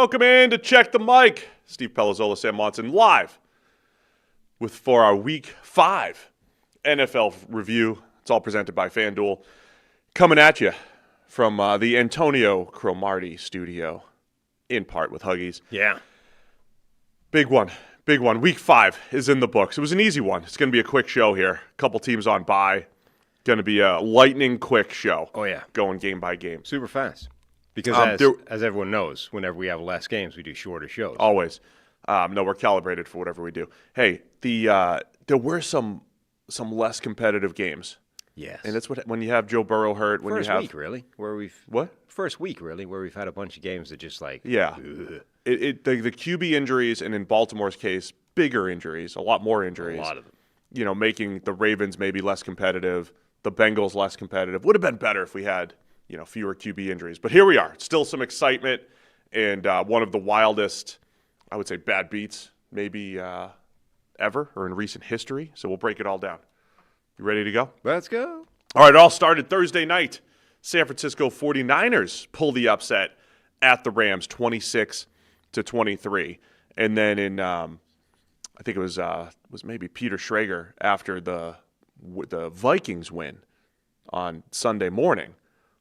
welcome in to Check the Mic. Steve Palazzolo, Sam Monson, live for our Week 5 NFL review. It's all presented by FanDuel. Coming at you from the Antonio Cromartie studio, in part with Huggies. Yeah. Big one. Week 5 is in the books. It was an easy one. It's going to be a quick show here. A couple teams on bye. Going to be a lightning quick show. Oh, yeah. Going game by game. Super fast. Because as everyone knows, whenever we have less games, we do shorter shows. Always. No, we're calibrated for whatever we do. Hey, there were some less competitive games. Yes. And that's when you have Joe Burrow hurt. When First you have week, really, where we've what? First week, really, where we've had a bunch of games that just like yeah. The QB injuries, and in Baltimore's case, bigger injuries, a lot more injuries. A lot of them. You know, making the Ravens maybe less competitive, the Bengals less competitive. Would have been better if we had fewer QB injuries. But here we are. Still some excitement, and one of the wildest, I would say, bad beats maybe ever or in recent history. So we'll break it all down. You ready to go? Let's go. All right, it all started Thursday night. San Francisco 49ers pull the upset at the Rams 26-23. And then in I think it was maybe Peter Schrager after the Vikings win on Sunday morning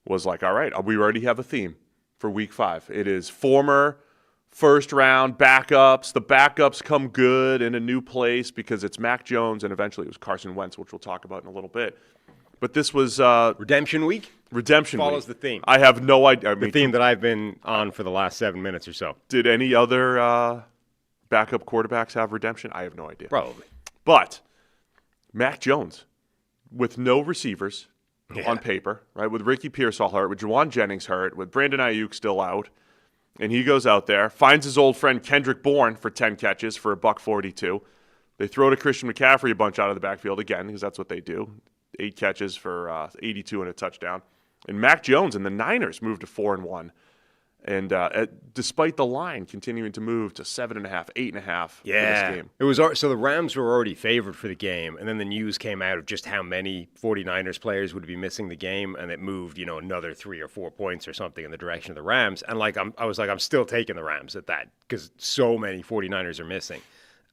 was like, all right, we already have a theme for Week 5. It is former first-round backups. The backups come good in a new place because it's Mac Jones, and eventually it was Carson Wentz, which we'll talk about in a little bit. But this was Redemption Week? Redemption Follows Week. the theme. I have no idea. The theme that I've been on for the last 7 minutes or so. Did any other backup quarterbacks have redemption? I have no idea. Probably. But Mac Jones, with no receivers on paper, right? With Ricky Pearsall hurt, with Juwan Jennings hurt, with Brandon Ayuk still out, and he goes out there, finds his old friend Kendrick Bourne for 10 catches for $142. They throw to Christian McCaffrey a bunch out of the backfield again, because that's what they do. 8 catches for 82 and a touchdown. And Mac Jones and the Niners moved to 4-1. And despite the line continuing to move to 7.5, 8.5 for this game. It was so the Rams were already favored for the game, and then the news came out of just how many 49ers players would be missing the game, and it moved, another 3 or 4 points or something in the direction of the Rams. And I was like, I'm still taking the Rams at that because so many 49ers are missing.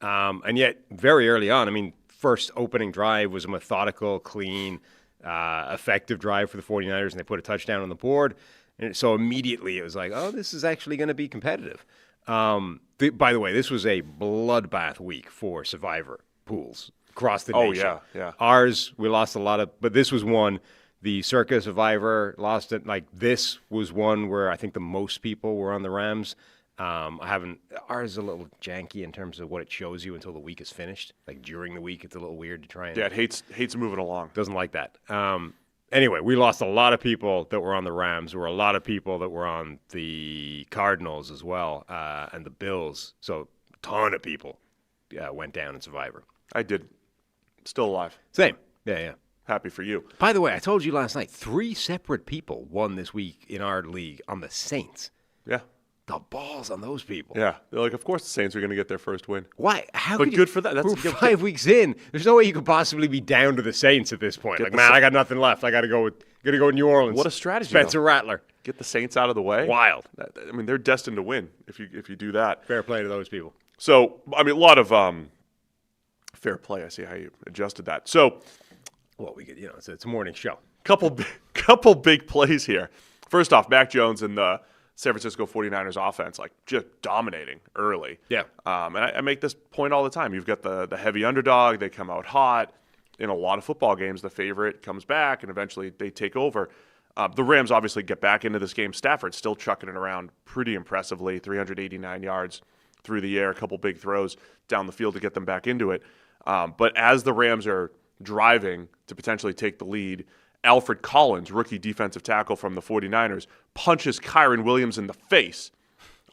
And yet, very early on, first opening drive was a methodical, clean, effective drive for the 49ers, and they put a touchdown on the board. And so immediately it was like, oh, this is actually going to be competitive. By the way, this was a bloodbath week for Survivor pools across the nation. Oh, yeah. Ours, we lost a lot of, but this was one. The Circa Survivor lost it. Like, this was one where I think the most people were on the Rams. Ours is a little janky in terms of what it shows you until the week is finished. Like, during the week, it's a little weird to try and. Yeah, it hates moving along. Doesn't like that. Anyway, we lost a lot of people that were on the Rams. There were a lot of people that were on the Cardinals as well, and the Bills. So a ton of people went down in Survivor. I did. Still alive. Same. Yeah. Happy for you. By the way, I told you last night, 3 separate people won this week in our league on the Saints. Yeah. The balls on those people. Yeah. They're like, of course the Saints are going to get their first win. Why? How? But good for that. We're 5 weeks in. There's no way you could possibly be down to the Saints at this point. I got nothing left. I got to go with New Orleans. What a strategy. Spencer Rattler. Get the Saints out of the way. Wild. They're destined to win if you do that. Fair play to those people. So, a lot of fair play. I see how you adjusted that. So, well, we could, it's a morning show. Couple big plays here. First off, Mac Jones and the San Francisco 49ers offense, just dominating early. Yeah. And I make this point all the time. You've got the heavy underdog. They come out hot. In a lot of football games, the favorite comes back, and eventually they take over. The Rams obviously get back into this game. Stafford's still chucking it around pretty impressively, 389 yards through the air, a couple big throws down the field to get them back into it. But as the Rams are driving to potentially take the lead, Alfred Collins, rookie defensive tackle from the 49ers, punches Kyron Williams in the face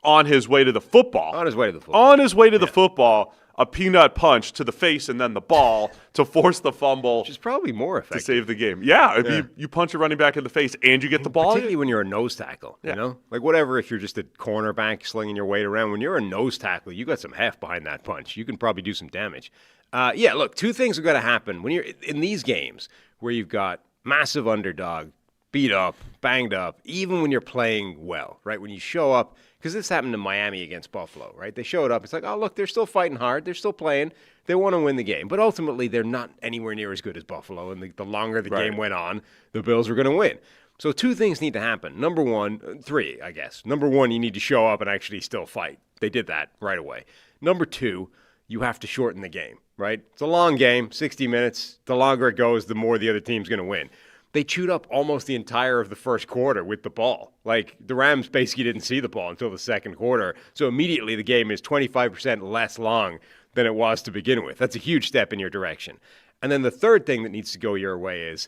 on his way to the football. On his way to the football, a peanut punch to the face and then the ball to force the fumble. Which is probably more effective. To save the game. Yeah. You punch a running back in the face and you get the ball. Particularly when you're a nose tackle, Like, whatever, if you're just a cornerback slinging your weight around. When you're a nose tackle, you got some heft behind that punch. You can probably do some damage. Look, 2 things have got to happen. When you're in these games where you've got massive underdog, beat up, banged up, even when you're playing well, right? When you show up, because this happened in Miami against Buffalo, right? They showed up. It's like, oh, look, they're still fighting hard. They're still playing. They want to win the game. But ultimately, they're not anywhere near as good as Buffalo. And the longer the game went on, the Bills were going to win. So two things need to happen. Number one, three, I guess. Number one, you need to show up and actually still fight. They did that right away. Number two, you have to shorten the game, right? It's a long game, 60 minutes. The longer it goes, the more the other team's going to win. They chewed up almost the entire of the first quarter with the ball. Like, the Rams basically didn't see the ball until the second quarter. So immediately the game is 25% less long than it was to begin with. That's a huge step in your direction. And then the third thing that needs to go your way is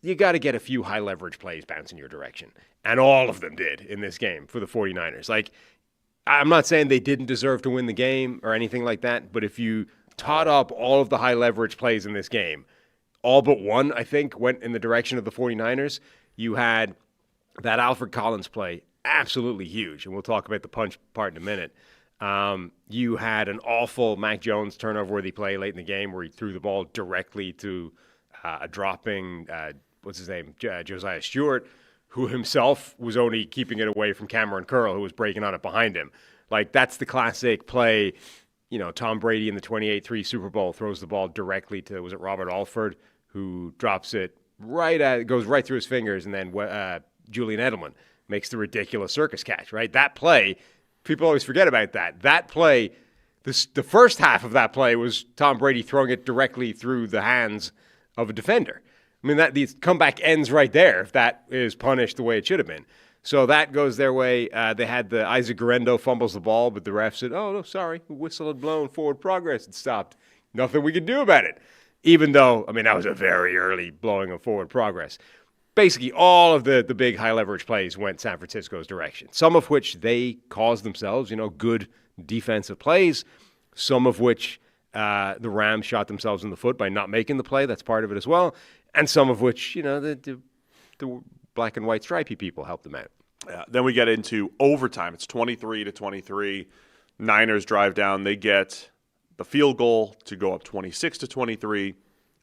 you got to get a few high-leverage plays bouncing your direction. And all of them did in this game for the 49ers. Like, I'm not saying they didn't deserve to win the game or anything like that, but if you tot up all of the high-leverage plays in this game, all but one, I think, went in the direction of the 49ers. You had that Alfred Collins play, absolutely huge, and we'll talk about the punch part in a minute. You had an awful Mac Jones turnover-worthy play late in the game where he threw the ball directly to a dropping, Josiah Stewart, who himself was only keeping it away from Cameron Curl, who was breaking on it behind him. Like, that's the classic play. You know, Tom Brady in the 28-3 Super Bowl throws the ball directly to, was it Robert Alford, who drops it goes right through his fingers, and then Julian Edelman makes the ridiculous circus catch, right? That play, people always forget about that. That play, the first half of that play was Tom Brady throwing it directly through the hands of a defender. I mean, the comeback ends right there if that is punished the way it should have been. So that goes their way. They had the Isaac Guerrero fumbles the ball, but the ref said, oh, no, sorry. The whistle had blown, forward progress had stopped. Nothing we could do about it. Even though, I mean, that was a very early blowing of forward progress. Basically, all of the big high-leverage plays went San Francisco's direction, some of which they caused themselves, good defensive plays, some of which the Rams shot themselves in the foot by not making the play. That's part of it as well. And some of which, the black and white stripy people helped them out. Yeah, then we get into overtime. It's 23-23. Niners drive down. They get the field goal to go up 26-23.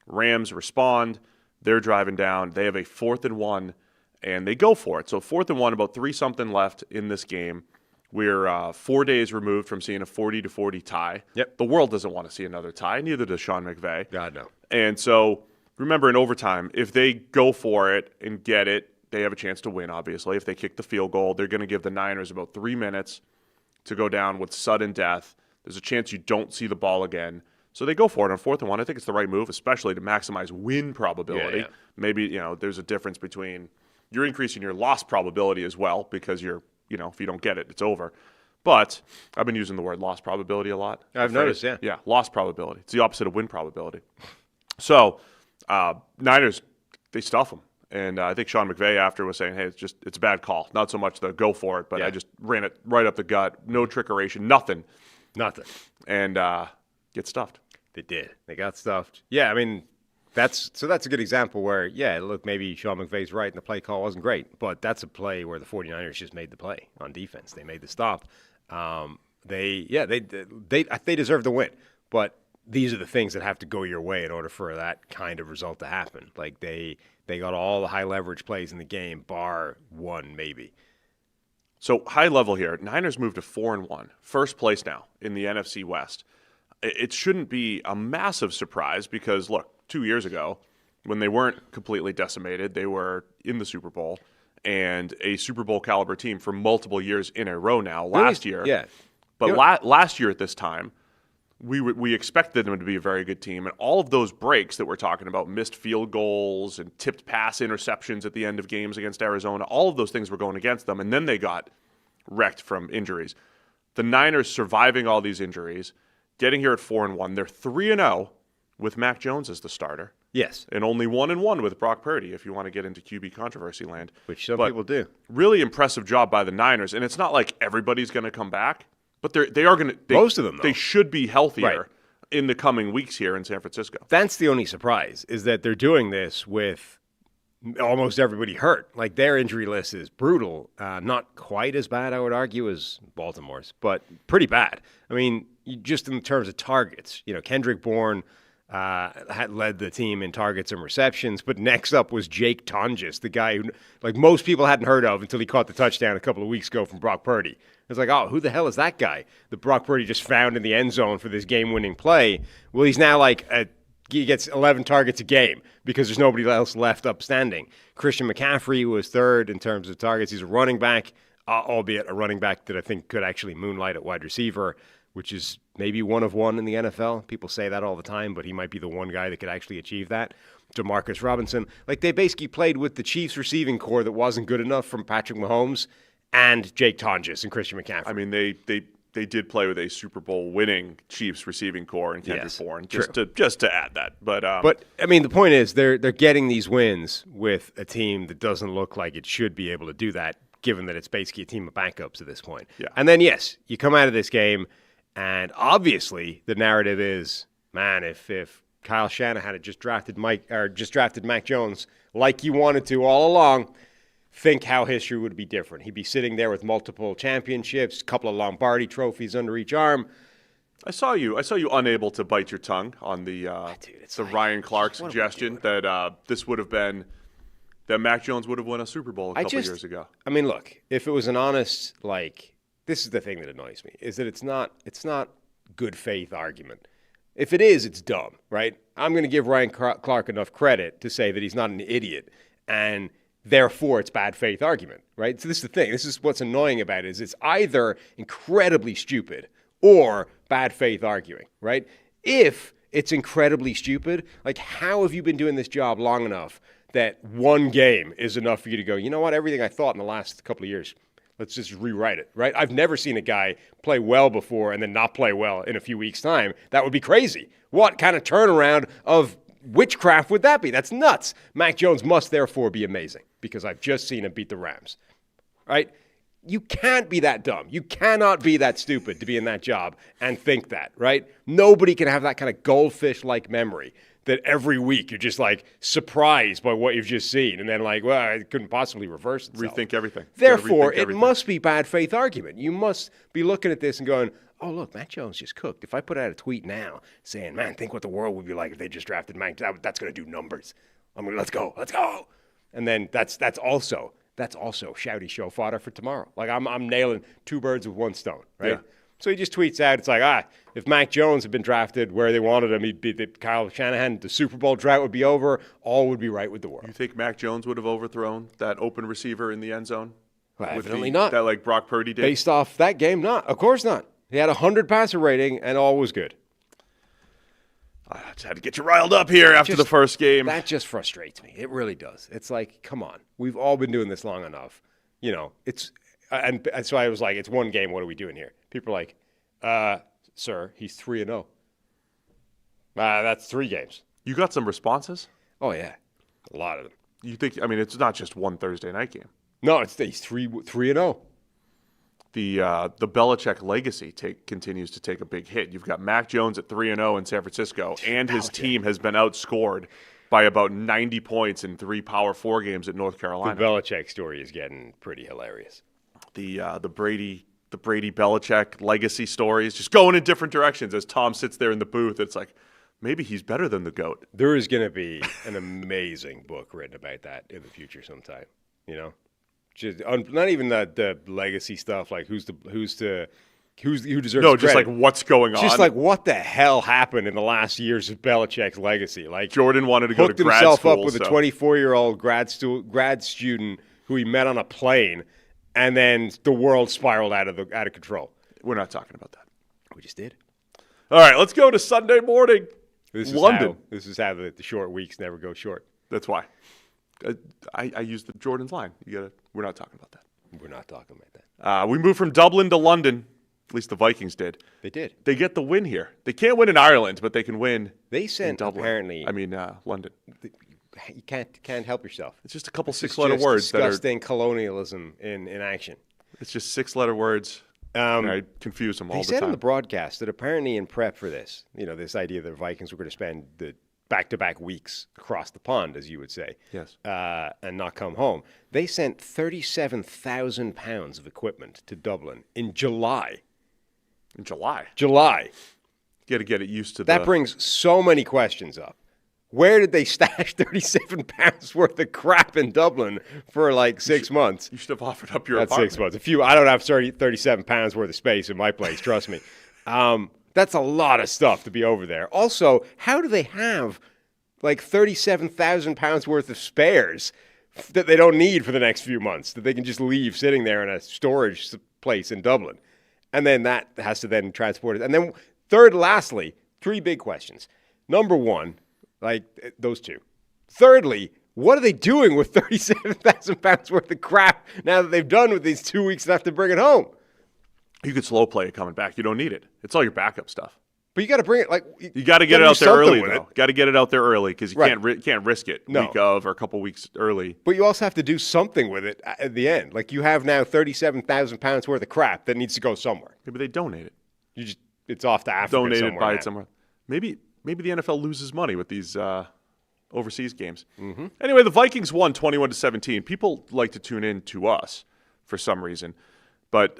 Rams respond. They're driving down. They have a 4th and 1, and they go for it. So 4th and 1, about 3-something left in this game. We're 4 days removed from seeing a 40-40 tie. Yep. The world doesn't want to see another tie. Neither does Sean McVay. God, no. And so remember, in overtime, if they go for it and get it, they have a chance to win, obviously. If they kick the field goal, they're going to give the Niners about 3 minutes to go down with sudden death. There's a chance you don't see the ball again. So they go for it on 4th and 1. I think it's the right move, especially to maximize win probability. Yeah. Maybe, there's a difference between you're increasing your loss probability as well because if you don't get it, it's over. But I've been using the word loss probability a lot. I've noticed, yeah. Yeah, loss probability. It's the opposite of win probability. So Niners, they stuff them. And I think Sean McVay after was saying, hey, it's a bad call. Not so much the go for it, but I just ran it right up the gut. No trickeration, nothing. And get stuffed. They did. They got stuffed. Yeah, I mean, that's a good example where, look, maybe Sean McVay's right and the play call wasn't great, but that's a play where the 49ers just made the play on defense. They made the stop. They deserve the win, but these are the things that have to go your way in order for that kind of result to happen. Like they got all the high leverage plays in the game, bar one maybe. So high level here, Niners moved to 4-1, first place now in the NFC West. It shouldn't be a massive surprise because, look, 2 years ago, when they weren't completely decimated, they were in the Super Bowl and a Super Bowl caliber team for multiple years in a row now. Last year, but last year at this time, we expected them to be a very good team, and all of those breaks that we're talking about, missed field goals and tipped pass interceptions at the end of games against Arizona, all of those things were going against them, and then they got wrecked from injuries. The Niners surviving all these injuries, getting here at 4-1, they're 3-0 with Mac Jones as the starter. Yes. And only 1-1 with Brock Purdy, if you want to get into QB controversy land. Which some people do. Really impressive job by the Niners, and it's not like everybody's going to come back. But they are going to. Most of them, though. They should be healthier in the coming weeks here in San Francisco. That's the only surprise, is that they're doing this with almost everybody hurt. Like, their injury list is brutal. Not quite as bad, I would argue, as Baltimore's, but pretty bad. I mean, just in terms of targets, Kendrick Bourne, had led the team in targets and receptions. But next up was Jake Tonjes, the guy who, like, most people hadn't heard of until he caught the touchdown a couple of weeks ago from Brock Purdy. It was like, oh, who the hell is that guy that Brock Purdy just found in the end zone for this game-winning play? Well, he's now he gets 11 targets a game because there's nobody else left upstanding. Christian McCaffrey was third in terms of targets. He's a running back, albeit a running back that I think could actually moonlight at wide receiver, which is maybe one of one in the NFL. People say that all the time, but he might be the one guy that could actually achieve that. Demarcus Robinson. Like, they basically played with the Chiefs receiving core that wasn't good enough from Patrick Mahomes and Jake Tonjes and Christian McCaffrey. I mean, they did play with a Super Bowl winning Chiefs receiving core in Kendrick Bourne, just to add that. But I mean, the point is they're getting these wins with a team that doesn't look like it should be able to do that, given that it's basically a team of backups at this point. Yeah. And then, yes, you come out of this game, and obviously the narrative is, man, if Kyle Shanahan had just drafted Mac Jones like he wanted to all along, think how history would be different. He'd be sitting there with multiple championships, a couple of Lombardi trophies under each arm. I saw you unable to bite your tongue on the Ryan Clark suggestion that this would have been that Mac Jones would have won a Super Bowl a couple years ago. I mean, look, if it was an honest, this is the thing that annoys me, is that it's not good faith argument. If it is, it's dumb, right? I'm going to give Ryan Clark enough credit to say that he's not an idiot, and therefore it's bad faith argument, right? So this is the thing. This is what's annoying about it, is it's either incredibly stupid or bad faith arguing, right? If it's incredibly stupid, like, how have you been doing this job long enough that one game is enough for you to go, you know what, everything I thought in the last couple of years, let's just rewrite it, right? I've never seen a guy play well before and then not play well in a few weeks' time. That would be crazy. What kind of turnaround of witchcraft would that be? That's nuts. Mac Jones must therefore be amazing because I've just seen him beat the Rams, right? You can't be that dumb. You cannot be that stupid to be in that job and think that, right? Nobody can have that kind of goldfish-like memory that every week you're just surprised by what you've just seen and then well, it couldn't possibly reverse itself. Rethink everything. Therefore, it must be bad faith argument. You must be looking at this and going, oh, look, Mac Jones just cooked. If I put out a tweet now saying, man, think what the world would be like if they just drafted Mac, that's going to do numbers. I'm going, let's go. And then that's also shouty show fodder for tomorrow. I'm nailing two birds with one stone, right? Yeah. So he just tweets out, it's if Mac Jones had been drafted where they wanted him, he'd be Kyle Shanahan, the Super Bowl drought would be over, all would be right with the world. You think Mac Jones would have overthrown that open receiver in the end zone? Well, evidently not. That Brock Purdy did? Based off that game, not. Of course not. He had 100 passer rating and all was good. I just had to get you riled up here after the first game. That just frustrates me. It really does. It's come on. We've all been doing this long enough. It's and so I was like, it's one game. What are we doing here? People are like, sir, he's 3-0. That's 3 games. You got some responses? Oh, yeah. A lot of them. You think, it's not just one Thursday night game. No, he's 3-0. The Belichick legacy continues to take a big hit. You've got Mac Jones at 3-0 in San Francisco, and his team has been outscored by about 90 points in 3 Power 4 games at North Carolina. The Belichick story is getting pretty hilarious. The Brady Belichick legacy story is just going in different directions as Tom sits there in the booth. It's like, maybe he's better than the GOAT. There is going to be an amazing book written about that in the future sometime, Just, not even the legacy stuff, who deserves no, just credit. What's going on. Just what the hell happened in the last years of Belichick's legacy. Jordan wanted to go to grad himself school. Up with a 24-year-old grad student who he met on a plane, and then the world spiraled out of control. We're not talking about that. We just did. All right, let's go to Sunday morning. London. This is how the short weeks never go short. That's why. I used the Jordan's line. We're not talking about that. We're not talking about that. We moved from Dublin to London. At least the Vikings did. They did. They get the win here. They can't win in Ireland, but they can win. They sent in Dublin. Apparently. London. You can't help yourself. It's just a couple 6-letter words that are disgusting colonialism in action. It's just 6-letter words. I confuse them all the time. They said on the broadcast that apparently in prep for this, this idea that the Vikings were going to spend the back-to-back weeks across the pond, as you would say, yes, and not come home. They sent 37,000 pounds of equipment to Dublin in July. In July? July. You got to get it used to That brings so many questions up. Where did they stash 37 pounds worth of crap in Dublin for like 6 months? You should have offered up your That's apartment. 6 months. I don't have 37 pounds worth of space in my place, trust me. That's a lot of stuff to be over there. Also, how do they have like 37,000 pounds worth of spares that they don't need for the next few months, that they can just leave sitting there in a storage place in Dublin? And then that has to then transport it. And then lastly, 3 big questions. Number one, like those 2. Thirdly, what are they doing with 37,000 pounds worth of crap now that they've done with these 2 weeks left to bring it home? You could slow play it coming back. You don't need it. It's all your backup stuff. But you got to bring it you got to get it out there early, though. Got to get it out there early because you can't risk it week of or a couple weeks early. But you also have to do something with it at the end. Like you have now 37,000 pounds worth of crap that needs to go somewhere. Maybe they donate it. It's off to Africa. Donate it, buy it somewhere. Maybe the NFL loses money with these overseas games. Mm-hmm. Anyway, the Vikings won 21-17. People like to tune in to us for some reason, but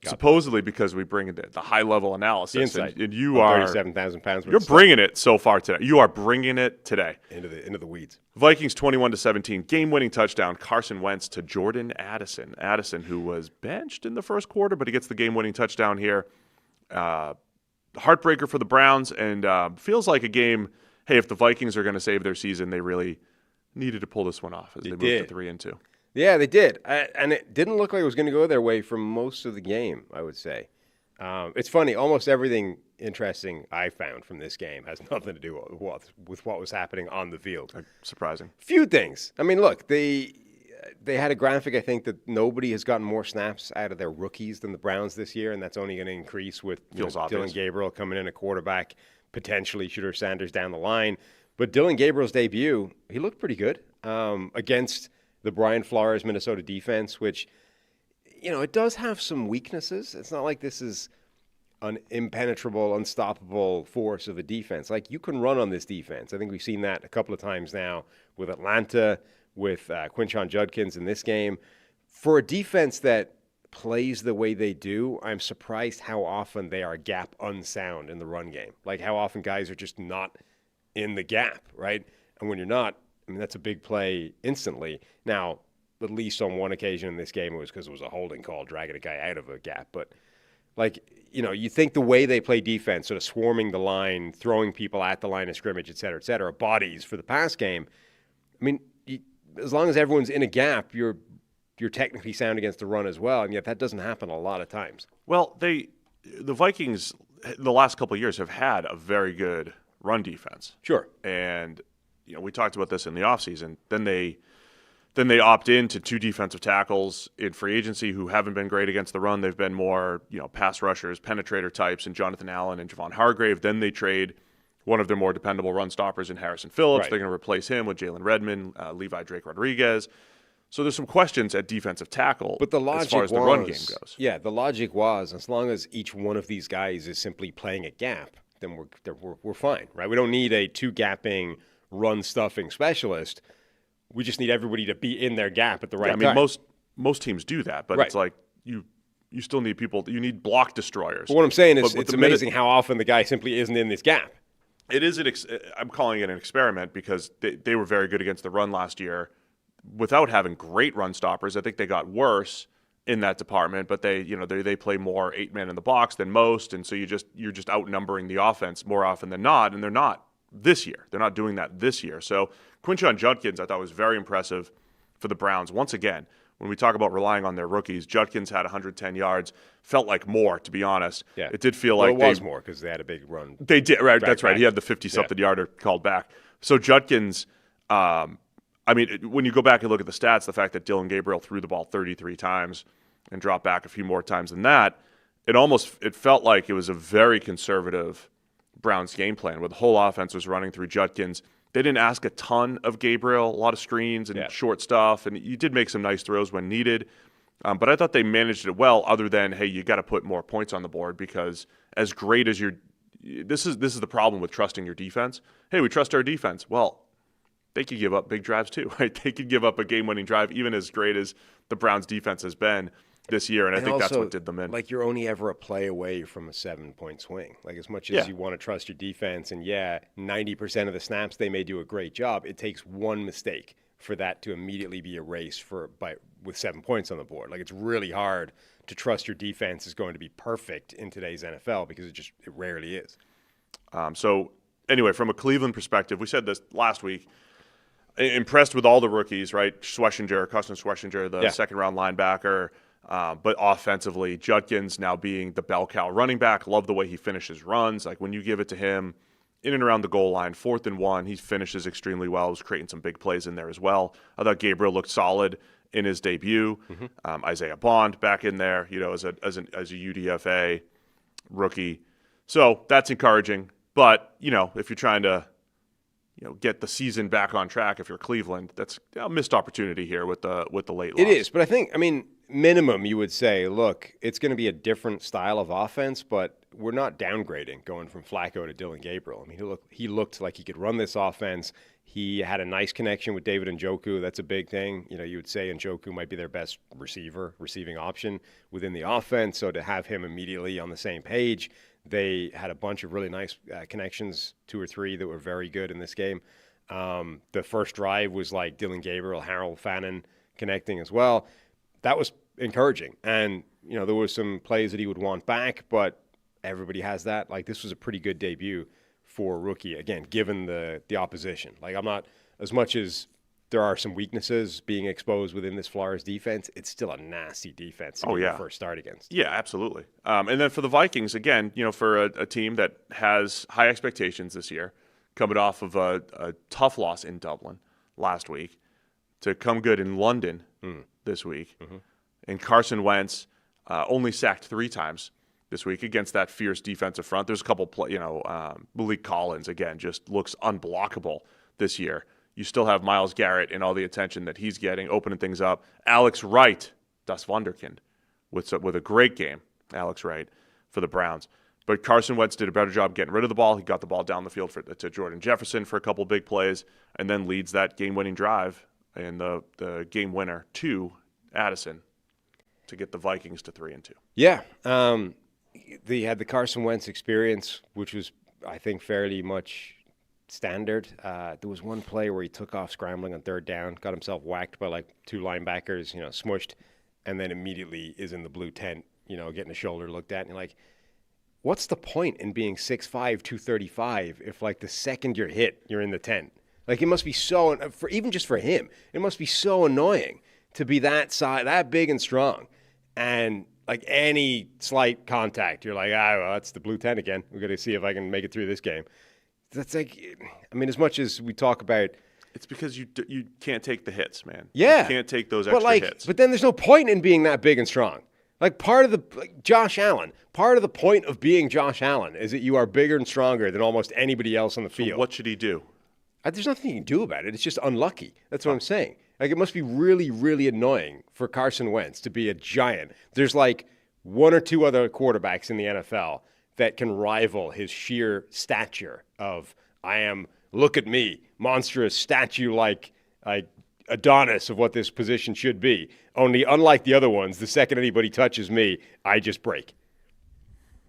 supposedly because we bring in the high-level analysis. The insight. And you are 37,000 pounds worth You're bringing it so far today. You are bringing it today. Into the weeds. Vikings 21-17. Game-winning touchdown. Carson Wentz to Jordan Addison. Addison, who was benched in the first quarter, but he gets the game-winning touchdown here. Heartbreaker for the Browns, and feels like a game. Hey, if the Vikings are going to save their season, they really needed to pull this one off as they moved to 3-2. Yeah, they did, and it didn't look like it was going to go their way for most of the game, I would say. It's funny. Almost everything interesting I found from this game has nothing to do with what was happening on the field. Surprising. Few things. I mean, look, they had a graphic, I think, that nobody has gotten more snaps out of their rookies than the Browns this year, and that's only going to increase with Dylan Gabriel coming in a quarterback, potentially Shooter Sanders down the line. But Dylan Gabriel's debut, he looked pretty good against the Brian Flores Minnesota defense, which, it does have some weaknesses. It's not like this is an impenetrable, unstoppable force of a defense. Like, you can run on this defense. I think we've seen that a couple of times now with Atlanta, with Quinshon Judkins in this game. For a defense that plays the way they do, I'm surprised how often they are gap unsound in the run game. Like how often guys are just not in the gap, right? And when you're not, I mean, that's a big play instantly. Now, at least on one occasion in this game, it was because it was a holding call dragging a guy out of a gap. But, you think the way they play defense, sort of swarming the line, throwing people at the line of scrimmage, et cetera, bodies for the pass game, I mean, as long as everyone's in a gap, you're technically sound against the run as well, and yet that doesn't happen a lot of times. Well, the Vikings, the last couple of years, have had a very good run defense. Sure. And, we talked about this in the offseason. Then they opt in to 2 defensive tackles in free agency who haven't been great against the run. They've been more, pass rushers, penetrator types, and Jonathan Allen and Javon Hargrave. Then they trade one of their more dependable run stoppers in Harrison Phillips. Right. They're going to replace him with Jalen Redmond, Levi Drake Rodriguez. So there's some questions at defensive tackle but the logic as far as the run game goes. Yeah, the logic was as long as each one of these guys is simply playing a gap, then we're fine, right? We don't need a 2-gapping, run-stuffing specialist. We just need everybody to be in their gap at the right time. Most teams do that, but It's like you still need people. You need block destroyers. But what I'm saying is it's amazing how often the guy simply isn't in this gap. It is I'm calling it an experiment because they were very good against the run last year without having great run stoppers. I think they got worse in that department, but they play more 8-man in the box than most, and so you're just outnumbering the offense more often than not, and they're not this year. They're not doing that this year. So Quinshon Judkins I thought was very impressive for the Browns. Once again, when we talk about relying on their rookies, Judkins had 110 yards. Felt like more, to be honest. Yeah. It did feel like it was more because they had a big run. They did, right? That's right. He had the 50-something yarder called back. So Judkins, when you go back and look at the stats, the fact that Dylan Gabriel threw the ball 33 times and dropped back a few more times than that, it felt like it was a very conservative Browns game plan where the whole offense was running through Judkins. They didn't ask a ton of Gabriel, a lot of screens and short stuff, and you did make some nice throws when needed. But I thought they managed it well, other than, hey, you got to put more points on the board because as great as this is the problem with trusting your defense. Hey, we trust our defense. Well, they could give up big drives too, right? They could give up a game-winning drive, even as great as the Browns' defense has been. this year, and I think that's what did them in. Like, you're only ever a play away from a 7-point swing. Like, as much as you want to trust your defense, and 90% of the snaps they may do a great job, it takes one mistake for that to immediately be erased with 7 points on the board. Like, it's really hard to trust your defense is going to be perfect in today's NFL because it rarely is. So anyway, from a Cleveland perspective, we said this last week. Impressed with all the rookies, right? Custom Schwessinger, the second-round linebacker. But offensively, Judkins now being the bell cow running back. Love the way he finishes runs. Like, when you give it to him in and around the goal line, 4th and 1, he finishes extremely well. He's creating some big plays in there as well. I thought Gabriel looked solid in his debut. Isaiah Bond back in there, as a UDFA rookie. So that's encouraging. But, if you're trying to get the season back on track, if you're Cleveland, that's a missed opportunity here with the late loss. It is, but minimum you would say, look, it's going to be a different style of offense, but we're not downgrading going from Flacco to Dylan Gabriel. I mean, he looked like he could run this offense. He had a nice connection with David Njoku. That's a big thing. You would say Njoku might be their best receiving option within the offense. So to have him immediately on the same page, they had a bunch of really nice connections, 2 or 3 that were very good in this game. The first drive was like Dylan Gabriel, Harold Fannin connecting as well. That was encouraging. And, there were some plays that he would want back, but everybody has that. Like, this was a pretty good debut for a rookie, again, given the opposition. Like, I'm not, as much as there are some weaknesses being exposed within this Flores defense, it's still a nasty defense to first start against. Yeah, absolutely. And then for the Vikings, again, for a team that has high expectations this year, coming off of a tough loss in Dublin last week, to come good in London this week. And Carson Wentz only sacked 3 times this week against that fierce defensive front. There's a couple Malik Collins, again, just looks unblockable this year. You still have Myles Garrett and all the attention that he's getting, opening things up. Alex Wright, Das Wunderkind, with a great game, Alex Wright, for the Browns. But Carson Wentz did a better job getting rid of the ball. He got the ball down the field to Jordan Jefferson for a couple big plays, and then leads that game-winning drive and the game winner to Addison to get the Vikings to 3-2. Yeah. They had the Carson Wentz experience, which was, I think, fairly much standard. There was one play where he took off scrambling on 3rd down, got himself whacked by like 2 linebackers, smushed, and then immediately is in the blue tent, getting the shoulder looked at. And you're like, what's the point in being 6'5", 235 if like the second you're hit, you're in the tent? Like, it must be so, even just for him, it must be so annoying to be that big and strong. And like any slight contact, you're like, well, that's the blue tent again. We're going to see if I can make it through this game. That's like, as much as we talk about, it's because you can't take the hits, man. Yeah, you can't take those extra hits. But then there's no point in being that big and strong. Like, Josh Allen, part of the point of being Josh Allen is that you are bigger and stronger than almost anybody else on the field. So what should he do? There's nothing you can do about it. It's just unlucky. That's what I'm saying. Like, it must be really, really annoying for Carson Wentz to be a giant. There's like 1 or 2 other quarterbacks in the NFL that can rival his sheer stature of, look at me, monstrous statue like Adonis of what this position should be. Only, unlike the other ones, the second anybody touches me, I just break.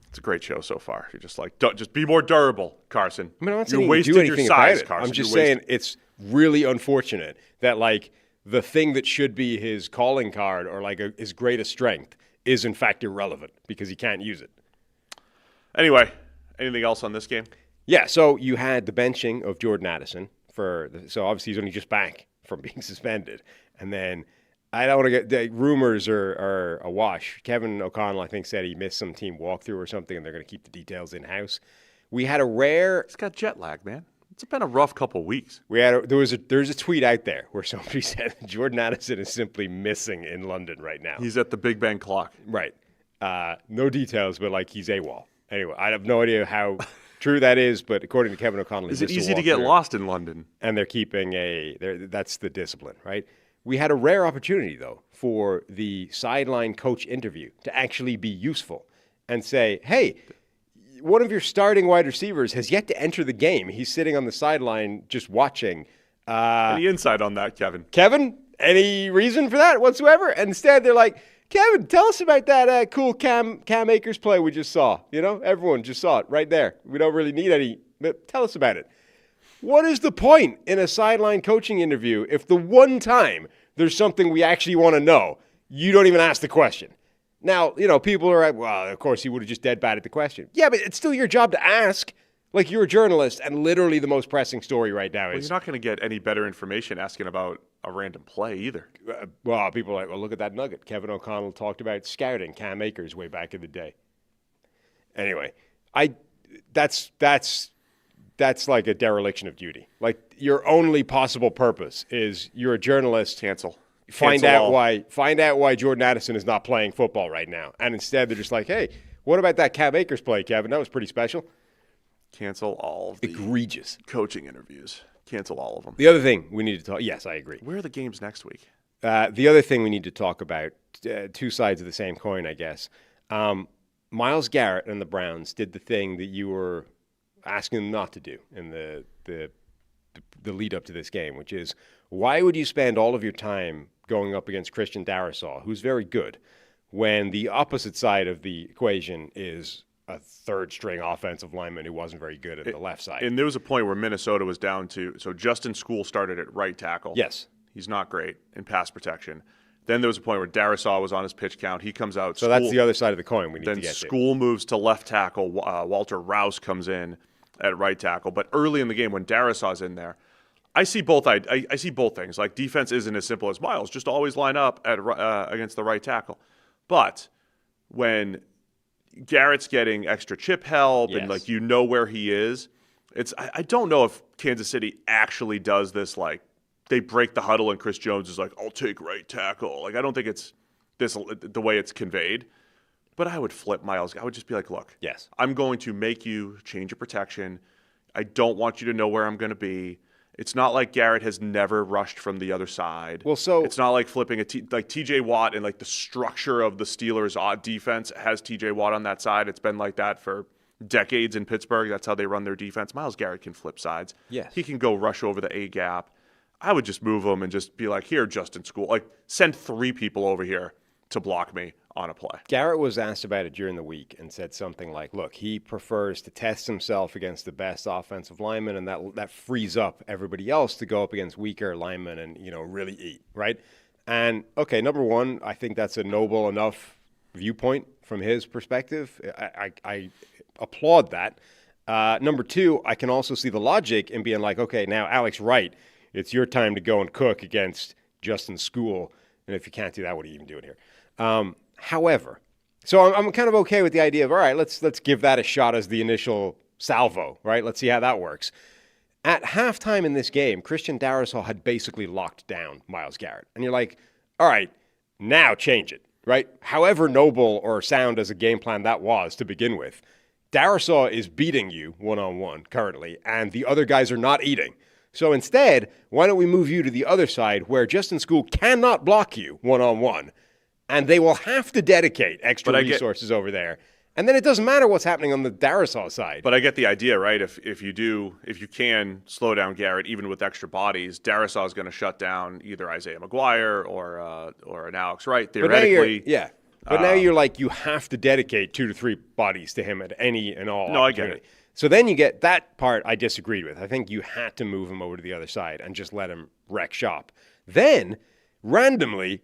It's a great show so far. You're just like, just be more durable, Carson. I'm not saying you do anything about it. Carson. I'm just saying it's really unfortunate that like the thing that should be his calling card or like his greatest strength is in fact irrelevant because he can't use it. Anyway, anything else on this game? Yeah, so you had the benching of Jordan Addison so obviously he's only just back from being suspended. And then I don't want to get the rumors are awash. Kevin O'Connell, I think, said he missed some team walkthrough or something, and they're going to keep the details in-house. We had a rare... He's got jet lag, man. It's been a rough couple weeks. There's a tweet out there where somebody said Jordan Addison is simply missing in London right now. He's at the Big Ben clock. Right. No details, but like he's AWOL. Anyway, I have no idea how true that is, but according to Kevin O'Connell, is it easy to get lost in London? And they're keeping that's the discipline, right? We had a rare opportunity, though, for the sideline coach interview to actually be useful and say, hey, one of your starting wide receivers has yet to enter the game. He's sitting on the sideline just watching. Any insight on that, Kevin? Kevin, any reason for that whatsoever? And instead, they're like, Kevin, tell us about that cool Cam Akers play we just saw. Everyone just saw it right there. We don't really need any, but tell us about it. What is the point in a sideline coaching interview if the one time there's something we actually want to know, you don't even ask the question? Now, people are like, well, of course he would have just dead batted the question. Yeah, but it's still your job to ask. Like, you're a journalist, and literally the most pressing story right now is... Well, you're not going to get any better information asking about a random play either. Well, people are like, well, look at that nugget. Kevin O'Connell talked about scouting Cam Akers way back in the day. Anyway, that's like a dereliction of duty. Like, your only possible purpose is you're a journalist. Find out why Jordan Addison is not playing football right now. And instead, they're just like, hey, what about that Cam Akers play, Kevin? That was pretty special. Cancel all of the egregious coaching interviews. Cancel all of them. The other thing we need to talk... Yes, I agree. Where are the games next week? The other thing we need to talk about, two sides of the same coin, I guess. Myles Garrett and the Browns did the thing that you were asking them not to do in the lead up to this game, which is, why would you spend all of your time going up against Christian Darrisaw, who's very good, when the opposite side of the equation is a third-string offensive lineman who wasn't very good at the left side? And there was a point where Minnesota was down to, so Justin School started at right tackle. Yes. He's not great in pass protection. Then there was a point where Darrisaw was on his pitch count. He comes out. So that's the other side of the coin we need to get to. Then School moves to left tackle. Walter Rouse comes in at right tackle. But early in the game when Darrisaw's in there, I see both. I see both things. Like, defense isn't as simple as Myles. Just always line up at against the right tackle. But when Garrett's getting extra chip help and where he is, I don't know if Kansas City actually does this. Like, they break the huddle and Chris Jones is like, I'll take right tackle. Like, I don't think it's the way it's conveyed. But I would flip Myles. I would just be like, look, yes, I'm going to make you change your protection. I don't want you to know where I'm going to be. It's not like Garrett has never rushed from the other side. Well, so it's not like flipping like TJ Watt and like the structure of the Steelers' odd defense has TJ Watt on that side. It's been like that for decades in Pittsburgh. That's how they run their defense. Myles Garrett can flip sides. Yes. He can go rush over the A gap. I would just move him and just be like, here, Justin School. Like, send 3 people over here to block me on a play. Garrett was asked about it during the week and said something like, look, he prefers to test himself against the best offensive linemen, and that frees up everybody else to go up against weaker linemen and, really eat, right? And, okay, number one, I think that's a noble enough viewpoint from his perspective. I applaud that. Number two, I can also see the logic in being like, okay, now Alex Wright, it's your time to go and cook against Justin School. And if you can't do that, what are you even doing here? However, so I'm kind of okay with the idea of, all right, let's give that a shot as the initial salvo, right? Let's see how that works. At halftime in this game, Christian Darrisaw had basically locked down Myles Garrett. And you're like, all right, now change it, right? However noble or sound as a game plan that was to begin with, Darrisaw is beating you one-on-one currently, and the other guys are not eating. So instead, why don't we move you to the other side where Justin School cannot block you one-on-one, and they will have to dedicate extra resources over there. And then it doesn't matter what's happening on the Darrisaw side. But I get the idea, right? If you can slow down Garrett, even with extra bodies, Darrisaw is going to shut down either Isaiah McGuire or an Alex Wright, theoretically. But now you're like, you have to dedicate 2 to 3 bodies to him at any and all. No, I get it. So then you get that part I disagreed with. I think you had to move him over to the other side and just let him wreck shop. Then, randomly,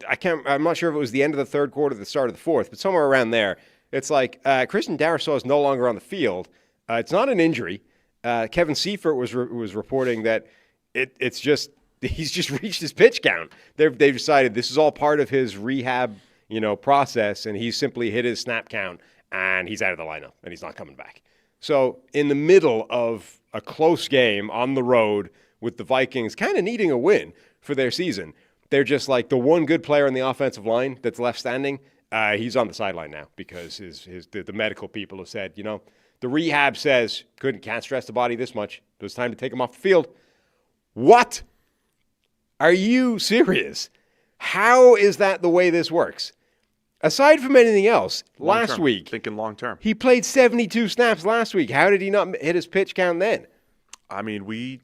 I'm not sure if it was the end of the third quarter or the start of the fourth, but somewhere around there, it's like Christian Darrisaw is no longer on the field. It's not an injury. Kevin Seifert was reporting that he's just reached his pitch count. They've decided this is all part of his rehab, process, and he's simply hit his snap count and he's out of the lineup and he's not coming back. So in the middle of a close game on the road with the Vikings kind of needing a win for their season, they're just like the one good player on the offensive line that's left standing. He's on the sideline now because the medical people have said, the rehab says can't stress the body this much. It was time to take him off the field. What? Are you serious? How is that the way this works? Aside from anything else, last week, thinking long term, he played 72 snaps last week. How did he not hit his pitch count then? I mean, we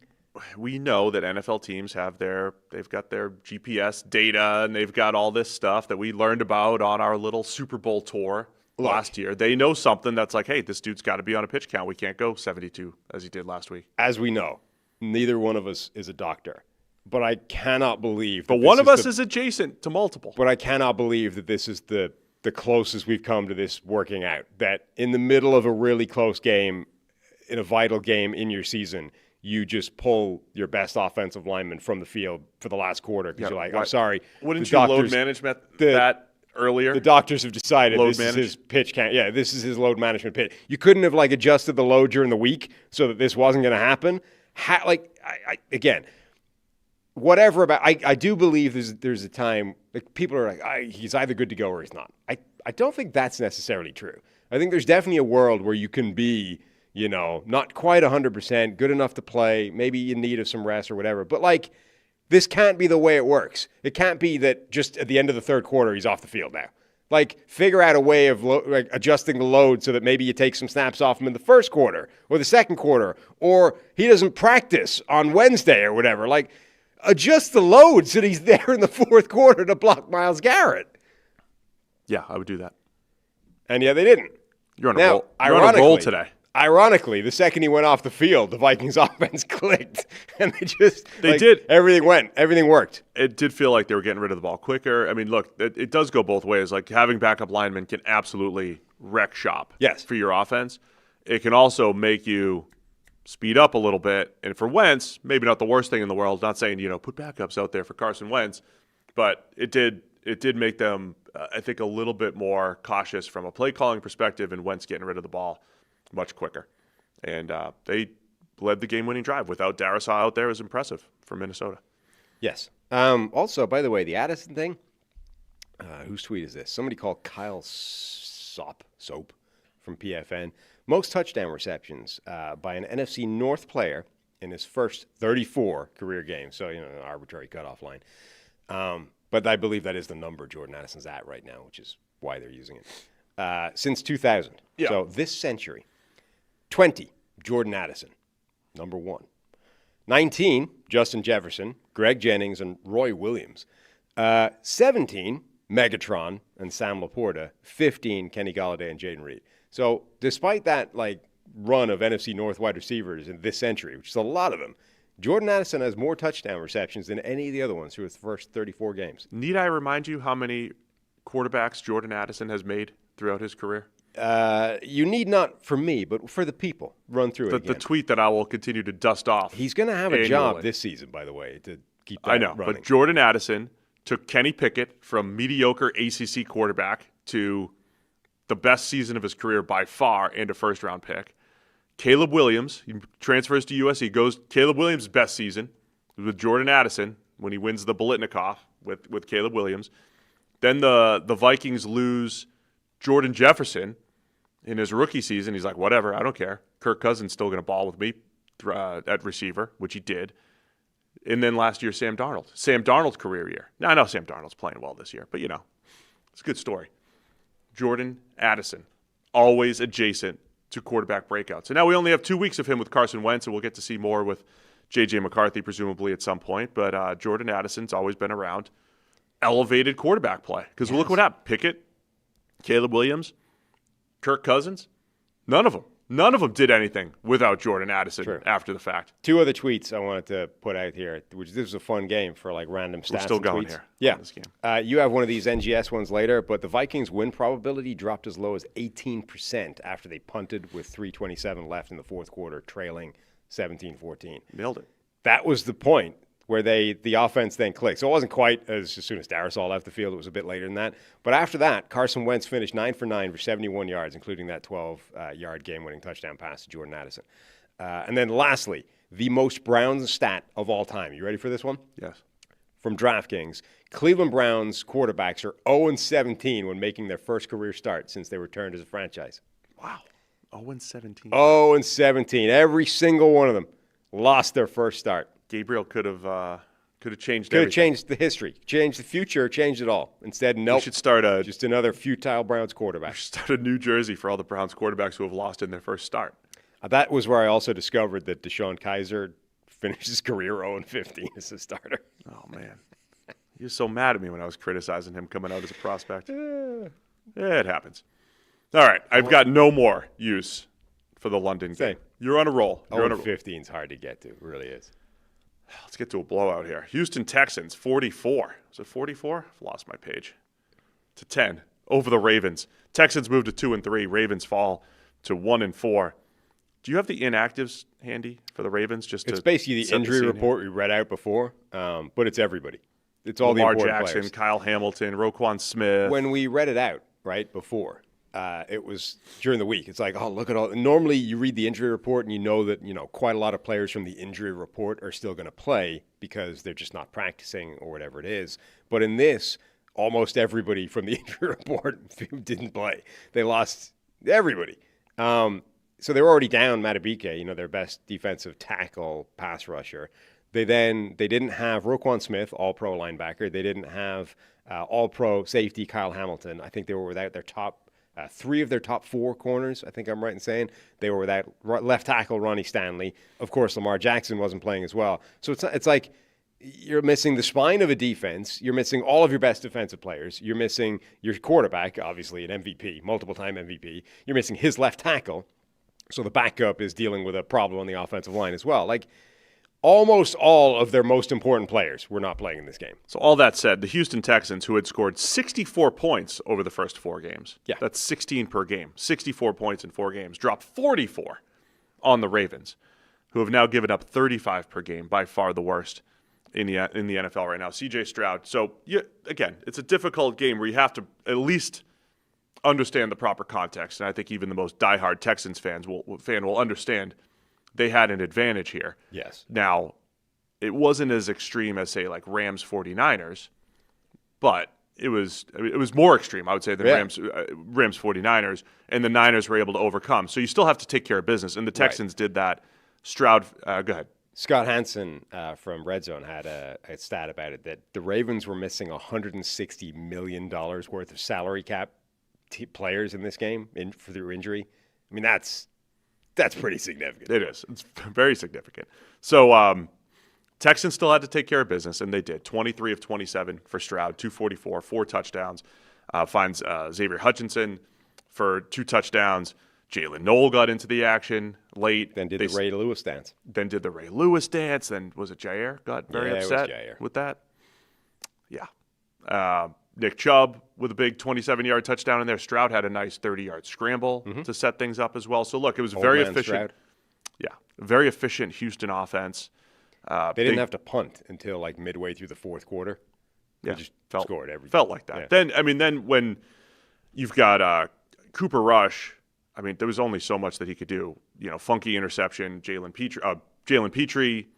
we know that NFL teams they've got their GPS data and they've got all this stuff that we learned about on our little Super Bowl tour last year. They know something that's like, hey, this dude's got to be on a pitch count. We can't go 72 as he did last week. As we know, neither one of us is a doctor. But I cannot believe. But one of us is adjacent to multiple. But I cannot believe that this is the closest we've come to this working out. That in the middle of a really close game, in a vital game in your season, you just pull your best offensive lineman from the field for the last quarter because you're like, I'm sorry. Wouldn't you load management that earlier? The doctors have decided this is his pitch count. Yeah, this is his load management pitch. You couldn't have adjusted the load during the week so that this wasn't going to happen. Again. Whatever about, I do believe there's a time, people are like, he's either good to go or he's not. I don't think that's necessarily true. I think there's definitely a world where you can be, not quite 100%, good enough to play, maybe in need of some rest or whatever. But, this can't be the way it works. It can't be that just at the end of the third quarter he's off the field now. Figure out a way of adjusting the load so that maybe you take some snaps off him in the first quarter or the second quarter, or he doesn't practice on Wednesday or whatever. Adjust the load so that he's there in the fourth quarter to block Myles Garrett. Yeah, I would do that. And yeah, they didn't. You're on a roll today. Ironically, the second he went off the field, the Vikings offense clicked. And they did. Everything worked. It did feel like they were getting rid of the ball quicker. I mean, look, it does go both ways. Having backup linemen can absolutely wreck shop for your offense. It can also make you speed up a little bit. And for Wentz, maybe not the worst thing in the world. Not saying, put backups out there for Carson Wentz. But it did make them, I think, a little bit more cautious from a play calling perspective, and Wentz getting rid of the ball much quicker. And they led the game-winning drive. Without Darrisaw out there is impressive for Minnesota. Yes. Also, by the way, the Addison thing, whose tweet is this? Somebody called Kyle Soap from PFN. Most touchdown receptions by an NFC North player in his first 34 career games. So, an arbitrary cutoff line. But I believe that is the number Jordan Addison's at right now, which is why they're using it. Since 2000. Yeah. So this century. 20, Jordan Addison, number 1. 19, Justin Jefferson, Greg Jennings, and Roy Williams. 17, Megatron and Sam Laporta. 15, Kenny Golladay and Jaden Reed. So despite that run of NFC North wide receivers in this century, which is a lot of them, Jordan Addison has more touchdown receptions than any of the other ones through his first 34 games. Need I remind you how many quarterbacks Jordan Addison has made throughout his career? You need not for me, but for the people. Run through it again. The tweet that I will continue to dust off. He's going to have a job this season, by the way, to keep that running. But Jordan Addison took Kenny Pickett from mediocre ACC quarterback to the best season of his career by far and a first-round pick. Caleb Williams, he transfers to USC, goes Caleb Williams' best season with Jordan Addison when he wins the Biletnikoff with Caleb Williams. Then the Vikings lose Jordan Jefferson in his rookie season. He's like, whatever, I don't care. Kirk Cousins still going to ball with me at receiver, which he did. And then last year, Sam Darnold. Sam Darnold's career year. Now, I know Sam Darnold's playing well this year, but it's a good story. Jordan Addison, always adjacent to quarterback breakouts. And now we only have 2 weeks of him with Carson Wentz, and we'll get to see more with J.J. McCarthy, presumably at some point. But Jordan Addison's always been around elevated quarterback play. Because look what happened. Pickett, Caleb Williams, Kirk Cousins, none of them did anything without Jordan Addison after the fact. 2 other tweets I wanted to put out here, which this was a fun game for random stats. We're still going tweets. Here. Yeah. This game. You have one of these NGS ones later, but the Vikings win probability dropped as low as 18% after they punted with 3:27 left in the fourth quarter, trailing 17-14. Nailed it. That was the point where the offense then clicked. So it wasn't quite as soon as Darrisaw left the field. It was a bit later than that. But after that, Carson Wentz finished 9 for 9 for 71 yards, including that 12-yard game-winning touchdown pass to Jordan Addison. And then lastly, the most Browns stat of all time. You ready for this one? Yes. From DraftKings, Cleveland Browns quarterbacks are 0-17 when making their first career start since they returned as a franchise. Wow. 0-17. 0-17. Every single one of them lost their first start. Gabriel could have changed everything. Could have changed the history, changed the future, changed it all. Instead, nope. We should start just another futile Browns quarterback. We should start a New Jersey for all the Browns quarterbacks who have lost in their first start. That was where I also discovered that DeShone Kizer finished his career 0-15 as a starter. Oh, man. He was so mad at me when I was criticizing him coming out as a prospect. Yeah, it happens. All right, I've got no more use for the London game. You're on a roll. 0-15 is hard to get to. It really is. Let's get to a blowout here. Houston Texans, 44. Is it 44? I've lost my page. To 10 over the Ravens. Texans move to 2-3. Ravens fall to 1-4. Do you have the inactives handy for the Ravens? It's basically the injury report we read out before, but it's everybody. It's all Lamar the important Jackson, players. Kyle Hamilton, Roquan Smith. When we read it out, right, before, it was during the week. It's like, oh, look at all. Normally you read the injury report and you know that, quite a lot of players from the injury report are still going to play because they're just not practicing or whatever it is. But in this, almost everybody from the injury report didn't play. They lost everybody. So they were already down Matabike, their best defensive tackle pass rusher. They didn't have Roquan Smith, all-pro linebacker. They didn't have all-pro safety Kyle Hamilton. I think they were without their top 3 of their top 4 corners, I think I'm right in saying. They were without left tackle Ronnie Stanley. Of course, Lamar Jackson wasn't playing as well. So it's like you're missing the spine of a defense. You're missing all of your best defensive players. You're missing your quarterback, obviously an MVP, multiple-time MVP. You're missing his left tackle. So the backup is dealing with a problem on the offensive line as well. Like, almost all of their most important players were not playing in this game. So all that said, the Houston Texans, who had scored 64 points over the first 4 games, that's 16 per game, 64 points in 4 games, dropped 44 on the Ravens, who have now given up 35 per game, by far the worst in the NFL right now. C.J. Stroud. So, again, it's a difficult game where you have to at least understand the proper context, and I think even the most diehard Texans fan will understand they had an advantage here. Yes. Now, it wasn't as extreme as, say, like Rams 49ers, but it was more extreme, I would say, than Rams 49ers, and the Niners were able to overcome. So you still have to take care of business, and the Texans did that. Stroud, go ahead. Scott Hansen from Red Zone had a stat about it that the Ravens were missing $160 million worth of salary cap players in this game through injury. I mean, that's pretty significant. It is. It's very significant. So Texans still had to take care of business, and they did. 23 of 27 for Stroud, 244, 4 touchdowns. Finds Xavier Hutchinson for 2 touchdowns. Jalen Noel got into the action late. Then did the Ray Lewis dance. Then was it Jair? Got very upset with that. Yeah. Nick Chubb with a big 27-yard touchdown in there. Stroud had a nice 30-yard scramble to set things up as well. So, look, it was very efficient. Stroud. Yeah, very efficient Houston offense. They didn't have to punt until like midway through the fourth quarter. They just scored everything. Felt like that. Yeah. Then when you've got Cooper Rush, there was only so much that he could do. Funky interception. Jalen Petrie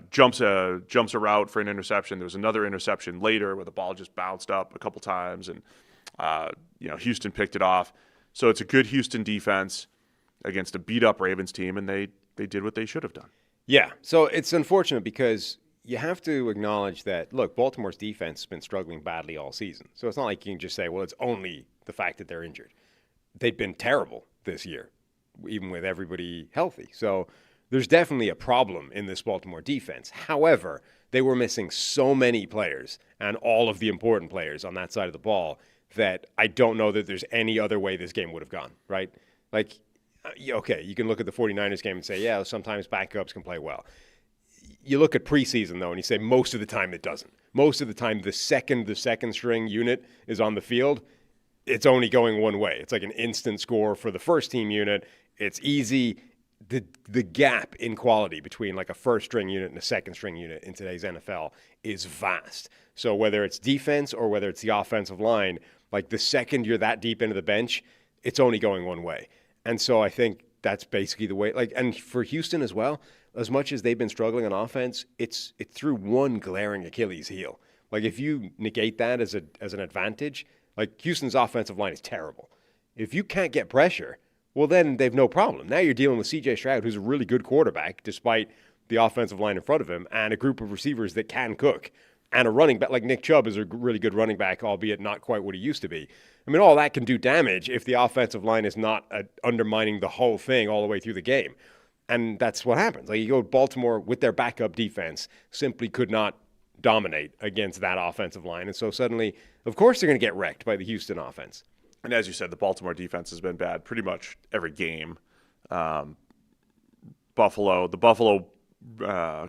jumps a route for an interception. There was another interception later where the ball just bounced up a couple times, and Houston picked it off. So it's a good Houston defense against a beat-up Ravens team, and they did what they should have done. Yeah, so it's unfortunate because you have to acknowledge that, look, Baltimore's defense has been struggling badly all season. So it's not like you can just say, well, it's only the fact that they're injured. They've been terrible this year, even with everybody healthy. So there's definitely a problem in this Baltimore defense. However, they were missing so many players and all of the important players on that side of the ball that I don't know that there's any other way this game would have gone, right? Like, okay, you can look at the 49ers game and say, yeah, sometimes backups can play well. You look at preseason, though, and you say most of the time it doesn't. Most of the time the second string unit is on the field, it's only going one way. It's like an instant score for the first team unit. It's easy. The gap in quality between like a first-string unit and a second-string unit in today's NFL is vast. So whether it's defense or whether it's the offensive line, like the second you're that deep into the bench, it's only going one way. And so I think that's basically the way. And for Houston as well, as much as they've been struggling on offense, it's through one glaring Achilles heel. Like if you negate that as an advantage, like Houston's offensive line is terrible. If you can't get pressure, well, then they've no problem. Now you're dealing with C.J. Stroud, who's a really good quarterback, despite the offensive line in front of him, and a group of receivers that can cook, and a running back. Like Nick Chubb is a really good running back, albeit not quite what he used to be. All that can do damage if the offensive line is not undermining the whole thing all the way through the game. And that's what happens. Like, you go to Baltimore with their backup defense, simply could not dominate against that offensive line. And so suddenly, of course, they're going to get wrecked by the Houston offense. And as you said, the Baltimore defense has been bad pretty much every game. The Buffalo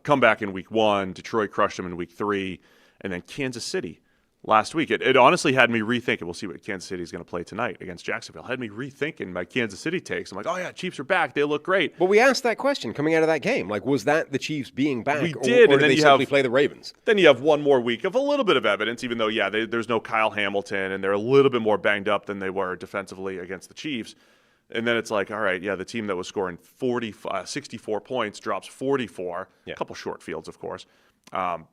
comeback in week 1, Detroit crushed them in week 3, and then Kansas City last week. It honestly had me rethinking. We'll see what Kansas City is going to play tonight against Jacksonville. Had me rethinking my Kansas City takes. I'm like, oh yeah, Chiefs are back. They look great. But we asked that question coming out of that game. Like, was that the Chiefs being back? We did, or and then did they simply play the Ravens? Then you have one more week of a little bit of evidence, even though, there's no Kyle Hamilton, and they're a little bit more banged up than they were defensively against the Chiefs. And then it's like, all right, the team that was scoring 64 points drops 44, a couple short fields, of course. Are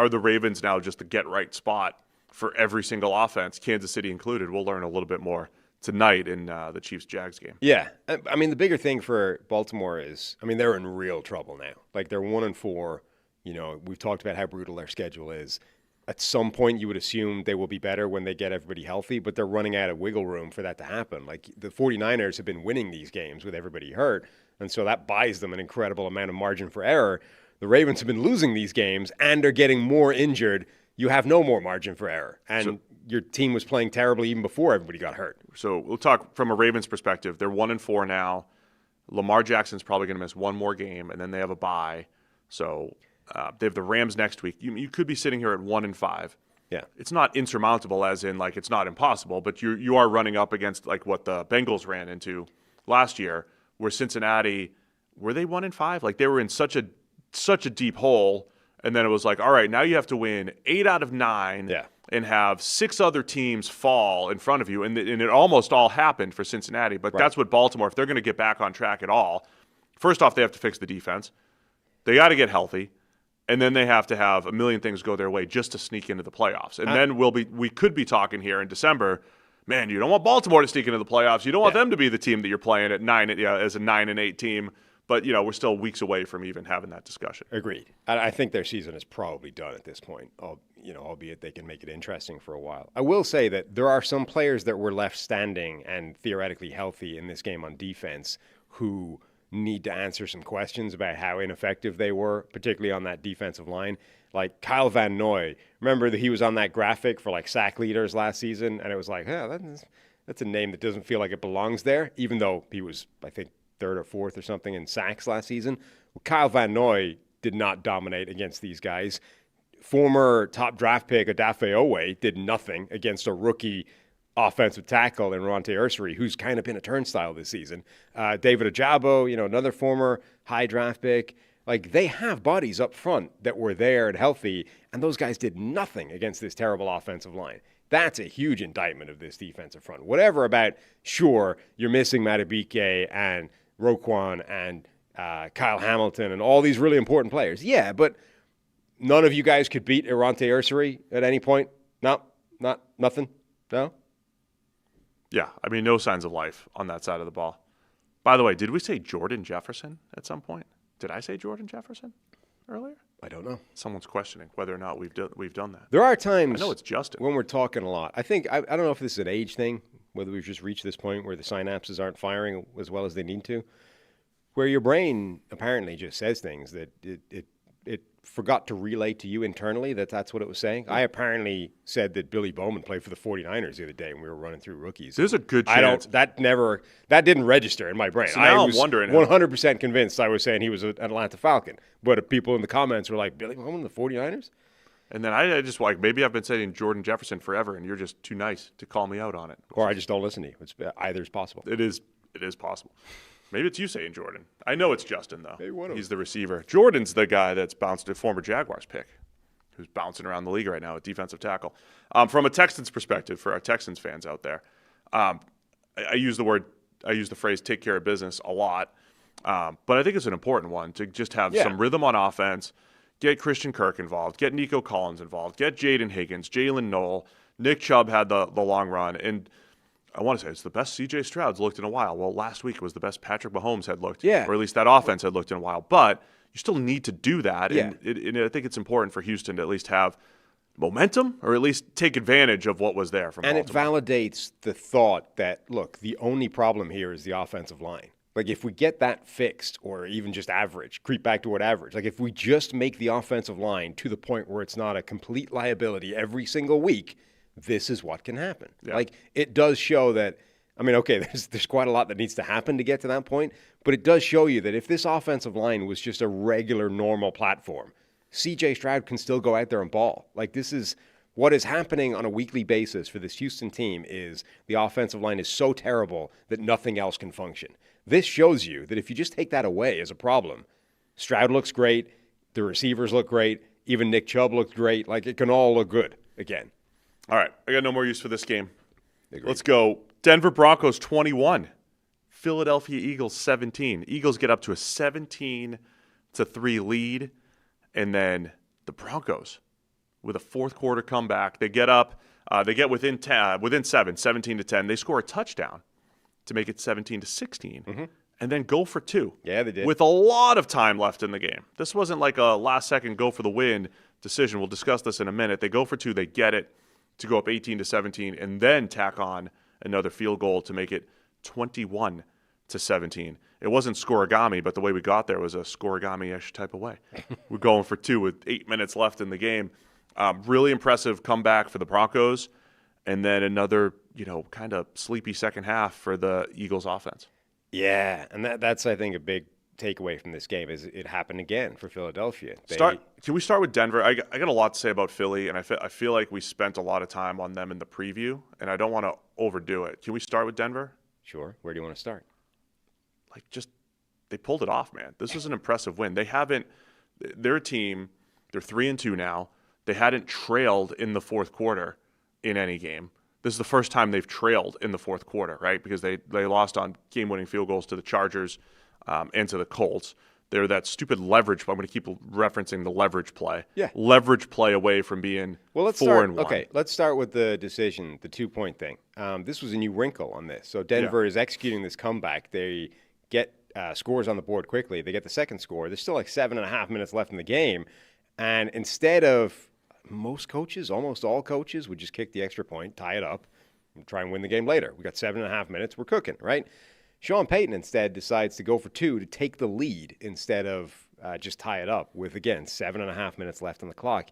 the Ravens now just the get-right spot for every single offense, Kansas City included? We'll learn a little bit more tonight in the Chiefs-Jags game. Yeah. I mean, the bigger thing for Baltimore is, they're in real trouble now. Like, they're 1-4. We've talked about how brutal their schedule is. At some point, you would assume they will be better when they get everybody healthy, but they're running out of wiggle room for that to happen. Like, the 49ers have been winning these games with everybody hurt, and so that buys them an incredible amount of margin for error. The Ravens have been losing these games, and are getting more injured. You have no more margin for error, and your team was playing terribly even before everybody got hurt. So we'll talk from a Ravens perspective. They're 1-4 now. Lamar Jackson's probably going to miss one more game, and then they have a bye. So they have the Rams next week. You could be sitting here at 1-5. Yeah, it's not insurmountable, as in like it's not impossible, but you are running up against like what the Bengals ran into last year, where Cincinnati, were they 1-5? Like, they were in such a deep hole, and then it was like, all right, now you have to win 8 out of 9. Yeah. And have 6 other teams fall in front of you. And it almost all happened for Cincinnati. But that's what Baltimore, if they're going to get back on track at all, first off, they have to fix the defense. They got to get healthy. And then they have to have a million things go their way just to sneak into the playoffs. And then we could be talking here in December, man, you don't want Baltimore to sneak into the playoffs. You don't want them to be the team that you're playing at 9, as a 9-8 team. But, we're still weeks away from even having that discussion. Agreed. I think their season is probably done at this point, albeit they can make it interesting for a while. I will say that there are some players that were left standing and theoretically healthy in this game on defense who need to answer some questions about how ineffective they were, particularly on that defensive line. Like Kyle Van Noy. Remember that he was on that graphic for like sack leaders last season, and it was like, that's a name that doesn't feel like it belongs there, even though he was, I think, 3rd or 4th or something in sacks last season. Well, Kyle Van Noy did not dominate against these guys. Former top draft pick Odafe Owe did nothing against a rookie offensive tackle in Ronte Ursery, who's kind of been a turnstile this season. David Ojabo, another former high draft pick. Like, they have bodies up front that were there and healthy, and those guys did nothing against this terrible offensive line. That's a huge indictment of this defensive front. Whatever about, sure, you're missing Madubuike and Roquan and Kyle Hamilton and all these really important players. Yeah, but none of you guys could beat Ronte Ursery at any point? No? Nothing? No? Yeah, no signs of life on that side of the ball. By the way, did we say Jordan Jefferson at some point? Did I say Jordan Jefferson earlier? I don't know. Someone's questioning whether or not we've done that. There are times I know it's Justin. When we're talking a lot. I think I don't know if this is an age thing, whether we've just reached this point where the synapses aren't firing as well as they need to, where your brain apparently just says things that it forgot to relay to you internally that's what it was saying. I apparently said that Billy Bowman played for the 49ers the other day when we were running through rookies. There's a good chance. That didn't register in my brain. So now I was I'm wondering 100% convinced I was saying he was an Atlanta Falcon. But people in the comments were like, Billy Bowman, the 49ers? And then I just maybe I've been saying Jordan Jefferson forever, and you're just too nice to call me out on it. Or I just don't listen to you. Either is possible. It is possible. Maybe it's you saying Jordan. I know it's Justin, though. Maybe one of them. He's the receiver. Jordan's the guy that's bounced a former Jaguars pick, who's bouncing around the league right now at defensive tackle. From a Texans perspective, for our Texans fans out there, I use the phrase "take care of business" a lot, but I think it's an important one to just have some rhythm on offense, get Christian Kirk involved, get Nico Collins involved, get Jaden Higgins, Jalen Knoll. Nick Chubb had the long run, and I want to say it's the best C.J. Stroud's looked in a while. Well, last week was the best Patrick Mahomes had looked, or at least that offense had looked in a while. But you still need to do that, and I think it's important for Houston to at least have momentum, or at least take advantage of what was there from Baltimore. And it validates the thought that, look, the only problem here is the offensive line. Like, if we get that fixed, or even just average, creep back toward average, like if we just make the offensive line to the point where it's not a complete liability every single week, this is what can happen. Yeah. Like, it does show that, I mean, okay, there's quite a lot that needs to happen to get to that point, but it does show you that if this offensive line was just a regular, normal platform, C.J. Stroud can still go out there and ball. Like, this is what is happening on a weekly basis for this Houston team. Is the offensive line is so terrible that nothing else can function. This shows you that if you just take that away as a problem, Stroud looks great, the receivers look great, even Nick Chubb looked great. Like, it can all look good again. All right, I got no more use for this game. Agreed. Let's go. Denver Broncos 21, Philadelphia Eagles 17. Eagles get up to a 17-3 lead, and then the Broncos with a fourth quarter comeback. They get up, they get within 7, 17-10. They score a touchdown to make it 17-16, and then go for two. Yeah, they did. With a lot of time left in the game. This wasn't like a last-second go-for-the-win decision. We'll discuss this in a minute. They go for two. They get it to go up 18-17, and then tack on another field goal to make it 21-17. It wasn't scoregami, but the way we got there was a scoregami-ish type of way. We're going for two with 8 minutes left in the game. Really impressive comeback for the Broncos, and then another, kind of sleepy second half for the Eagles offense. Yeah, and that's, I think, a big takeaway from this game is it happened again for Philadelphia. Can we start with Denver? I got a lot to say about Philly, and I feel like we spent a lot of time on them in the preview, and I don't want to overdo it. Can we start with Denver? Sure. Where do you want to start? They pulled it off, man. This was an impressive win. They're a team, they're 3-2 now. They hadn't trailed in the fourth quarter in any game. This is the first time they've trailed in the fourth quarter, right? Because they lost on game-winning field goals to the Chargers and to the Colts. They're that stupid leverage. I'm going to keep referencing the leverage play. Yeah. Leverage play away from being 4-1. Okay, let's start with the decision, the 2-point thing. This was a new wrinkle on this. So Denver is executing this comeback. They get scores on the board quickly. They get the second score. There's still like 7.5 minutes left in the game. And instead of most coaches, almost all coaches, would just kick the extra point, tie it up, and try and win the game later. We got 7.5 minutes. We're cooking, right? Sean Payton instead decides to go for two to take the lead instead of just tie it up with, again, 7.5 minutes left on the clock.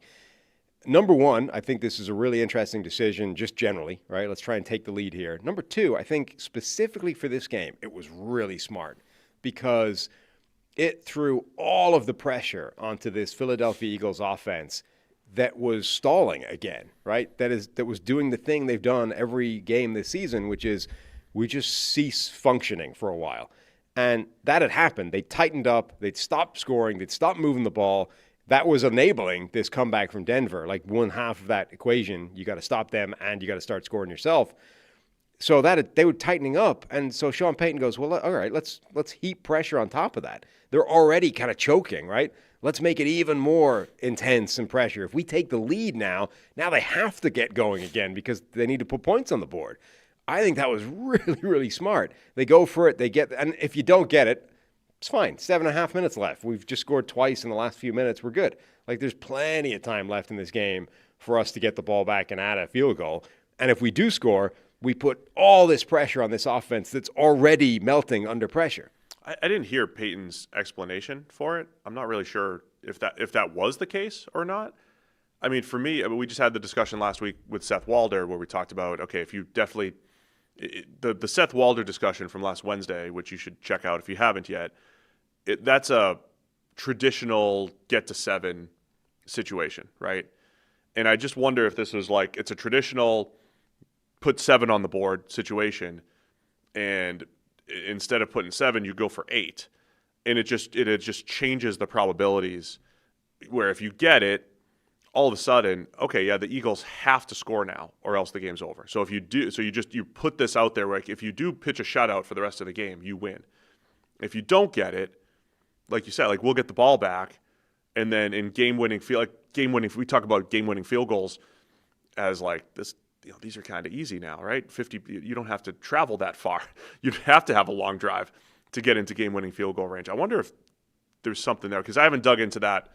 Number one, I think this is a really interesting decision just generally, right? Let's try and take the lead here. Number two, I think specifically for this game, it was really smart because it threw all of the pressure onto this Philadelphia Eagles offense that was stalling again, right? That was doing the thing they've done every game this season, which is we just cease functioning for a while. And that had happened. They tightened up. They'd stopped scoring. They'd stopped moving the ball. That was enabling this comeback from Denver. Like one half of that equation, you got to stop them and you got to start scoring yourself. So they were tightening up. And so Sean Payton goes, well, all right, let's heap pressure on top of that. They're already kind of choking, right? Let's make it even more intense and pressure. If we take the lead now they have to get going again because they need to put points on the board. I think that was really, really smart. They go for it. And if you don't get it, it's fine. 7.5 minutes left. We've just scored twice in the last few minutes. We're good. Like, there's plenty of time left in this game for us to get the ball back and add a field goal. And if we do score, we put all this pressure on this offense that's already melting under pressure. I didn't hear Peyton's explanation for it. I'm not really sure if that was the case or not. I mean, for me, we just had the discussion last week with Seth Walder where we talked about, okay, if you definitely the Seth Walder discussion from last Wednesday, which you should check out if you haven't yet, that's a traditional get-to-7 situation, right? And I just wonder if this was like it's a traditional put 7 on the board situation, and instead of putting 7, you go for 8, and it just changes the probabilities. Where if you get it, all of a sudden, okay, yeah, the Eagles have to score now, or else the game's over. So if you do, you put this out there, like if you do pitch a shutout for the rest of the game, you win. If you don't get it, like you said, like we'll get the ball back, and then in we talk about game-winning field goals as like this. These are kind of easy now, right? 50, you don't have to travel that far. You'd have to have a long drive to get into game-winning field goal range. I wonder if there's something there because I haven't dug into that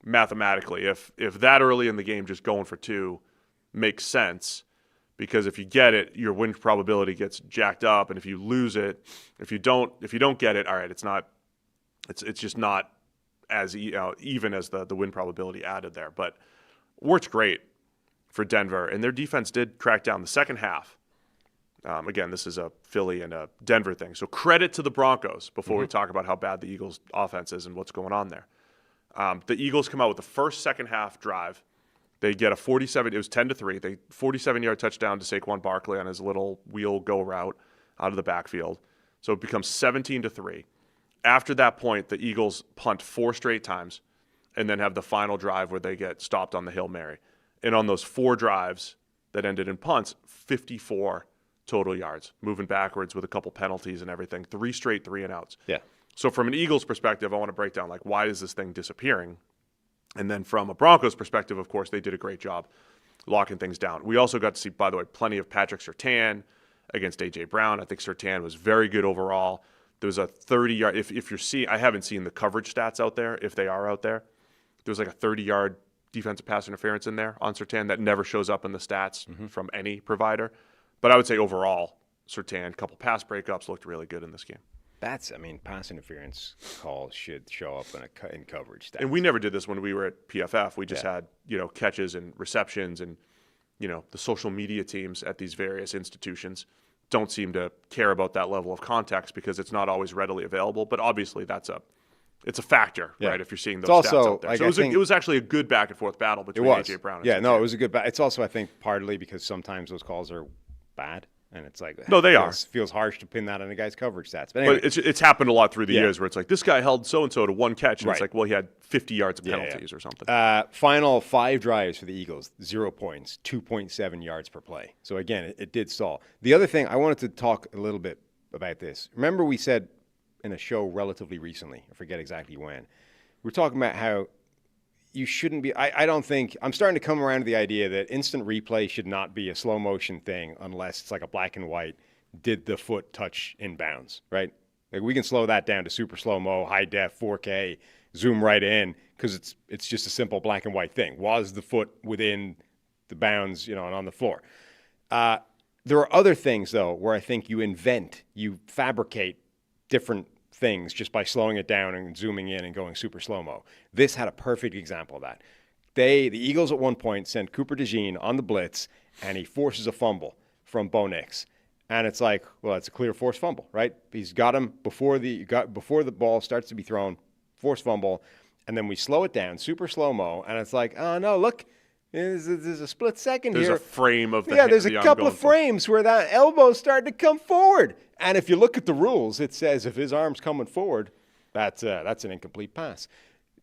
mathematically. If that early in the game, just going for 2 makes sense, because if you get it, your win probability gets jacked up, and if you lose it, if you don't get it, all right, it's just not as even as the win probability added there. But worked great for Denver, and their defense did crack down the second half. Again, this is a Philly and a Denver thing. So credit to the Broncos before we talk about how bad the Eagles' offense is and what's going on there. The Eagles come out with the first second half drive. They get a 47. It was 10-3. They 47-yard touchdown to Saquon Barkley on his little wheel go route out of the backfield. So it becomes 17-3. After that point, the Eagles punt 4 straight times, and then have the final drive where they get stopped on the Hail Mary. And on those 4 drives that ended in punts, 54 total yards, moving backwards with a couple penalties and everything. 3 straight 3-and-outs. Yeah. So from an Eagles perspective, I want to break down, like, why is this thing disappearing? And then from a Broncos perspective, of course, they did a great job locking things down. We also got to see, by the way, plenty of Patrick Surtain against A.J. Brown. I think Surtain was very good overall. There was a 30-yard – if you're seeing – I haven't seen the coverage stats out there, if they are out there. There was like a 30-yard defensive pass interference in there on Surtain that never shows up in the stats from any provider. But I would say overall, Surtain, a couple pass breakups, looked really good in this game. Pass interference calls should show up in coverage stats. And we never did this when we were at PFF. We just had, catches and receptions, and, the social media teams at these various institutions don't seem to care about that level of context because it's not always readily available. But obviously it's a factor, right, if you're seeing those stats out there. So it was actually a good back and forth battle between A.J. Brown and Surtain. It was a good battle. It's also, I think, partly because sometimes those calls are bad. And it's like, no, they feels harsh to pin that on a guy's coverage stats. But anyway. It's happened a lot through the years where it's like, this guy held so-and-so to 1 catch. And it's like, well, he had 50 yards of penalties or something. Final 5 drives for the Eagles, 0 points, 2.7 yards per play. So, again, it did stall. The other thing, I wanted to talk a little bit about this. Remember we said in a show relatively recently, I forget exactly when, we're talking about how you shouldn't be. I don't think I'm starting to come around to the idea that instant replay should not be a slow motion thing unless it's like a black and white. Did the foot touch in bounds, right? Like we can slow that down to super slow mo, high def, 4K, zoom right in because it's just a simple black and white thing. Was the foot within the bounds, and on the floor? There are other things though where I think you fabricate different things just by slowing it down and zooming in and going super slow-mo. This had a perfect example of that. The Eagles at one point sent Cooper DeJean on the blitz, and he forces a fumble from Bo Nix. And it's like, well, it's a clear forced fumble, right? He's got him before the ball starts to be thrown, forced fumble, and then we slow it down, super slow-mo, and it's like, oh, no, look, there's a split second here. There's a frame of the there's a couple of frames where that elbow's starting to come forward. And if you look at the rules, it says if his arm's coming forward, that's an incomplete pass.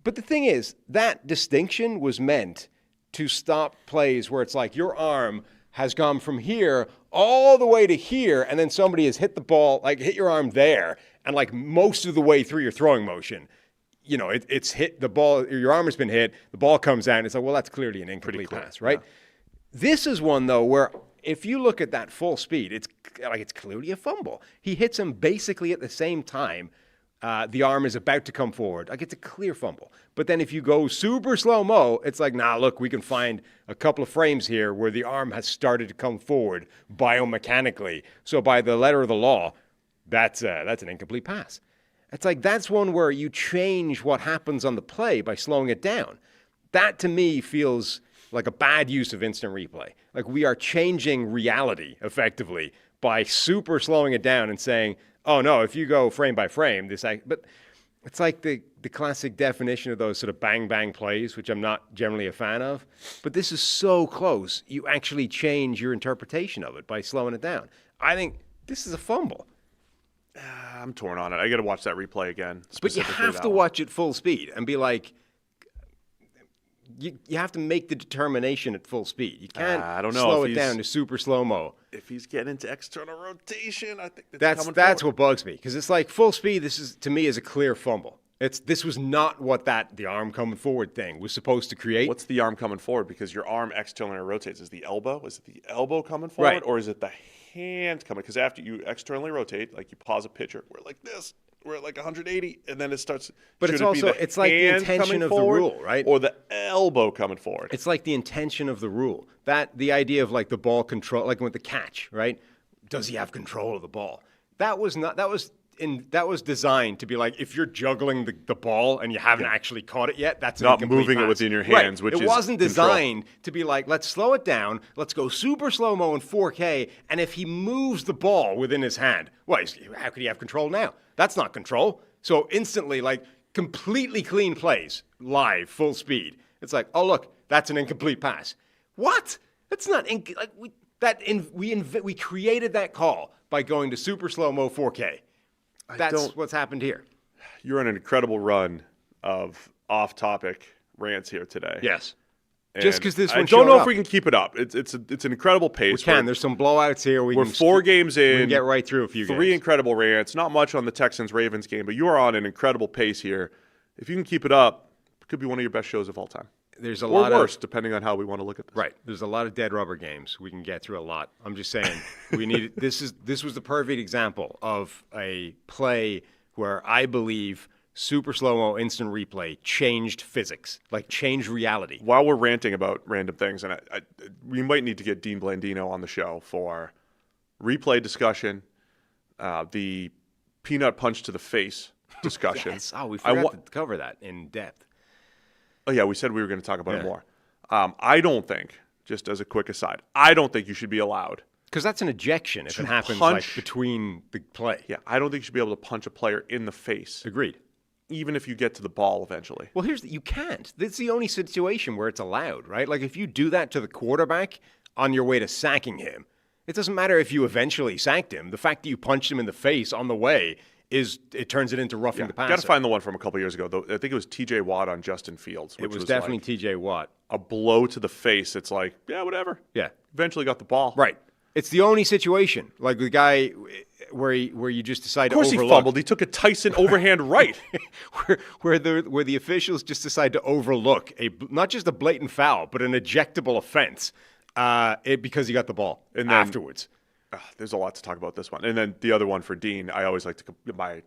But the thing is, that distinction was meant to stop plays where it's like your arm has gone from here all the way to here, and then somebody has hit the ball, like hit your arm there, and like most of the way through your throwing motion, it's hit the ball, your arm has been hit, the ball comes out, and it's like, well, that's clearly an incomplete pass, right? Yeah. This is one, though, where if you look at that full speed, it's clearly a fumble. He hits him basically at the same time. The arm is about to come forward. Like, it's a clear fumble. But then if you go super slow-mo, it's like, nah, look, we can find a couple of frames here where the arm has started to come forward biomechanically. So by the letter of the law, that's an incomplete pass. It's like that's one where you change what happens on the play by slowing it down. That, to me, feels like a bad use of instant replay. Like we are changing reality, effectively, by super slowing it down and saying, oh, no, if you go frame by frame, but it's like the classic definition of those sort of bang-bang plays, which I'm not generally a fan of. But this is so close, you actually change your interpretation of it by slowing it down. I think this is a fumble. I'm torn on it. I got to watch that replay again. But you have to watch it full speed and be like, you have to make the determination at full speed. You can't slow it down to super slow-mo. If he's getting into external rotation, I think that's what bugs me. Because it's like full speed, this is, to me, is a clear fumble. This was not what the arm coming forward thing was supposed to create. What's the arm coming forward? Because your arm externally rotates. Is the elbow? Is it the elbow coming forward? Right. Or is it the hand coming? Because after you externally rotate, like you pause a pitcher, we're like this. we're at like 180, and then it starts. But it's also it's like the intention of the rule, right? Or the elbow coming forward. It's like the intention of the rule. That the idea of like the ball control, like with the catch, right? Does he have control of the ball? That was designed to be like, if you're juggling the ball and you haven't actually caught it yet, that's not moving it within your hands. Right. Which it wasn't designed to be like, let's slow it down, let's go super slow mo in 4K, and if he moves the ball within his hand, how could he have control now? That's not control. So instantly, like completely clean plays, live, full speed. It's like, oh look, that's an incomplete pass. What? That's not we created that call by going to super slow mo 4K. That's what's happened here. You're on an incredible run of off-topic rants here today. Yes. And just because this one I don't know if we can keep it up. It's an incredible pace. We can. There's some blowouts here. We're 4 games in. We can get right through a few 3 incredible rants. Not much on the Texans-Ravens game, but you are on an incredible pace here. If you can keep it up, it could be one of your best shows of all time. There's a lot worse, depending on how we want to look at this. Right. There's a lot of dead rubber games. We can get through a lot. I'm just saying we need this was the perfect example of a play where I believe super slow-mo instant replay changed physics, like changed reality. While we're ranting about random things, and we might need to get Dean Blandino on the show for replay discussion, the peanut punch to the face discussion. Yes. Oh, we forgot to cover that in depth. Oh, yeah, we said we were going to talk about it more. I don't think, just as a quick aside, I don't think you should be allowed. Because that's an ejection if it happens like between the play. Yeah, I don't think you should be able to punch a player in the face. Agreed. Even if you get to the ball eventually. Well, you can't. That's the only situation where it's allowed, right? Like if you do that to the quarterback on your way to sacking him, it doesn't matter if you eventually sacked him. The fact that you punched him in the face on the way it turns it into roughing the passer. Got to find the one from a couple years ago, though. I think it was T.J. Watt on Justin Fields. It was definitely like T.J. Watt. A blow to the face. It's like, yeah, whatever. Yeah. Eventually got the ball. Right. It's the only situation, like the guy where you just decide to overlook. Of course he fumbled. He took a Tyson overhand right. where the officials just decide to overlook not just a blatant foul, but an ejectable offense because he got the ball and then, afterwards. There's a lot to talk about this one. And then the other one for Dean, I always like to my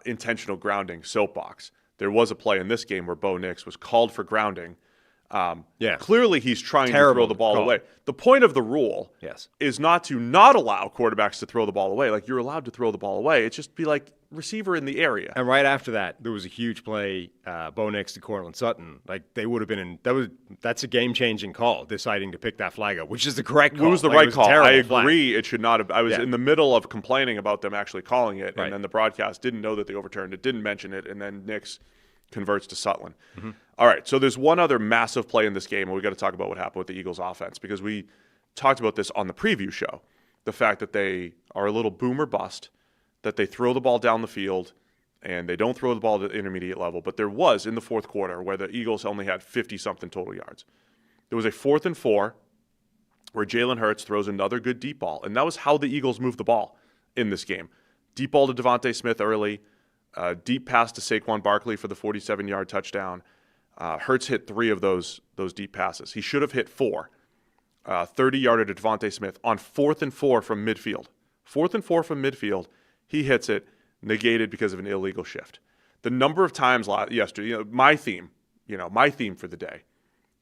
intentional grounding soapbox. There was a play in this game where Bo Nix was called for grounding. Clearly he's trying to throw the ball away. The point of the rule is not to not allow quarterbacks to throw the ball away. Like, you're allowed to throw the ball away. It's just be like receiver in the area. And right after that, there was a huge play, Bo Nix to Cortland Sutton. Like, they would have been that's a game-changing call, deciding to pick that flag up, which is the correct call. It was the right call. I agree. Flag. It should not have. I was in the middle of complaining about them actually calling it, and then the broadcast didn't know that they overturned it, didn't mention it, and then Nix converts to Sutton. Mm-hmm. All right, so there's one other massive play in this game, and we got to talk about what happened with the Eagles' offense, because we talked about this on the preview show, the fact that they are a little boom or bust, that they throw the ball down the field, and they don't throw the ball at the intermediate level. But there was, in the fourth quarter, where the Eagles only had 50-something total yards. There was a 4th and 4 where Jalen Hurts throws another good deep ball, and that was how the Eagles moved the ball in this game. Deep ball to Devontae Smith early, deep pass to Saquon Barkley for the 47-yard touchdown. Hurts hit 3 of those deep passes. He should have hit 4. 30-yarder to Devontae Smith on 4th and 4 from midfield. 4th and 4 from midfield. He hits it, negated because of an illegal shift. The number of times yesterday, my theme for the day.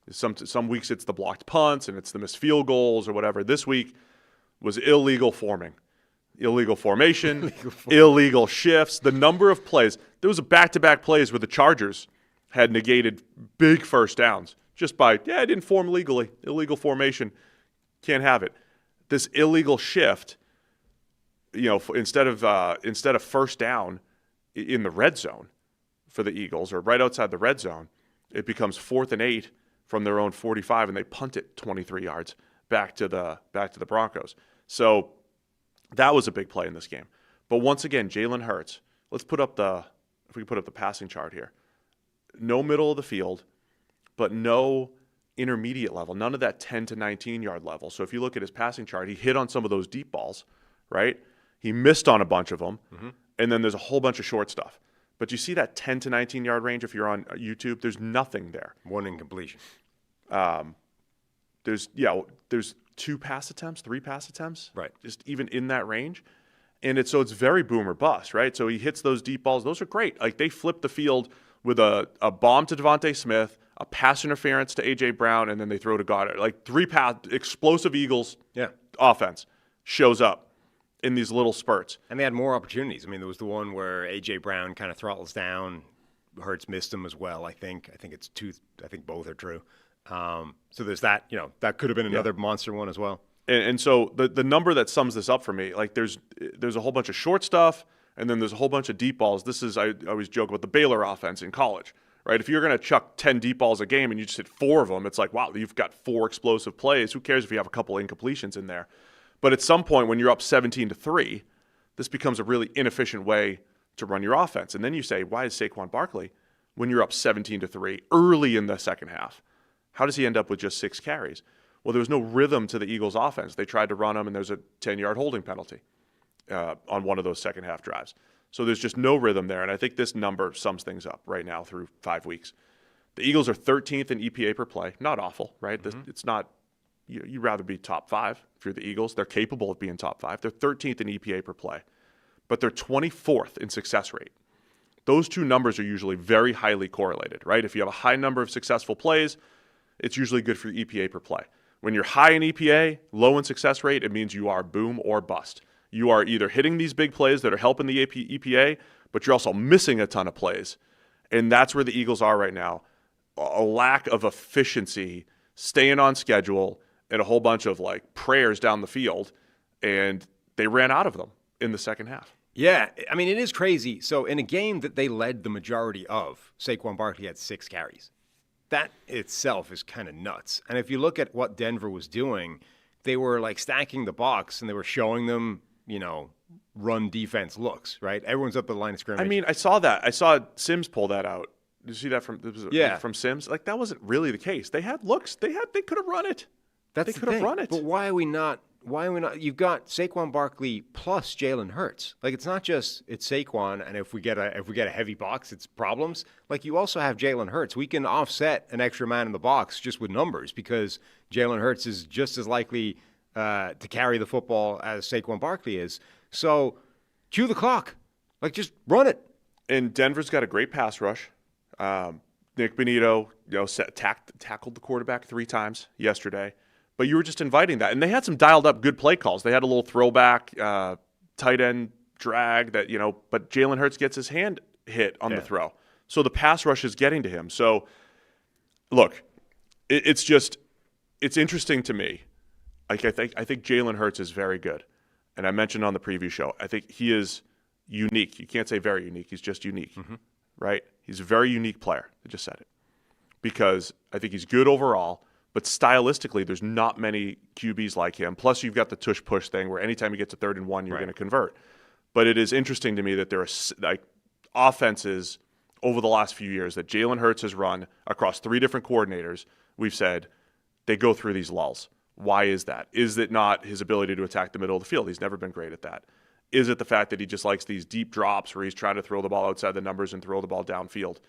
Some weeks it's the blocked punts and it's the missed field goals or whatever. This week was illegal forming. Illegal formation, illegal shifts, the number of plays. There was a back-to-back plays where the Chargers had negated big first downs just by, I didn't form legally. Illegal formation. Can't have it. This illegal shift, instead of first down in the red zone for the Eagles or right outside the red zone, it becomes 4th and 8 from their own 45, and they punt it 23 yards back to the Broncos. So that was a big play in this game. But once again, Jalen Hurts, if we can put up the passing chart here. No middle of the field, but no intermediate level, none of that 10 to 19-yard level. So if you look at his passing chart, he hit on some of those deep balls, right? He missed on a bunch of them, and then there's a whole bunch of short stuff. But you see that 10 to 19-yard range if you're on YouTube? There's nothing there. One incompletion. There's 2 pass attempts, 3 pass attempts, right? Just even in that range. And it's very boom or bust, right? So he hits those deep balls. Those are great. Like they flip the field with a bomb to Devontae Smith, a pass interference to A.J. Brown, and then they throw to Goddard. Like explosive Eagles offense shows up in these little spurts. And they had more opportunities. I mean, there was the one where A.J. Brown kind of throttles down. Hurts missed him as well, I think. I think both are true. So there's that, that could have been another monster one as well. And so the number that sums this up for me, like there's a whole bunch of short stuff, and then there's a whole bunch of deep balls. This is, I always joke about the Baylor offense in college, right? If you're going to chuck 10 deep balls a game and you just hit 4 of them, it's like, wow, you've got 4 explosive plays. Who cares if you have a couple incompletions in there? But at some point when you're up 17-3, this becomes a really inefficient way to run your offense. And then you say, why is Saquon Barkley, when you're up 17-3 early in the second half, how does he end up with just 6 carries? Well, there was no rhythm to the Eagles' offense. They tried to run him, and there's a 10-yard holding penalty on one of those second-half drives. So there's just no rhythm there, and I think this number sums things up right now through 5 weeks. The Eagles are 13th in EPA per play. Not awful, right? It's not – you'd rather be top 5 if you're the Eagles. They're capable of being top 5. They're 13th in EPA per play, but they're 24th in success rate. Those two numbers are usually very highly correlated, right? If you have a high number of successful plays, it's usually good for your EPA per play. When you're high in EPA, low in success rate, it means you are boom or bust. You are either hitting these big plays that are helping the EPA, but you're also missing a ton of plays. And that's where the Eagles are right now. A lack of efficiency, staying on schedule, and a whole bunch of like prayers down the field. And they ran out of them in the second half. Yeah, I mean, it is crazy. So in a game that they led the majority of, Saquon Barkley had 6 carries. That itself is kind of nuts. And if you look at what Denver was doing, they were like stacking the box and they were showing them, run defense looks, right? Everyone's up the line of scrimmage. I mean, I saw that. I saw Sims pull that out. Did you see that from Sims? Like that wasn't really the case. They had looks. They could have run it. They could have run it. But why are we not? You've got Saquon Barkley plus Jalen Hurts. Like it's not just it's Saquon, and if we get a heavy box, it's problems. Like you also have Jalen Hurts. We can offset an extra man in the box just with numbers because Jalen Hurts is just as likely to carry the football as Saquon Barkley is. So cue the clock. Like just run it. And Denver's got a great pass rush. Nick Bonito, tackled the quarterback 3 times yesterday. But you were just inviting that. And they had some dialed up good play calls. They had a little throwback, tight end drag that, but Jalen Hurts gets his hand hit on the throw. So the pass rush is getting to him. So, look, it's interesting to me. Like I think Jalen Hurts is very good. And I mentioned on the preview show, I think he is unique. You can't say very unique. He's just unique, right? He's a very unique player. I just said it. Because I think he's good overall. But stylistically, there's not many QBs like him. Plus, you've got the tush-push thing where anytime you get to 3rd and 1, you're going to convert. But it is interesting to me that there are like offenses over the last few years that Jalen Hurts has run across 3 different coordinators. We've said they go through these lulls. Why is that? Is it not his ability to attack the middle of the field? He's never been great at that. Is it the fact that he just likes these deep drops where he's trying to throw the ball outside the numbers and throw the ball downfield?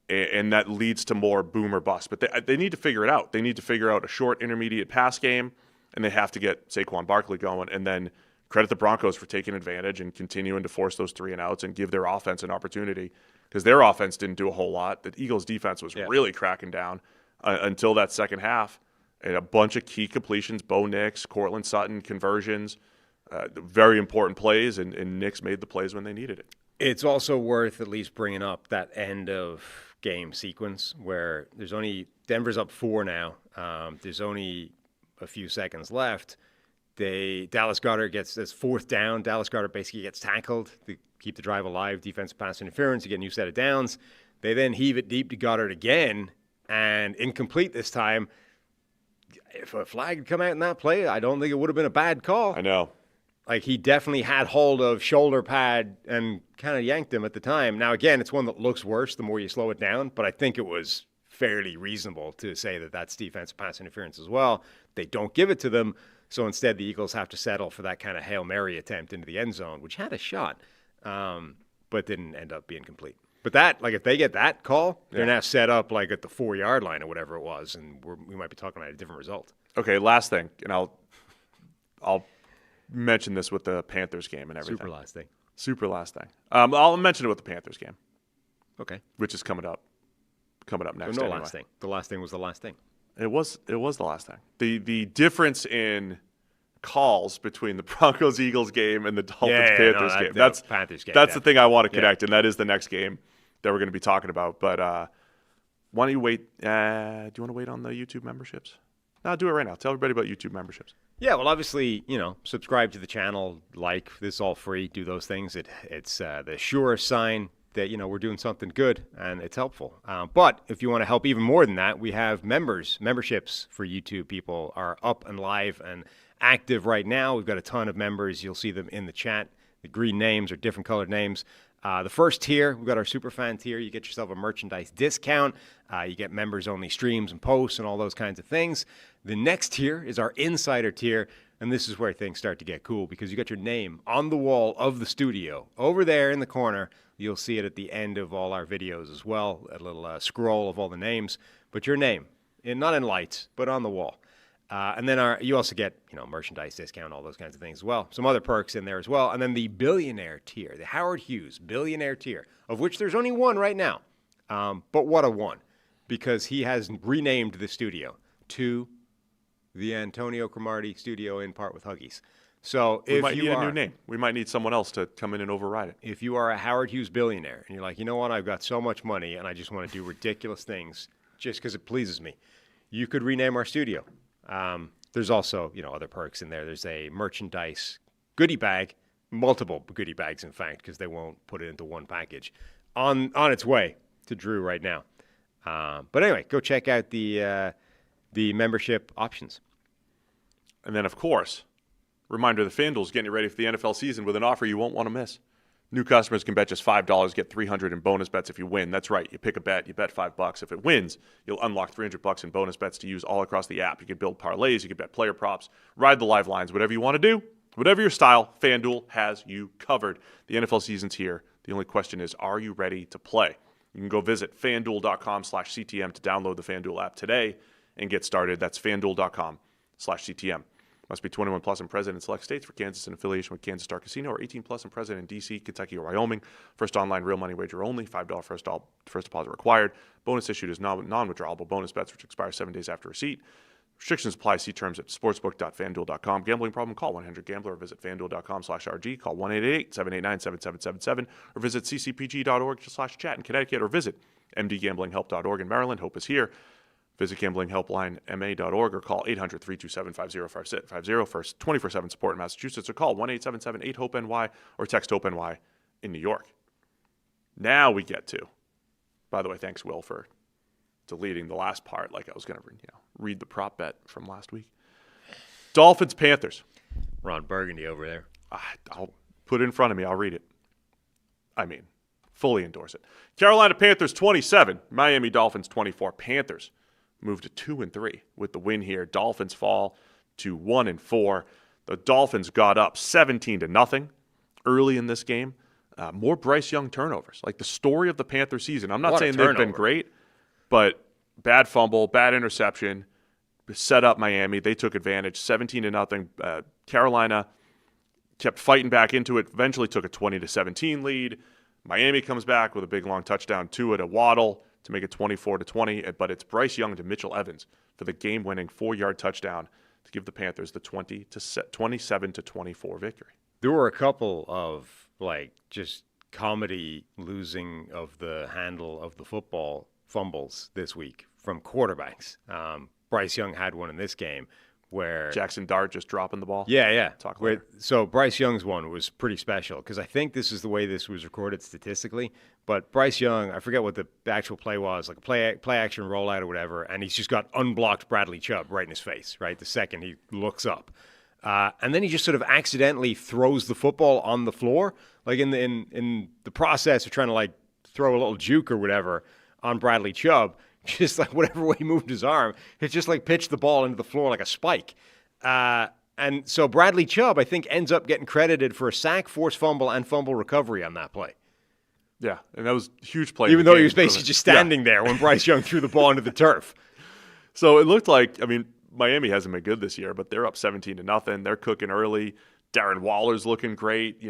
And that leads to more boom or bust. But they need to figure it out. They need to figure out a short, intermediate pass game, and they have to get Saquon Barkley going. And then credit the Broncos for taking advantage and continuing to force those 3-and-outs and give their offense an opportunity because their offense didn't do a whole lot. The Eagles' defense was really cracking down until that second half. And a bunch of key completions, Bo Nix, Cortland Sutton, conversions, very important plays, and Nix made the plays when they needed it. It's also worth at least bringing up that end of game sequence where Denver's up 4 now. There's only a few seconds left. Dallas Goedert gets this 4th down. Dallas Goedert basically gets tackled to keep the drive alive. Defensive pass interference to get a new set of downs. They then heave it deep to Goedert again, and incomplete this time. If a flag had come out in that play, I don't think it would have been a bad call. I know. Like, he definitely had hold of shoulder pad and kind of yanked him at the time. Now, again, it's one that looks worse the more you slow it down, but I think it was fairly reasonable to say that that's defensive pass interference as well. They don't give it to them, so instead the Eagles have to settle for that kind of Hail Mary attempt into the end zone, which had a shot, but didn't end up being complete. But that, like, if they get that call, they're now set up, like, at the 4-yard line or whatever it was, and we might be talking about a different result. Okay, last thing, and I'll mention this with the Panthers game and everything. Super last thing. I'll mention it with the Panthers game. Okay. Which is coming up next. So last thing. The last thing was the last thing. It was the last thing. The difference in calls between the Broncos-Eagles game and the Dolphins-Panthers game. That's Panthers game. That's the thing I want to connect, and that is the next game that we're going to be talking about. But why don't you wait? Do you want to wait on the YouTube memberships? No, do it right now. Tell everybody about YouTube memberships. Yeah, well, obviously, subscribe to the channel, like, this is all free, do those things. It's the surest sign that, we're doing something good, and it's helpful. But if you want to help even more than that, we have memberships for YouTube. People are up and live and active right now. We've got a ton of members. You'll see them in the chat. The green names are different colored names. The first tier, we've got our super fan tier. You get yourself a merchandise discount. You get members-only streams and posts and all those kinds of things. The next tier is our insider tier, and this is where things start to get cool because you got your name on the wall of the studio. Over there in the corner, you'll see it at the end of all our videos as well, a little scroll of all the names, but your name, not in lights, but on the wall. And then you also get, merchandise discount, all those kinds of things as well. Some other perks in there as well. And then the billionaire tier, the Howard Hughes billionaire tier, of which there's only one right now. But what a one, because he has renamed the studio to the Antonio Cromartie Studio in part with Huggies. So we might need a new name. We might need someone else to come in and override it. If you are a Howard Hughes billionaire and you're like, you know what, I've got so much money and I just want to do ridiculous things just because it pleases me, you could rename our studio. There's also, other perks in there. There's a merchandise goodie bag, multiple goodie bags, in fact, because they won't put it into one package, on its way to Drew right now. But anyway, go check out the membership options. And then, of course, reminder, the FanDuel's getting you ready for the NFL season with an offer you won't want to miss. New customers can bet just $5, get $300 in bonus bets if you win. That's right. You pick a bet, you bet $5. If it wins, you'll unlock $300 in bonus bets to use all across the app. You can build parlays, you can bet player props, ride the live lines, whatever you want to do. Whatever your style, FanDuel has you covered. The NFL season's here. The only question is, are you ready to play? You can go visit FanDuel.com/CTM to download the FanDuel app today and get started. That's FanDuel.com/CTM. Must be 21 plus and present in select states. For Kansas, in affiliation with Kansas Star Casino, or 18 plus and present in D.C., Kentucky, or Wyoming. First online real money wager only. $5 first deposit required. Bonus issued is non-withdrawable bonus bets, which expire 7 days after receipt. Restrictions apply. See terms at sportsbook.fanduel.com. Gambling problem? Call 1-800-GAMBLER or visit fanduel.com/RG. Call 1-888-789-7777 or visit ccpg.org/chat in Connecticut or visit mdgamblinghelp.org in Maryland. Hope is here. Visit gamblinghelplinema.org or call 800-327-5050 for 24/7 support in Massachusetts, or call 1-877-8-HOPE-NY or text HOPE-NY in New York. Now we get to, by the way, thanks, Will, for deleting the last part like I was going to read the prop bet from last week. Dolphins, Panthers. Ron Burgundy over there. I'll put it in front of me. I'll read it. Fully endorse it. Carolina Panthers 27, Miami Dolphins 24. Panthers move to 2-3 with the win here. Dolphins fall to 1-4. The Dolphins got up 17-0 early in this game. More Bryce Young turnovers. Like the story of the Panther season. I'm not saying they've been great, but bad fumble, bad interception, set up Miami. They took advantage. 17-0. Carolina kept fighting back into it. Eventually took a 20-17 lead. Miami comes back with a big long touchdown to Waddle to make it 24-20, but it's Bryce Young to Mitchell Evans for the game-winning 4-yard touchdown to give the Panthers the 27-24 victory. There were a couple of just comedy losing of the handle of the football fumbles this week from quarterbacks. Bryce Young had one in this game where Jackson Dart just dropping the ball. Yeah. Talk later. So Bryce Young's one was pretty special because I think this is the way this was recorded statistically. But Bryce Young, I forget what the actual play was, like a play action rollout or whatever, and he's just got unblocked Bradley Chubb right in his face, right? The second he looks up. And then he just sort of accidentally throws the football on the floor, like in the process of trying to throw a little juke or whatever on Bradley Chubb. Just whatever way he moved his arm, it just pitched the ball into the floor like a spike. And so Bradley Chubb, I think, ends up getting credited for a sack, forced fumble, and fumble recovery on that play. Yeah, and that was a huge play. Even though he was basically just standing there when Bryce Young threw the ball into the turf. So it looked like, Miami hasn't been good this year, but they're up 17-0. They're cooking early. Darren Waller's looking great,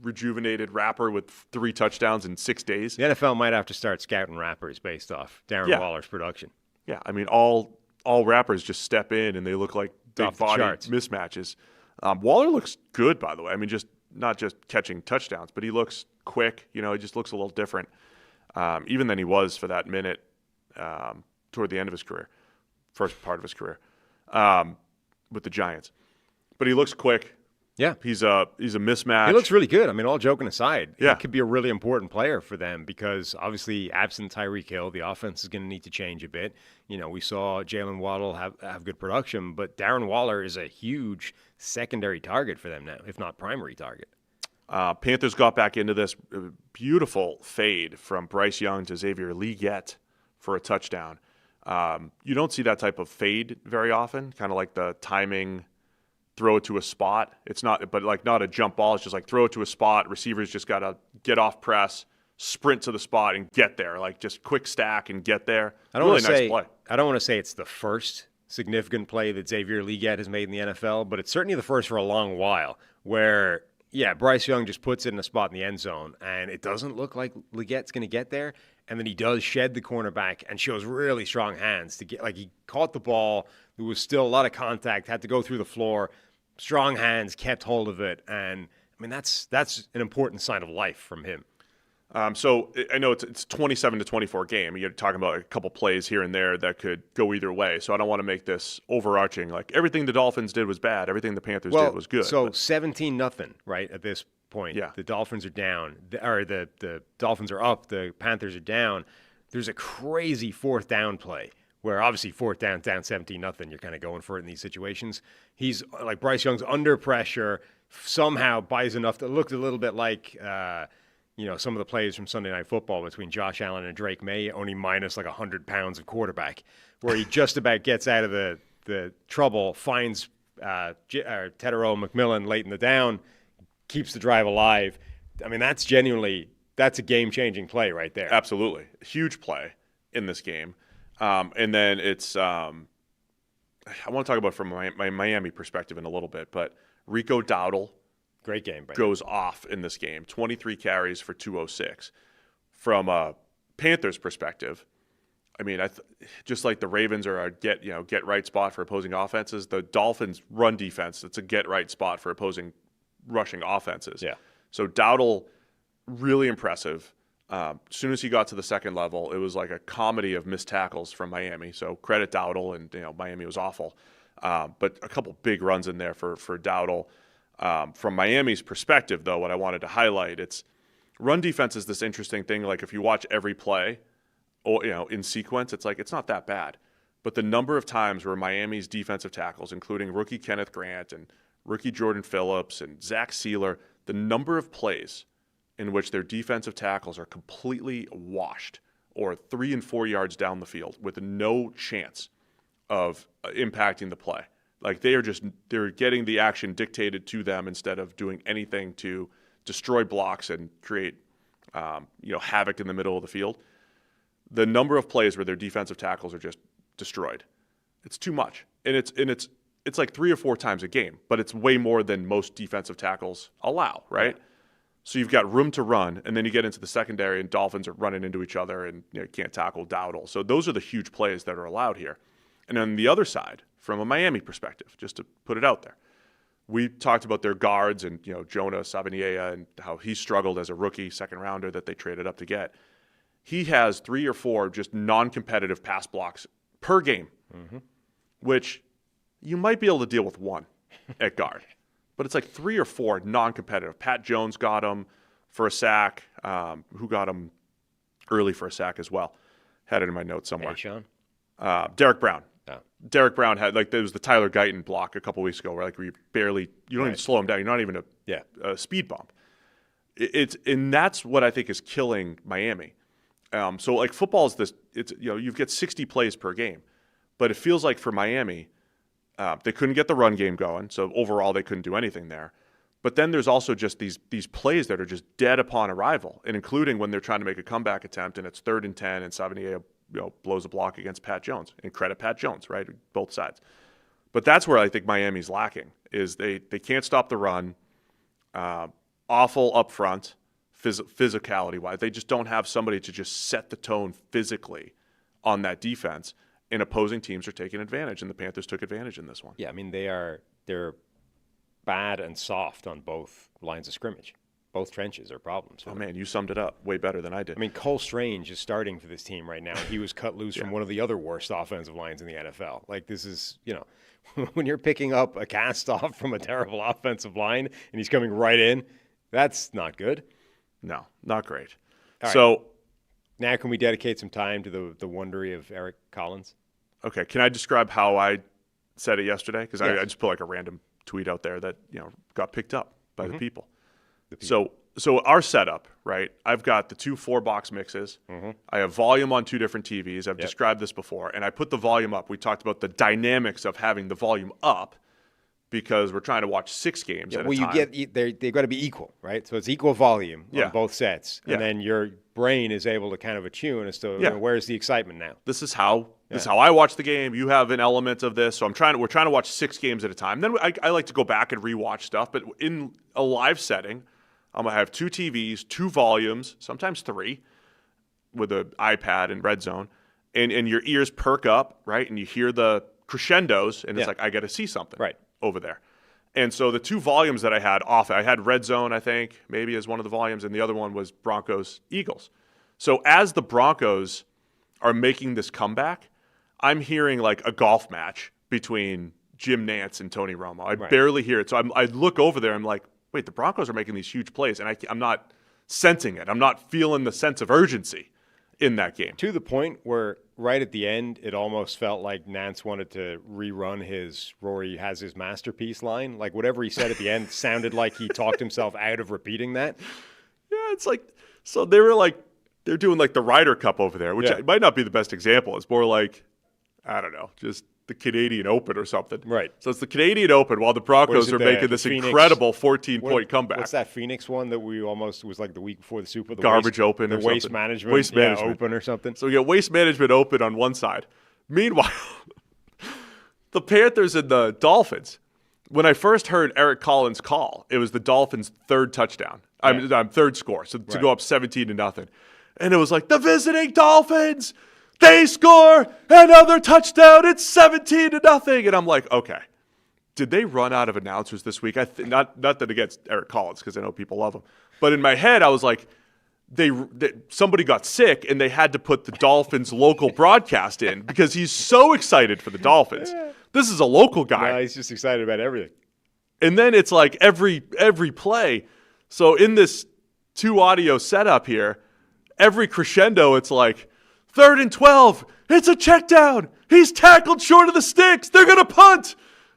rejuvenated rapper with 3 touchdowns in 6 days. The NFL might have to start scouting rappers based off Darren Waller's production. Yeah, I mean, all rappers just step in and they look like big body mismatches. Waller looks good, by the way. I mean, just not just catching touchdowns, but he looks quick. He just looks a little different, even than he was for that minute toward the end of his career, first part of his career with the Giants. But he looks quick. Yeah, he's a mismatch. He looks really good. I mean, all joking aside, he could be a really important player for them because obviously, absent Tyreek Hill, the offense is going to need to change a bit. We saw Jalen Waddle have good production, but Darren Waller is a huge secondary target for them now, if not primary target. Panthers got back into this beautiful fade from Bryce Young to Xavier Legette for a touchdown. You don't see that type of fade very often, kind of like the timing. Throw it to a spot. It's not, but like not a jump ball. It's just like throw it to a spot. Receivers just got to get off press, sprint to the spot, and get there. Like just quick stack and get there. I don't want to say it's the first significant play that Xavier Legette has made in the NFL, but it's certainly the first for a long while. Where Bryce Young just puts it in a spot in the end zone, and it doesn't look like Legette's going to get there. And then he does shed the cornerback and shows really strong hands to get. Like he caught the ball. There was still a lot of contact. Had to go through the floor. Strong hands, kept hold of it, and I mean that's an important sign of life from him. So I know it's 27-24 game. You're talking about a couple plays here and there that could go either way. So I don't want to make this overarching. Like everything the Dolphins did was bad. Everything the Panthers did was good. So 17-0, right at this point. Yeah. The Dolphins are down, or the Dolphins are up. The Panthers are down. There's a crazy 4th down play. Where obviously 4th down 17-0, you're kind of going for it in these situations. He's like Bryce Young's under pressure, somehow buys enough that looked a little bit like, some of the plays from Sunday Night Football between Josh Allen and Drake May, only minus like 100 pounds of quarterback, where he just about gets out of the trouble, finds Tetero McMillan late in the down, keeps the drive alive. I mean, that's a game-changing play right there. Absolutely. Huge play in this game. And then it's I want to talk about from my Miami perspective in a little bit, but Rico Dowdle, great game, Brandon. Goes off in this game. 23 carries for 206. From a Panthers perspective, I mean, just like the Ravens are a get right spot for opposing offenses, the Dolphins' run defense, it's a get right spot for opposing rushing offenses. Yeah. So Dowdle, really impressive. As soon as he got to the second level, it was like a comedy of missed tackles from Miami. So credit Dowdle, and Miami was awful, but a couple big runs in there for Dowdle. From Miami's perspective, though, what I wanted to highlight, it's run defense is this interesting thing. Like if you watch every play, or in sequence, it's like it's not that bad. But the number of times where Miami's defensive tackles, including rookie Kenneth Grant and rookie Jordan Phillips and Zach Sealer, the number of plays in which their defensive tackles are completely washed or 3 and 4 yards down the field with no chance of impacting the play. Like they're getting the action dictated to them instead of doing anything to destroy blocks and create havoc in the middle of the field. The number of plays where their defensive tackles are just destroyed, it's too much. And it's like 3 or 4 times a game, but it's way more than most defensive tackles allow, right? Yeah. So you've got room to run, and then you get into the secondary, and Dolphins are running into each other, and you can't tackle Dowdle. So those are the huge plays that are allowed here. And on the other side, from a Miami perspective, just to put it out there, we talked about their guards and Jonah Savinier and how he struggled as a rookie second rounder that they traded up to get. He has 3 or 4 just non-competitive pass blocks per game, which you might be able to deal with 1 at guard. But it's like 3 or 4 non-competitive. Pat Jones got him for a sack. Who got him early for a sack as well? Had it in my notes somewhere. Hey, Sean? Derek Brown. Oh. Derek Brown had, there was the Tyler Guyton block a couple weeks ago where you don't even slow him down. You're not even a speed bump. And that's what I think is killing Miami. So football is this, you get 60 plays per game. But it feels like for Miami, they couldn't get the run game going, so overall they couldn't do anything there. But then there's also just these plays that are just dead upon arrival, and including when they're trying to make a comeback attempt and it's 3rd and 10 and Savinier blows a block against Pat Jones. And credit Pat Jones, right? Both sides. But that's where I think Miami's lacking. is they can't stop the run. Awful up front, physicality-wise. They just don't have somebody to just set the tone physically on that defense. And opposing teams are taking advantage, and the Panthers took advantage in this one. Yeah, I mean, they're bad and soft on both lines of scrimmage. Both trenches are problems. Oh, man, you summed it up way better than I did. I mean, Cole Strange is starting for this team right now. He was cut loose from one of the other worst offensive lines in the NFL. Like, this is, when you're picking up a cast-off from a terrible offensive line and he's coming right in, that's not good. No, not great. All so right. Now can we dedicate some time to the wondery of Eric Collins? Okay, can I describe how I said it yesterday? Because Yes. I just put like a random tweet out there that got picked up by the people. So our setup, right? I've got the 2 4-box mixes. I have volume on 2 different TVs. I've described this before, and I put the volume up. We talked about the dynamics of having the volume up because we're trying to watch 6 games at a time. They've got to be equal, right? So it's equal volume Yeah. on both sets, and then your brain is able to kind of attune as to where's the excitement now. This is how I watch the game. You have an element of this, so we're trying to watch 6 games at a time. Then I like to go back and rewatch stuff, but in a live setting, I'm gonna have 2 TVs, 2 volumes, sometimes 3, with an iPad and Red Zone, and your ears perk up, right, and you hear the crescendos, and it's like I got to see something over there. And so the 2 volumes that I had off, I had Red Zone, I think, maybe as one of the volumes, and the other one was Broncos Eagles. So as the Broncos are making this comeback, I'm hearing like a golf match between Jim Nantz and Tony Romo. I barely hear it. So I look over there, I'm like, wait, the Broncos are making these huge plays, and I'm not sensing it. I'm not feeling the sense of urgency in that game. To the point where right at the end, it almost felt like Nance wanted to rerun his Rory has his masterpiece line. Like whatever he said at the end sounded like he talked himself out of repeating that. Yeah, it's like, so they're doing like the Ryder Cup over there, which might not be the best example. It's more like, I don't know, just the Canadian Open or something. Right. So it's the Canadian Open while the Broncos are making this Phoenix, incredible 14-point comeback. What's that Phoenix one that we almost was like the week before the Super Bowl? Garbage Open or the Waste something. Management Waste Management Open or something. So we got Waste Management Open on one side. Meanwhile, the Panthers and the Dolphins. When I first heard Eric Collins' call, it was the Dolphins' 3rd touchdown. Third score. So to go up 17-0. And it was like, the visiting Dolphins, they score another touchdown. It's 17-0. And I'm like, okay, did they run out of announcers this week? Not that against Eric Collins, because I know people love him. But in my head, I was like, somebody got sick and they had to put the Dolphins local broadcast in because he's so excited for the Dolphins. This is a local guy. No, he's just excited about everything. And then it's like every play. So in this 2 audio setup here, every crescendo, it's like 3rd and 12. It's a check down. He's tackled short of the sticks. They're going to punt.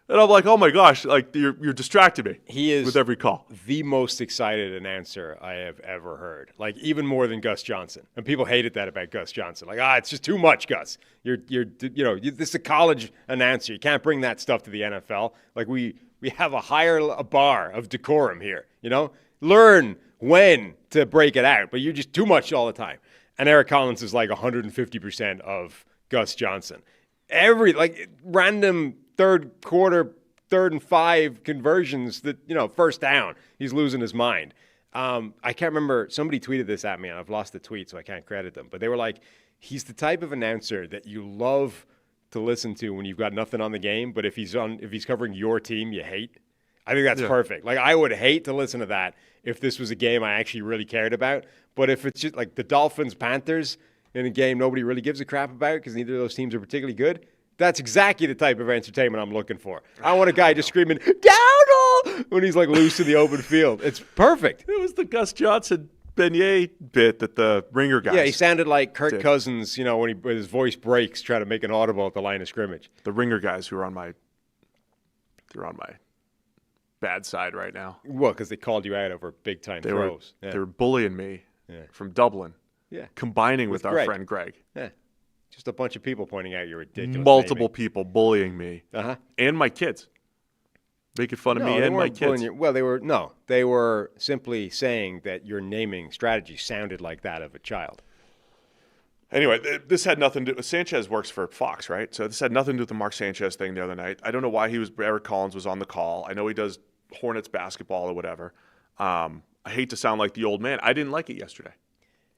And I'm like, oh my gosh, like you're distracting me. He is with every call. The most excited announcer I have ever heard. Like even more than Gus Johnson. And people hated that about Gus Johnson. Like, it's just too much, Gus. This is a college announcer. You can't bring that stuff to the NFL. Like we have a bar of decorum here. Learn when to break it out, but you're just too much all the time. And Eric Collins is like 150% of Gus Johnson. Random third quarter, 3rd and 5 conversions that, first down, he's losing his mind. I can't remember, somebody tweeted this at me, and I've lost the tweet, so I can't credit them. But they were like, he's the type of announcer that you love to listen to when you've got nothing on the game, but if he's covering your team, you hate. I think that's perfect. Like, I would hate to listen to that if this was a game I actually really cared about. But if it's just like the Dolphins-Panthers in a game nobody really gives a crap about because neither of those teams are particularly good, that's exactly the type of entertainment I'm looking for. I want a guy just screaming, Dowdle! When he's like loose in the open field. It's perfect. It was the Gus Johnson beignet bit that the Ringer guys. Yeah, he sounded like Kirk Cousins, when his voice breaks trying to make an audible at the line of scrimmage. The Ringer guys who are on my bad side right now. Well, because they called you out over big-time throws. They were bullying me from Dublin. Yeah. Combining with our friend Greg. Yeah. Just a bunch of people pointing out your ridiculous Multiple naming. people bullying me. And my kids. Making fun of me and my kids. They were simply saying that your naming strategy sounded like that of a child. Anyway, this had nothing to do. Sanchez works for Fox, right? So this had nothing to do with the Mark Sanchez thing the other night. I don't know why Eric Collins was on the call. I know he does Hornets basketball or whatever. I hate to sound like the old man. I didn't like it yesterday.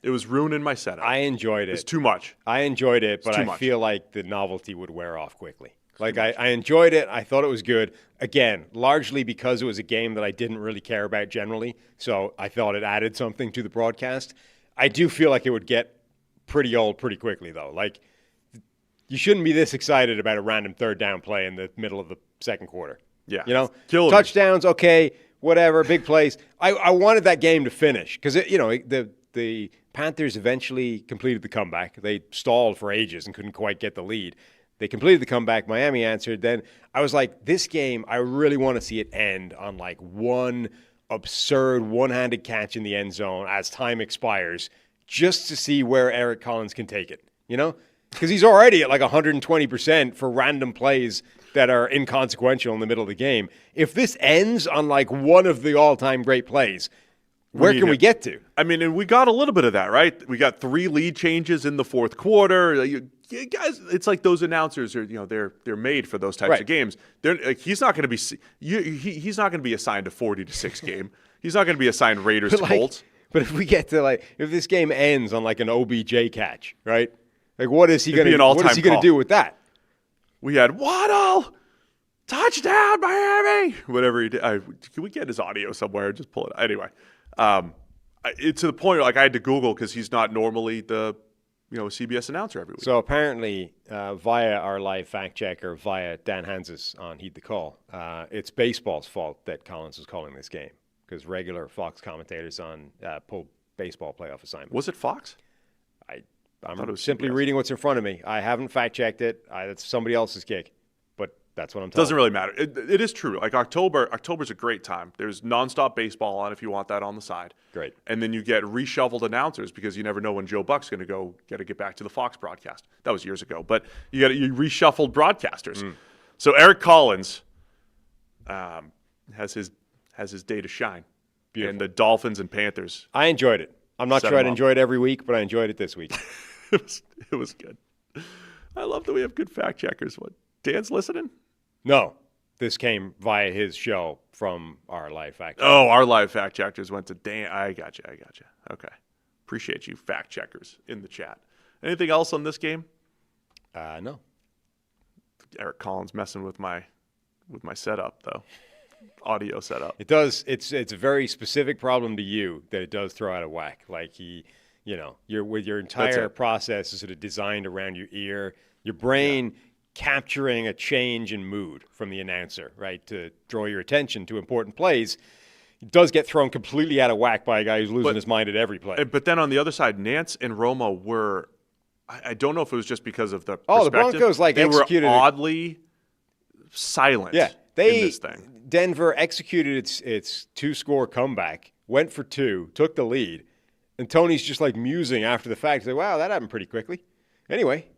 It was ruining my setup. I enjoyed it. It's too much. I enjoyed it, but I feel like the novelty would wear off quickly. Like, I enjoyed it. I thought it was good. Again, largely because it was a game that I didn't really care about generally. So I thought it added something to the broadcast. I do feel like it would get pretty old pretty quickly, though. Like, you shouldn't be this excited about a random third down play in the middle of the second quarter. Yeah. You know, touchdowns, okay, whatever, big plays. I wanted that game to finish because, the Panthers eventually completed the comeback. They stalled for ages and couldn't quite get the lead. They completed the comeback. Miami answered. Then I was like, this game, I really want to see it end on like one absurd one-handed catch in the end zone as time expires just to see where Eric Collins can take it, you know? Because he's already at like 120% for random plays that are inconsequential in the middle of the game. If this ends on like one of the all-time great plays, where can we get to? I mean, and we got a little bit of that, right? We got 3 lead changes in the fourth quarter. You guys, it's like those announcers are, they're made for those types of games. He's not going to be he's not going to be assigned a 40-6 game. He's not going to be assigned Raiders to Colts. But if we get to if this game ends on like an OBJ catch, right? Like, what is he going to do with that? We had Waddle, touchdown Miami, whatever he did. Can we get his audio somewhere and just pull it? Anyway. It's to the point where, I had to Google because he's not normally the CBS announcer every week. So apparently, via our live fact checker, via Dan Hansis on Heed the Call, it's baseball's fault that Collins was calling this game because regular Fox commentators pulled baseball playoff assignments. Was it Fox? I'm simply reading what's in front of me. I haven't fact checked it. It's somebody else's kick. That's what I'm telling you. Doesn't really matter. It is true. Like October's a great time. There's nonstop baseball on if you want that on the side. Great. And then you get reshuffled announcers because you never know when Joe Buck's going to get back to the Fox broadcast. That was years ago. But you reshuffled broadcasters. So Eric Collins has his day to shine. Beautiful. And the Dolphins and Panthers. I enjoyed it. I'm not sure I'd enjoy it every week, but I enjoyed it this week. It was good. I love that we have good fact checkers. What? Dan's listening? No, this came via his show from our live fact checker. Oh, our live fact checkers went to Dan. I got you. Okay. Appreciate you fact checkers in the chat. Anything else on this game? No. Eric Collins messing with my setup, though. Audio setup. It does. It's a very specific problem to you that it does throw out of whack. Like your entire process is sort of designed around your ear, your brain capturing a change in mood from the announcer, right, to draw your attention to important plays. It does get thrown completely out of whack by a guy who's losing his mind at every play. But then on the other side, Nance and Romo were, I don't know if it was just because of the perspective. The Broncos executed. Were oddly silent in this thing. Denver executed its 2-score comeback, went for 2, took the lead, and Tony's just musing after the fact. He's like, wow, that happened pretty quickly. Anyway.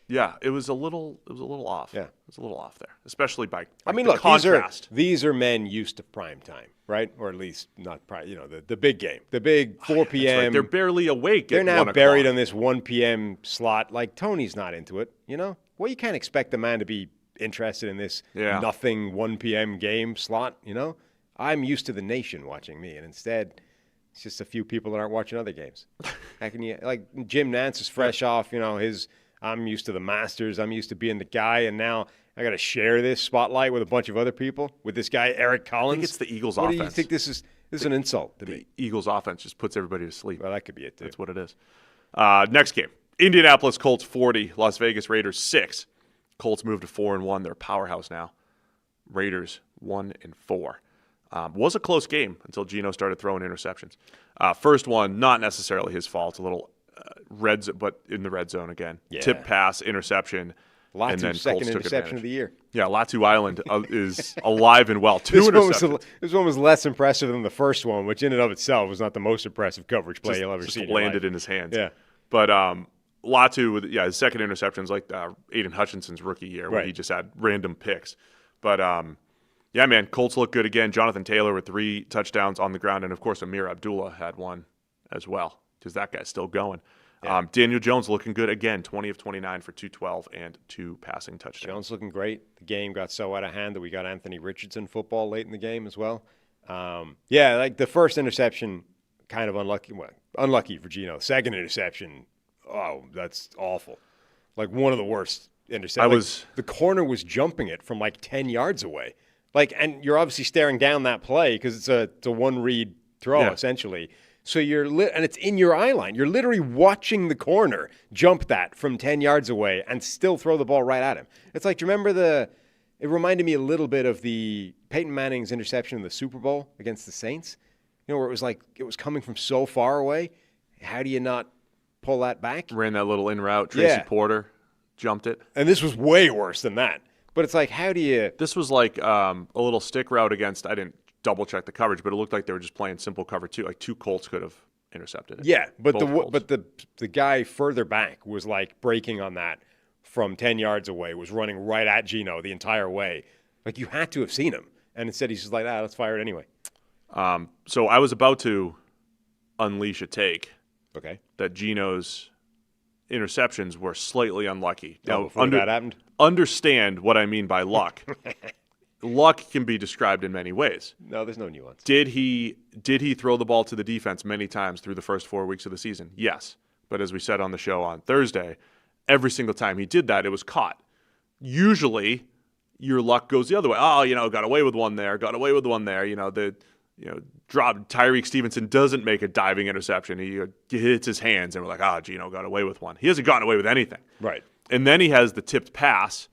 Yeah, it was a little off. Yeah. It was a little off there, especially by look, contrast. These are men used to prime time, right? Or at least not prime, the big game. The big 4 p.m. Right. They're barely awake. They're now buried on this 1 p.m. slot. Tony's not into it, Well, you can't expect the man to be interested in this nothing 1 p.m. game slot, I'm used to the nation watching me, and instead it's just a few people that aren't watching other games. How can you, Jim Nance is fresh off, I'm used to the Masters. I'm used to being the guy, and now I got to share this spotlight with a bunch of other people. With this guy, Eric Collins. I think it's the Eagles' offense. offense. Do you think this is an insult to me? The Eagles' offense just puts everybody to sleep. Well, that could be it, too. That's what it is. Next game. Indianapolis Colts 40, Las Vegas Raiders 6. Colts moved to 4-1. They're a powerhouse now. Raiders 1-4. Was a close game until Geno started throwing interceptions. First one, not necessarily his fault. A little but in the red zone again. Yeah. Tip pass, interception. And then second interception of the year. Yeah, Latu Island is alive and well. Two interceptions. This one was less impressive than the first one, which in and of itself was not the most impressive coverage play you'll ever see. Just landed in his hands. Yeah. But Latu, with his second interception is like Aiden Hutchinson's rookie year where he just had random picks. But, man, Colts look good again. Jonathan Taylor with 3 touchdowns on the ground. And, of course, Amir Abdullah had one as well because that guy's still going. Yeah. Daniel Jones looking good again, 20 of 29 for 212 and 2 passing touchdowns. Jones looking great. The game got so out of hand that we got Anthony Richardson football late in the game as well. Like the first interception, kind of unlucky. Well, unlucky for Geno. Second interception, that's awful. Like one of the worst interceptions. The corner was jumping it from like 10 yards away. And you're obviously staring down that play because it's a one-read throw, essentially. So and it's in your eye line. You're literally watching the corner jump that from 10 yards away and still throw the ball right at him. It's like, do you remember it reminded me a little bit of the Peyton Manning's interception in the Super Bowl against the Saints, where it was like it was coming from so far away. How do you not pull that back? Ran that little in route. Tracy Porter jumped it. And this was way worse than that. But it's like, how do you? This was like a little stick route against, I didn't double check the coverage, but it looked like they were just playing simple cover 2. Like 2 Colts could have intercepted it. Yeah, but the guy further back was like breaking on that from 10 yards away, was running right at Geno the entire way. Like you had to have seen him. And instead he's just like, let's fire it anyway. So I was about to unleash a take. Okay. That Geno's interceptions were slightly unlucky. Now, before that happened? Understand what I mean by luck. Luck can be described in many ways. No, there's no nuance. Did he throw the ball to the defense many times through the first 4 weeks of the season? Yes. But as we said on the show on Thursday, every single time he did that, it was caught. Usually, your luck goes the other way. Got away with one there. Tyreek Stevenson doesn't make a diving interception. He hits his hands, and we're like, Geno got away with one. He hasn't gotten away with anything. Right. And then he has the tipped pass,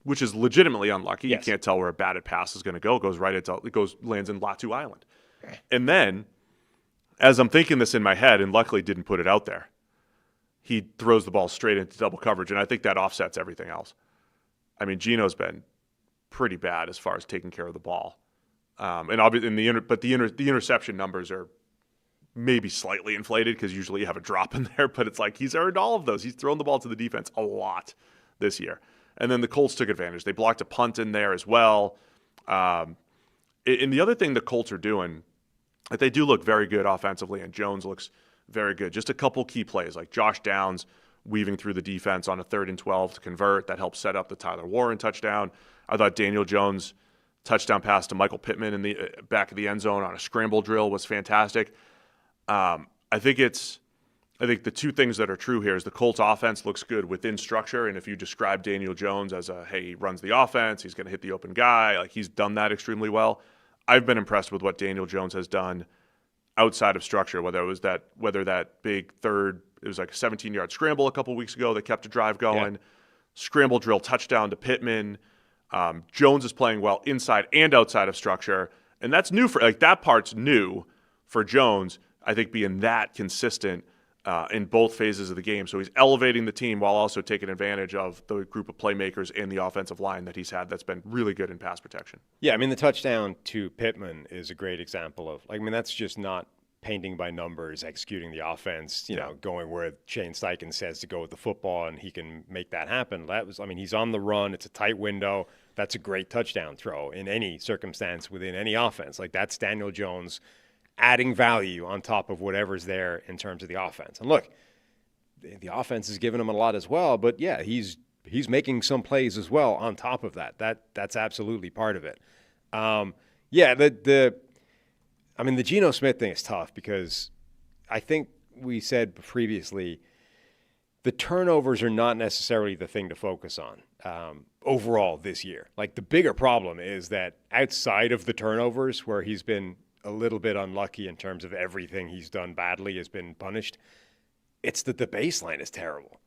which is legitimately unlucky. Yes. You can't tell where a batted pass is going to go. It goes lands in Latu Island. And then, as I'm thinking this in my head, and luckily didn't put it out there, he throws the ball straight into double coverage, and I think that offsets everything else. I mean, Geno's been pretty bad as far as taking care of the ball. The interception numbers are maybe slightly inflated because usually you have a drop in there, but it's like he's earned all of those. He's thrown the ball to the defense a lot this year. And then the Colts took advantage. They blocked a punt in there as well. And the other thing the Colts are doing, that they do look very good offensively, and Jones looks very good. Just a couple key plays, like Josh Downs weaving through the defense on a 3rd and 12 to convert. That helped set up the Tyler Warren touchdown. I thought Daniel Jones' touchdown pass to Michael Pittman in the back of the end zone on a scramble drill was fantastic. I think the two things that are true here is the Colts offense looks good within structure, and if you describe Daniel Jones as he runs the offense, he's going to hit the open guy, like he's done that extremely well. I've been impressed with what Daniel Jones has done outside of structure, whether that big third, it was like a 17-yard scramble a couple weeks ago that kept a drive going, scramble drill touchdown to Pittman. Jones is playing well inside and outside of structure, and that's new that part's new for Jones. I think being that consistent in both phases of the game, so he's elevating the team while also taking advantage of the group of playmakers and the offensive line that he's had that's been really good in pass protection. Yeah, I mean the touchdown to Pittman is a great example of that's just not painting by numbers, executing the offense, going where Shane Steichen says to go with the football, and he can make that happen. He's on the run. It's a tight window. That's a great touchdown throw in any circumstance within any offense. Like that's Daniel Jones adding value on top of whatever's there in terms of the offense. And look, the offense has given him a lot as well, but yeah, he's making some plays as well on top of that. That's absolutely part of it. The Geno Smith thing is tough because I think we said previously the turnovers are not necessarily the thing to focus on overall this year. Like the bigger problem is that outside of the turnovers where he's been a little bit unlucky in terms of everything he's done badly has been punished, it's that the baseline is terrible.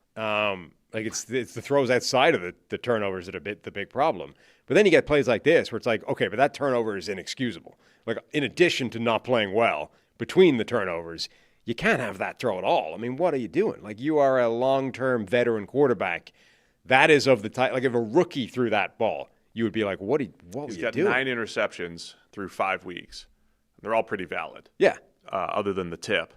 It's the throws outside of the turnovers that are the big problem. But then you get plays like this where it's like, okay, but that turnover is inexcusable. Like in addition to not playing well between the turnovers, you can't have that throw at all. I mean, what are you doing? Like you are a long-term veteran quarterback. That is of the type, like if a rookie threw that ball, you would be like, what were you doing? He's got 9 interceptions through 5 weeks. They're all pretty valid. Yeah. Other than the tip.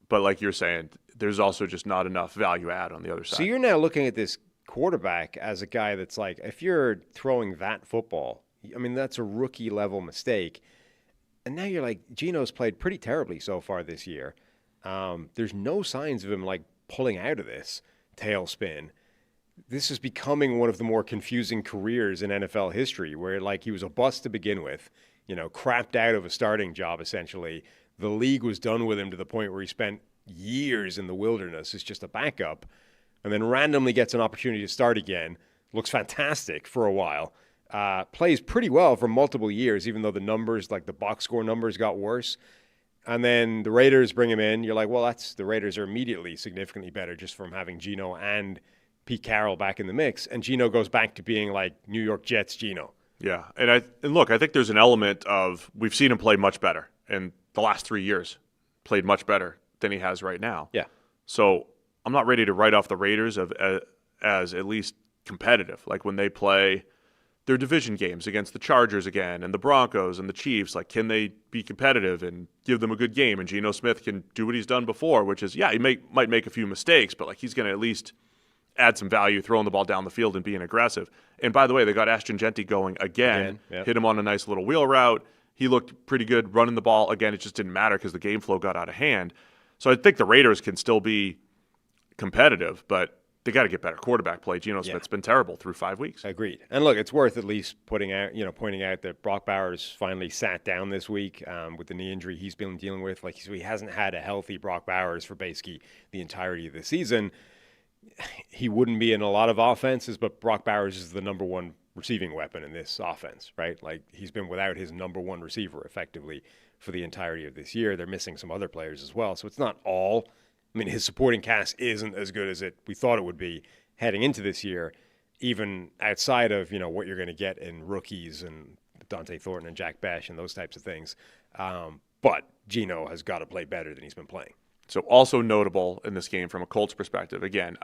But like you're saying, there's also just not enough value add on the other side. So you're now looking at this quarterback as a guy that's like, if you're throwing that football, that's a rookie level mistake. And now you're like, Geno's played pretty terribly so far this year. There's no signs of him like pulling out of this tailspin. This is becoming one of the more confusing careers in NFL history, where like he was a bust to begin with, crapped out of a starting job essentially. The league was done with him to the point where he spent years in the wilderness as just a backup, and then randomly gets an opportunity to start again. Looks fantastic for a while. Plays pretty well for multiple years, even though the numbers, like the box score numbers, got worse. And then the Raiders bring him in. You're like, well, the Raiders are immediately significantly better just from having Geno and Pete Carroll back in the mix. And Geno goes back to being like New York Jets Geno. Yeah, and look, I think there's an element of we've seen him play much better in the last 3 years. Played much better than he has right now. Yeah. So I'm not ready to write off the Raiders as at least competitive. Like when they play their division games against the Chargers again and the Broncos and the Chiefs, like can they be competitive and give them a good game? And Geno Smith can do what he's done before, which is, yeah, he might make a few mistakes, but like he's going to at least add some value throwing the ball down the field and being aggressive. And by the way, they got Ashton Genty going again. Yep. Hit him on a nice little wheel route. He looked pretty good running the ball. Again, it just didn't matter because the game flow got out of hand. So I think the Raiders can still be competitive, but they got to get better quarterback play. Geno Smith's been terrible through 5 weeks. Agreed. And look, it's worth at least pointing out that Brock Bowers finally sat down this week with the knee injury he's been dealing with. Like, so he hasn't had a healthy Brock Bowers for basically the entirety of the season. He wouldn't be in a lot of offenses, but Brock Bowers is the number one receiving weapon in this offense, right? Like, he's been without his number one receiver effectively for the entirety of this year. They're missing some other players as well. So it's not all. I mean, his supporting cast isn't as good as we thought it would be heading into this year, even outside of, what you're going to get in rookies and Dante Thornton and Jack Besh and those types of things. But Geno has got to play better than he's been playing. So also notable in this game from a Colts perspective, again,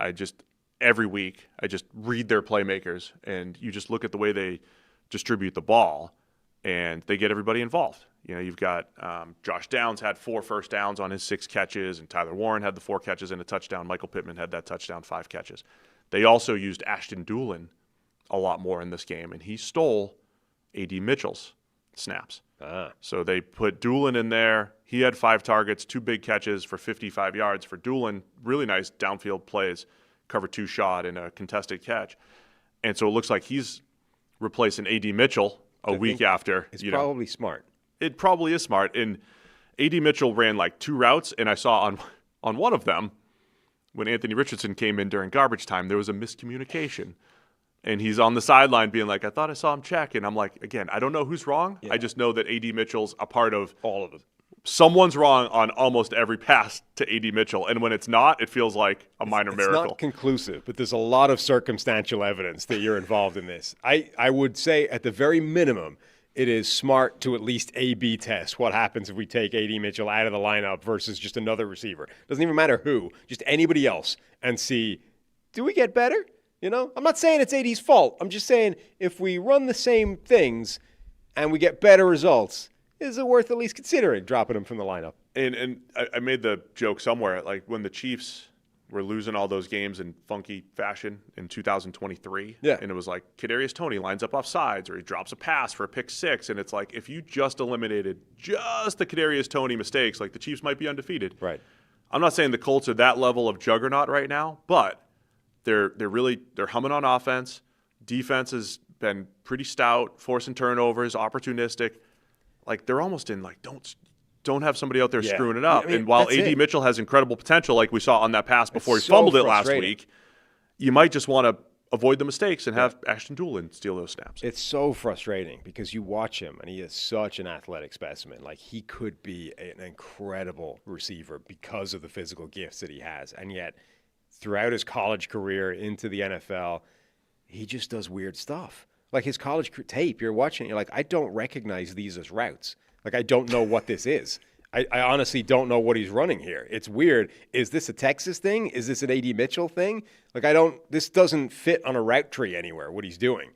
every week I just read their playmakers, and you just look at the way they distribute the ball, and they get everybody involved. You've got Josh Downs had 4 first downs on his 6 catches, and Tyler Warren had the 4 catches and a touchdown. Michael Pittman had that touchdown, 5 catches. They also used Ashton Doolin a lot more in this game, and he stole A.D. Mitchell's snaps. So they put Doolin in there. He had 5 targets, 2 big catches for 55 yards for Doolin. Really nice downfield plays, cover 2 shot and a contested catch. And so it looks like he's replacing A.D. Mitchell a week after. It's probably smart. It probably is smart. And A.D. Mitchell ran like 2 routes, and I saw on one of them, when Anthony Richardson came in during garbage time, there was a miscommunication. And he's on the sideline being like, I thought I saw him check. And I'm like, again, I don't know who's wrong. Yeah. I just know that A.D. Mitchell's a part of all of them. Someone's wrong on almost every pass to A.D. Mitchell. And when it's not, it feels like a minor miracle. It's not conclusive, but there's a lot of circumstantial evidence that you're involved in this. I would say at the very minimum, it is smart to at least A/B test what happens if we take A.D. Mitchell out of the lineup versus just another receiver. Doesn't even matter who, just anybody else, and see, do we get better? I'm not saying it's AD's fault. I'm just saying if we run the same things and we get better results, is it worth at least considering dropping him from the lineup? And I made the joke somewhere, like when the Chiefs were losing all those games in funky fashion in 2023. Yeah. And it was like Kadarius Toney lines up off sides or he drops a pass for a pick 6. And it's like if you just eliminated just the Kadarius Toney mistakes, like the Chiefs might be undefeated. Right. I'm not saying the Colts are that level of juggernaut right now, but they're humming on offense. Defense has been pretty stout, forcing turnovers, opportunistic. Like they're almost in like don't have somebody out there screwing it up. I mean, and while A.D. Mitchell has incredible potential, like we saw on that pass before he fumbled it last week, you might just want to avoid the mistakes and have Ashton Doolin steal those snaps. It's so frustrating because you watch him and he is such an athletic specimen. Like he could be an incredible receiver because of the physical gifts that he has, and yet throughout his college career into the NFL, he just does weird stuff. Like his college tape, you're watching, you're like, I don't recognize these as routes. Like, I don't know what this is. I honestly don't know what he's running here. It's weird. Is this a Texas thing? Is this an A.D. Mitchell thing? Like, this doesn't fit on a route tree anywhere, what he's doing.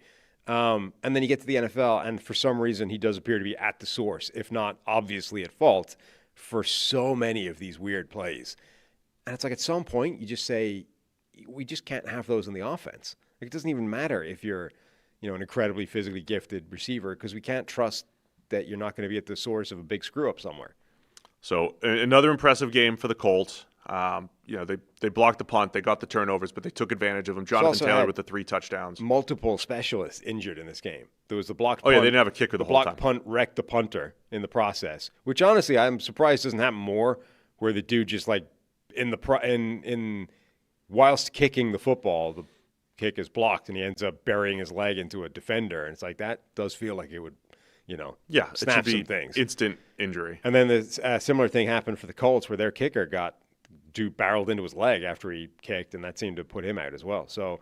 And then you get to the NFL, and for some reason, he does appear to be at the source, if not obviously at fault, for so many of these weird plays. And it's like at some point, you just say, we just can't have those in the offense. Like, it doesn't even matter if you're, an incredibly physically gifted receiver, because we can't trust that you're not going to be at the source of a big screw-up somewhere. So another impressive game for the Colts. They blocked the punt, they got the turnovers, but they took advantage of them. Jonathan Taylor with the 3 touchdowns. Multiple specialists injured in this game. There was the blocked punt. Oh, yeah, they didn't have a kicker the whole time. The blocked punt wrecked the punter in the process, which honestly I'm surprised doesn't happen more, where the dude just like whilst kicking the football, the kick is blocked and he ends up burying his leg into a defender. And it's like, that does feel like it would, snap some things. Instant injury. And then the similar thing happened for the Colts where their kicker barreled into his leg after he kicked, and that seemed to put him out as well. So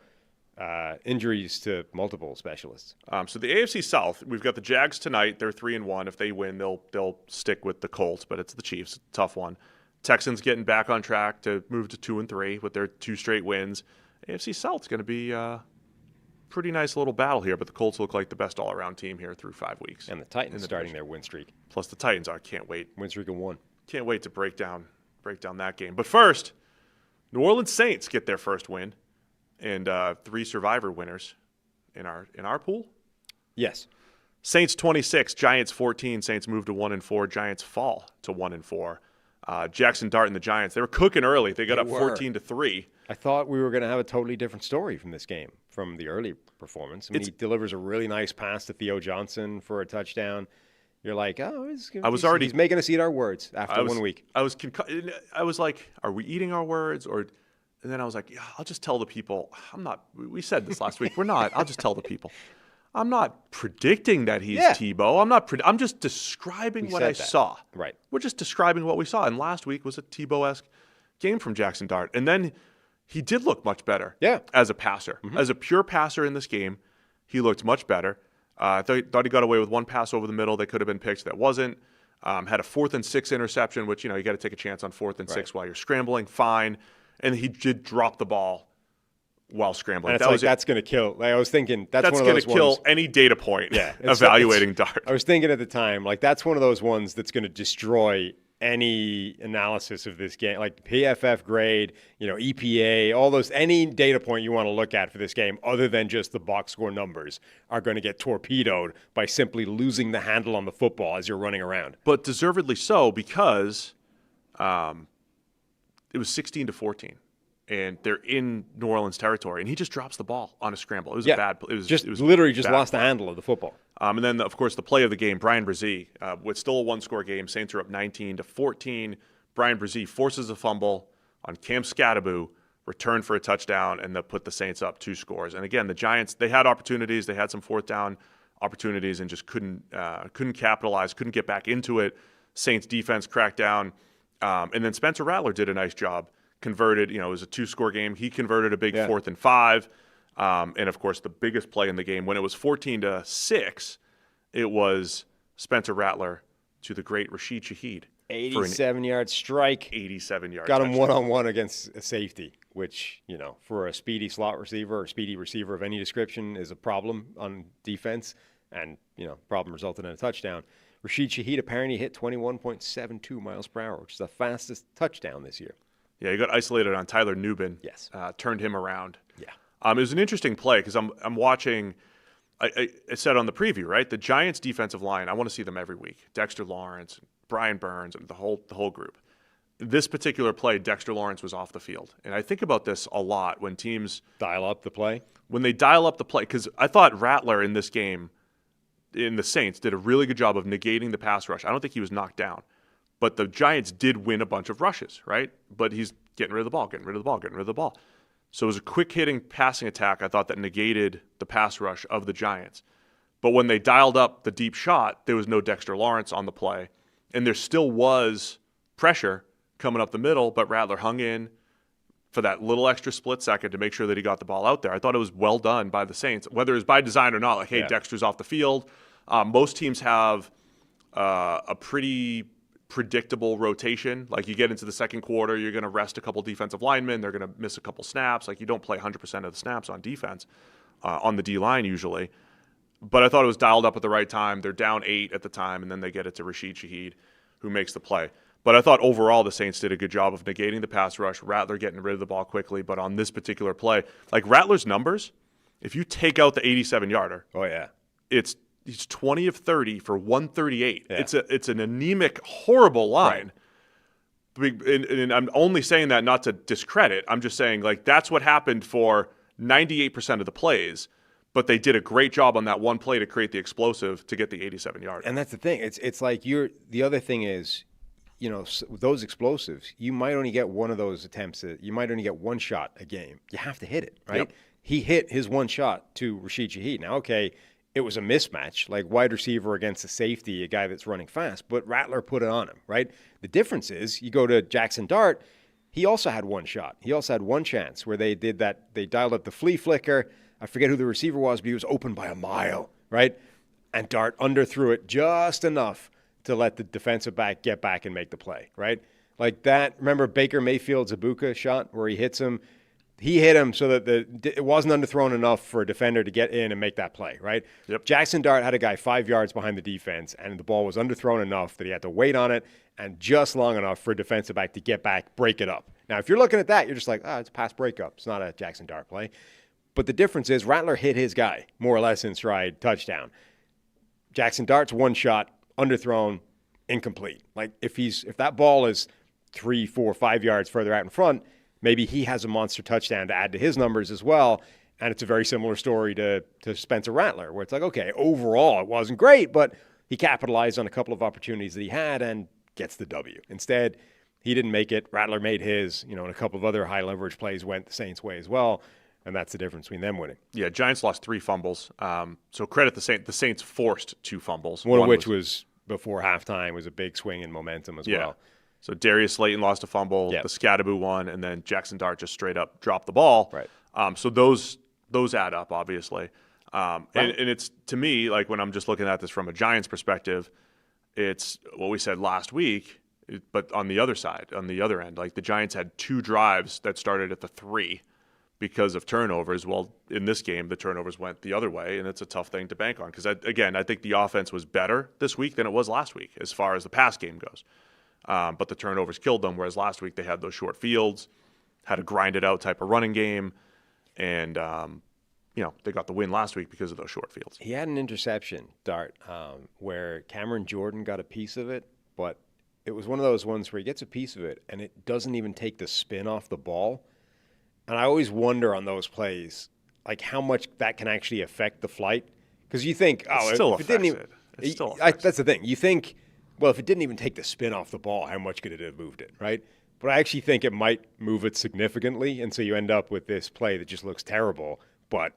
injuries to multiple specialists. So the AFC South, we've got the Jags tonight. They're 3-1. If they win, they'll stick with the Colts, but it's the Chiefs. Tough one. Texans getting back on track to move to 2-3 with their 2 straight wins. AFC South's going to be a pretty nice little battle here, but the Colts look like the best all-around team here through 5 weeks. And the Titans starting their win streak. Plus the Titans, I can't wait. Win streak of 1. Can't wait to break down that game. But first, New Orleans Saints get their first win, and 3 survivor winners in our pool. Yes. Saints 26, Giants 14. Saints move to 1-4. Giants fall to 1-4. Jackson Dart and the Giants, they were cooking early. They got up 14-3. I thought we were going to have a totally different story from this game, from the early performance. I mean, he delivers a really nice pass to Theo Johnson for a touchdown. You're like, he's making us eat our words after 1 week. I was like, are we eating our words? And then I was like, yeah, I'll just tell the people. We said this last week. We're not. I'll just tell the people. I'm not predicting that he's Tebow. I'm just describing what I saw. Right. We're just describing what we saw. And last week was a Tebow-esque game from Jackson Dart. And then he did look much better as a passer. Mm-hmm. As a pure passer in this game, he looked much better. I thought he got away with 1 pass over the middle that could have been picked that wasn't. Had a 4th and 6 interception, which, you got to take a chance on 4th and 6 while you're scrambling. Fine. And he did drop the ball while scrambling. And that's going to kill. Like, I was thinking that's one of those going to kill any data point evaluating Dart. I was thinking at the time, like, that's one of those ones that's going to destroy any analysis of this game, like PFF grade, EPA, all those, any data point you want to look at for this game other than just the box score numbers are going to get torpedoed by simply losing the handle on the football as you're running around. But deservedly so, because it was 16-14. And they're in New Orleans territory, and he just drops the ball on a scramble. It was a bad play. It was literally just lost the handle of the football. And then, of course, the play of the game, Brian Brzee, with still a 1-score game. Saints are up 19-14. Brian Brzee forces a fumble on Cam Scatterbo, return for a touchdown, and they'll put the Saints up 2 scores. And again, the Giants, they had opportunities. They had some 4th down opportunities and just couldn't capitalize, couldn't get back into it. Saints defense cracked down. And then Spencer Rattler did a nice job. Converted, it was a 2-score game. He converted a big 4th and 5. And, of course, the biggest play in the game, when it was 14-6, it was Spencer Rattler to the great Rashid Shaheed. 87-yard strike. 87-yard Got him one-on-one against a safety, which, for a speedy slot receiver or speedy receiver of any description is a problem on defense. And, problem resulted in a touchdown. Rashid Shaheed apparently hit 21.72 miles per hour, which is the fastest touchdown this year. Yeah, he got isolated on Tyler Nubin. Yes. Turned him around. Yeah. It was an interesting play because I'm watching. I said on the preview, right? The Giants' defensive line. I want to see them every week. Dexter Lawrence, Brian Burns, and the whole group. This particular play, Dexter Lawrence was off the field, and I think about this a lot when teams dial up the play. When they dial up the play, because I thought Rattler in this game, in the Saints, did a really good job of negating the pass rush. I don't think he was knocked down. But the Giants did win a bunch of rushes, right? But he's getting rid of the ball. So it was a quick-hitting passing attack, I thought, that negated the pass rush of the Giants. But when they dialed up the deep shot, there was no Dexter Lawrence on the play. And there still was pressure coming up the middle, but Rattler hung in for that little extra split second to make sure that he got the ball out there. I thought it was well done by the Saints, whether it's by design or not. Like, hey, Dexter's off the field. Most teams have a pretty predictable rotation. Like, you get into the second quarter, you're going to rest a couple defensive linemen. They're going to miss a couple snaps. Like, you don't play 100% of the snaps on defense on the D-line usually. But I thought it was dialed up at the right time. They're down 8 at the time, and then they get it to Rashid Shaheed, who makes the play. But I thought overall the Saints did a good job of negating the pass rush, Rattler getting rid of the ball quickly. But on this particular play, like Rattler's numbers, if you take out the 87-yarder, he's 20 of 30 for 138. Yeah. It's an anemic, horrible line. Right. and I'm only saying that not to discredit. I'm just saying, like, that's what happened for 98% of the plays, but they did a great job on that one play to create the explosive to get the 87 yards. And that's the thing. It's like the other thing is, those explosives, you might only get one of those attempts. You might only get one shot a game. You have to hit it, right? Yep. He hit his one shot to Rashid Shaheed. Now, okay, it was a mismatch, like wide receiver against a safety, a guy that's running fast, but Rattler put it on him, right? The difference is you go to Jackson Dart, he also had one shot. He also had one chance where they did that. They dialed up the flea flicker. I forget who the receiver was, but he was open by a mile, right? And Dart underthrew it just enough to let the defensive back get back and make the play, right? Like that. Remember Baker Mayfield's Ibuka shot where he hits him? He hit him so that it wasn't underthrown enough for a defender to get in and make that play, right? Yep. Jackson Dart had a guy 5 yards behind the defense, and the ball was underthrown enough that he had to wait on it and just long enough for a defensive back to get back, break it up. Now, if you're looking at that, you're just like, it's a pass breakup. It's not a Jackson Dart play. But the difference is Rattler hit his guy more or less in stride, touchdown. Jackson Dart's one shot, underthrown, incomplete. Like if that ball is 3, 4, 5 yards further out in front, maybe he has a monster touchdown to add to his numbers as well. And it's a very similar story to Spencer Rattler, where it's like, okay, overall it wasn't great, but he capitalized on a couple of opportunities that he had and gets the W. Instead, he didn't make it. Rattler made his, and a couple of other high leverage plays went the Saints' way as well. And that's the difference between them winning. Yeah, Giants lost 3 fumbles. So credit the Saints. The Saints forced 2 fumbles. One of which was before halftime, was a big swing in momentum as well. So Darius Slayton lost a fumble, Yep. the Scadaboo one, and then Jackson Dart just straight up dropped the ball. Right. So those add up, obviously. And it's, to me, like when I'm just looking at this from a Giants perspective, it's what we said last week, but on the other side, on the other end, like the Giants had 2 drives that started at the 3 because of turnovers. Well, in this game, the turnovers went the other way, and it's a tough thing to bank on. Because, again, I think the offense was better this week than it was last week as far as the pass game goes. But the turnovers killed them, whereas last week they had those short fields, had a grind-it-out type of running game, and, they got the win last week because of those short fields. He had an interception, Dart, where Cameron Jordan got a piece of it, but it was one of those ones where he gets a piece of it, and it doesn't even take the spin off the ball. And I always wonder on those plays, like how much that can actually affect the flight. Because you think, It still affects that's the thing. You think, well, if it didn't even take the spin off the ball, how much could it have moved it, right? But I actually think it might move it significantly, and so you end up with this play that just looks terrible, but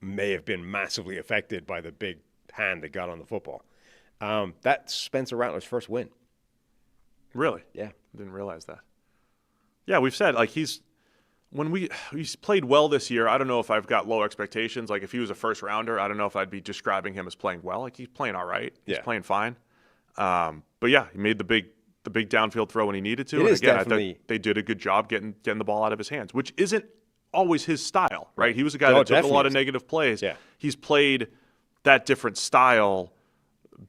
may have been massively affected by the big hand that got on the football. That's Spencer Rattler's first win. Really? Yeah. Didn't realize that. Yeah, we've said, like, he's played well this year. I don't know if I've got low expectations. Like, if he was a first rounder, I don't know if I'd be describing him as playing well. Like, he's playing all right. He's playing fine. But yeah, he made the big downfield throw when he needed to. And again, I think they did a good job getting the ball out of his hands, which isn't always his style, right? He was a guy that took a lot of negative plays. Yeah. He's played that different style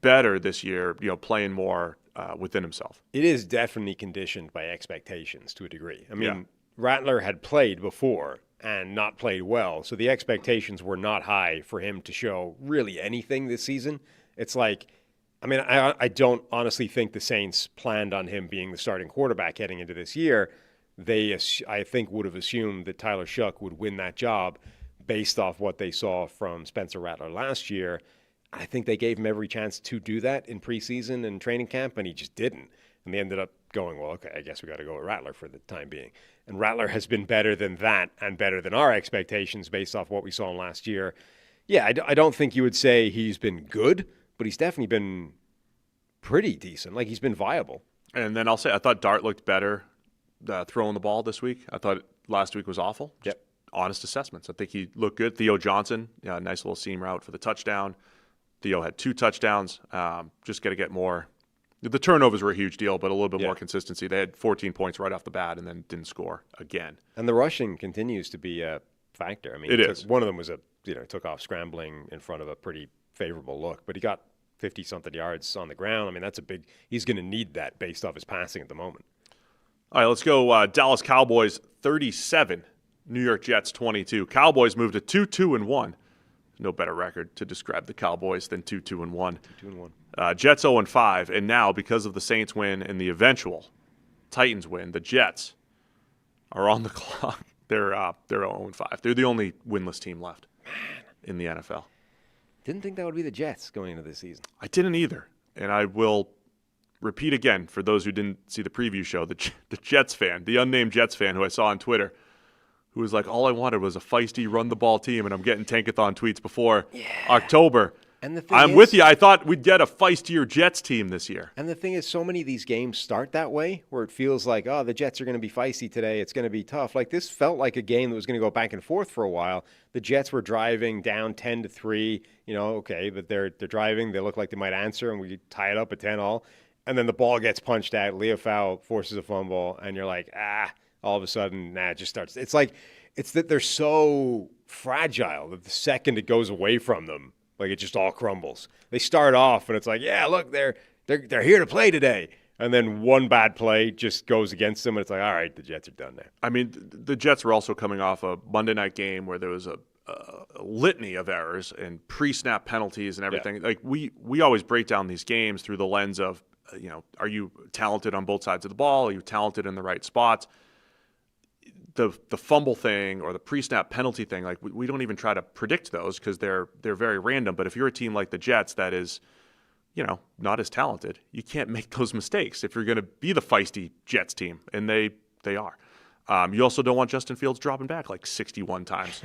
better this year, playing more within himself. It is definitely conditioned by expectations to a degree. I mean, Rattler had played before and not played well, so the expectations were not high for him to show really anything this season. It's like, I mean, I don't honestly think the Saints planned on him being the starting quarterback heading into this year. They, I think, would have assumed that Tyler Shuck would win that job based off what they saw from Spencer Rattler last year. I think they gave him every chance to do that in preseason and training camp, and he just didn't. And they ended up going, well, okay, I guess we got to go with Rattler for the time being. And Rattler has been better than that and better than our expectations based off what we saw last year. Yeah, I don't think you would say he's been good, but he's definitely been pretty decent. Like, he's been viable. And then I'll say I thought Dart looked better throwing the ball this week. I thought last week was awful. Just honest assessments. I think he looked good. Theo Johnson, nice little seam route for the touchdown. Theo had 2 touchdowns. Just got to get more. The turnovers were a huge deal, but a little bit more consistency. They had 14 points right off the bat and then didn't score again. And the rushing continues to be a factor. I mean, it is. One of them was took off scrambling in front of a pretty favorable look, but he got 50-something yards on the ground. I mean, that's a big – he's going to need that based off his passing at the moment. All right, let's go Dallas Cowboys 37, New York Jets 22. Cowboys moved to 2-2-1. No better record to describe the Cowboys than 2-2-1. 2-2-1. Jets 0-5, and now because of the Saints win and the eventual Titans win. The Jets are on the clock. They're 0-5. They're the only winless team left in the NFL. Didn't think that would be the Jets going into this season. I didn't either. And I will repeat again for those who didn't see the preview show, the Jets fan, the unnamed Jets fan who I saw on Twitter, who was like, all I wanted was a feisty run-the-ball team, and I'm getting Tankathon tweets before October. And the thing I'm with you. I thought we'd get a feistier Jets team this year. And the thing is, so many of these games start that way, where it feels like, oh, the Jets are going to be feisty today. It's going to be tough. Like, this felt like a game that was going to go back and forth for a while. The Jets were driving down 10-3. Okay, but they're driving. They look like they might answer, and we tie it up at 10-all. And then the ball gets punched out. Leofau forces a fumble, and you're like, all of a sudden, it just starts. It's like, it's that they're so fragile that the second it goes away from them, like, it just all crumbles. They start off, and it's like, yeah, look, they're here to play today. And then one bad play just goes against them, and it's like, all right, the Jets are done now. I mean, the Jets were also coming off a Monday night game where there was a litany of errors and pre-snap penalties and everything. Yeah. Like, we always break down these games through the lens of, are you talented on both sides of the ball? Are you talented in the right spots? The fumble thing or the pre-snap penalty thing, like, we don't even try to predict those because they're very random. But if you're a team like the Jets that is, not as talented, you can't make those mistakes if you're going to be the feisty Jets team, and they are. You also don't want Justin Fields dropping back like 61 times,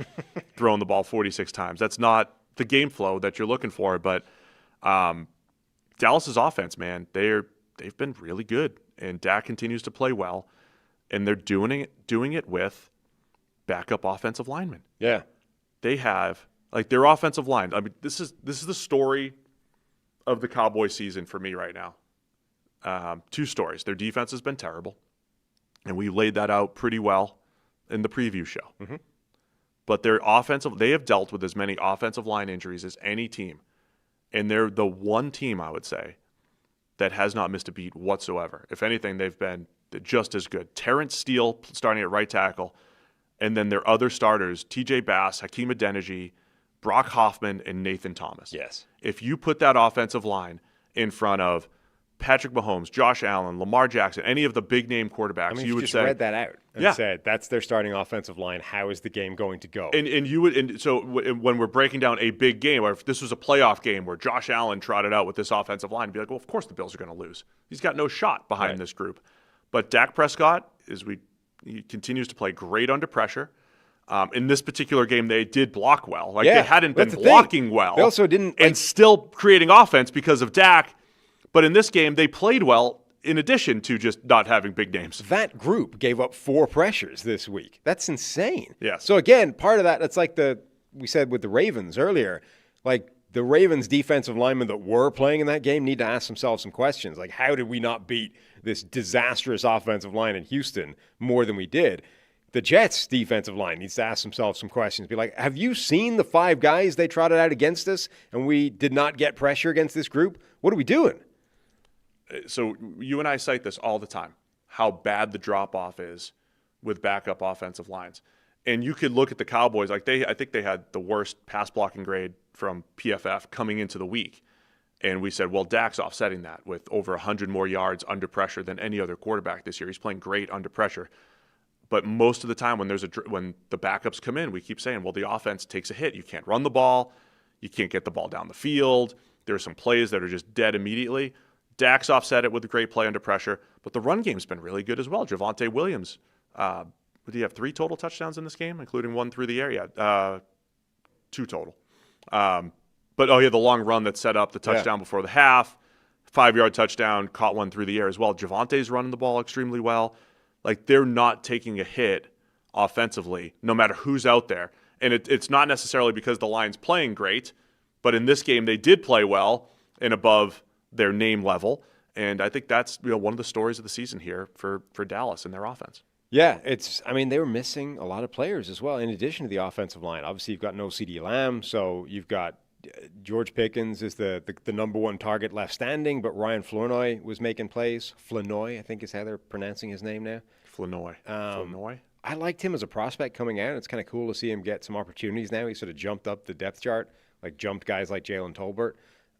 throwing the ball 46 times. That's not the game flow that you're looking for. But Dallas's offense, man, they've been really good, and Dak continues to play well. And they're doing it with backup offensive linemen. Yeah. They have, like, their offensive line. I mean, this is the story of the Cowboys season for me right now. Two stories. Their defense has been terrible, and we laid that out pretty well in the preview show. Mm-hmm. But they have dealt with as many offensive line injuries as any team. And they're the one team, I would say, that has not missed a beat whatsoever. If anything, they've been just as good. Terrence Steele starting at right tackle, and then their other starters, T.J. Bass, Hakeem Adeniji, Brock Hoffman, and Nathan Thomas. Yes. If you put that offensive line in front of Patrick Mahomes, Josh Allen, Lamar Jackson, any of the big-name quarterbacks, you would just say, read that out and said, that's their starting offensive line. How is the game going to go? So when we're breaking down a big game, or if this was a playoff game where Josh Allen trotted out with this offensive line, you'd be like, well, of course the Bills are going to lose. He's got no shot behind this group. But Dak Prescott, he continues to play great under pressure. In this particular game, they did block well. Like, they hadn't been blocking well. They also didn't. And still creating offense because of Dak. But in this game, they played well in addition to just not having big names. That group gave up 4 pressures this week. That's insane. Yes. So, again, part of that, it's like we said with the Ravens earlier, like, the Ravens defensive linemen that were playing in that game need to ask themselves some questions. Like, how did we not beat this disastrous offensive line in Houston more than we did? The Jets defensive line needs to ask themselves some questions. Be like, have you seen the 5 guys they trotted out against us and we did not get pressure against this group? What are we doing? So you and I cite this all the time, how bad the drop-off is with backup offensive lines. And you could look at the Cowboys, like I think they had the worst pass blocking grade from PFF coming into the week. And we said, well, Dak's offsetting that with over 100 more yards under pressure than any other quarterback this year. He's playing great under pressure. But most of the time when the backups come in, we keep saying, well, the offense takes a hit. You can't run the ball. You can't get the ball down the field. There are some plays that are just dead immediately. Dak's offset it with a great play under pressure. But the run game's been really good as well. Javonte Williams, did he have 3 total touchdowns in this game, including 1 through the air? Yeah, 2 total. But, the long run that set up the touchdown before the half, 5-yard touchdown, caught 1 through the air as well. Javonte's running the ball extremely well. Like, they're not taking a hit offensively, no matter who's out there. And it's not necessarily because the line's playing great, but in this game they did play well and above their name level. And I think that's one of the stories of the season here for Dallas and their offense. Yeah, they were missing a lot of players as well, in addition to the offensive line. Obviously, you've got no CeeDee Lamb, so you've got George Pickens is the number 1 target left standing, but Ryan Flournoy was making plays. Flournoy, I think is how they're pronouncing his name now. Flournoy. Flournoy. I liked him as a prospect coming out. It's kind of cool to see him get some opportunities now. He sort of jumped up the depth chart, like jumped guys like Jalen Tolbert.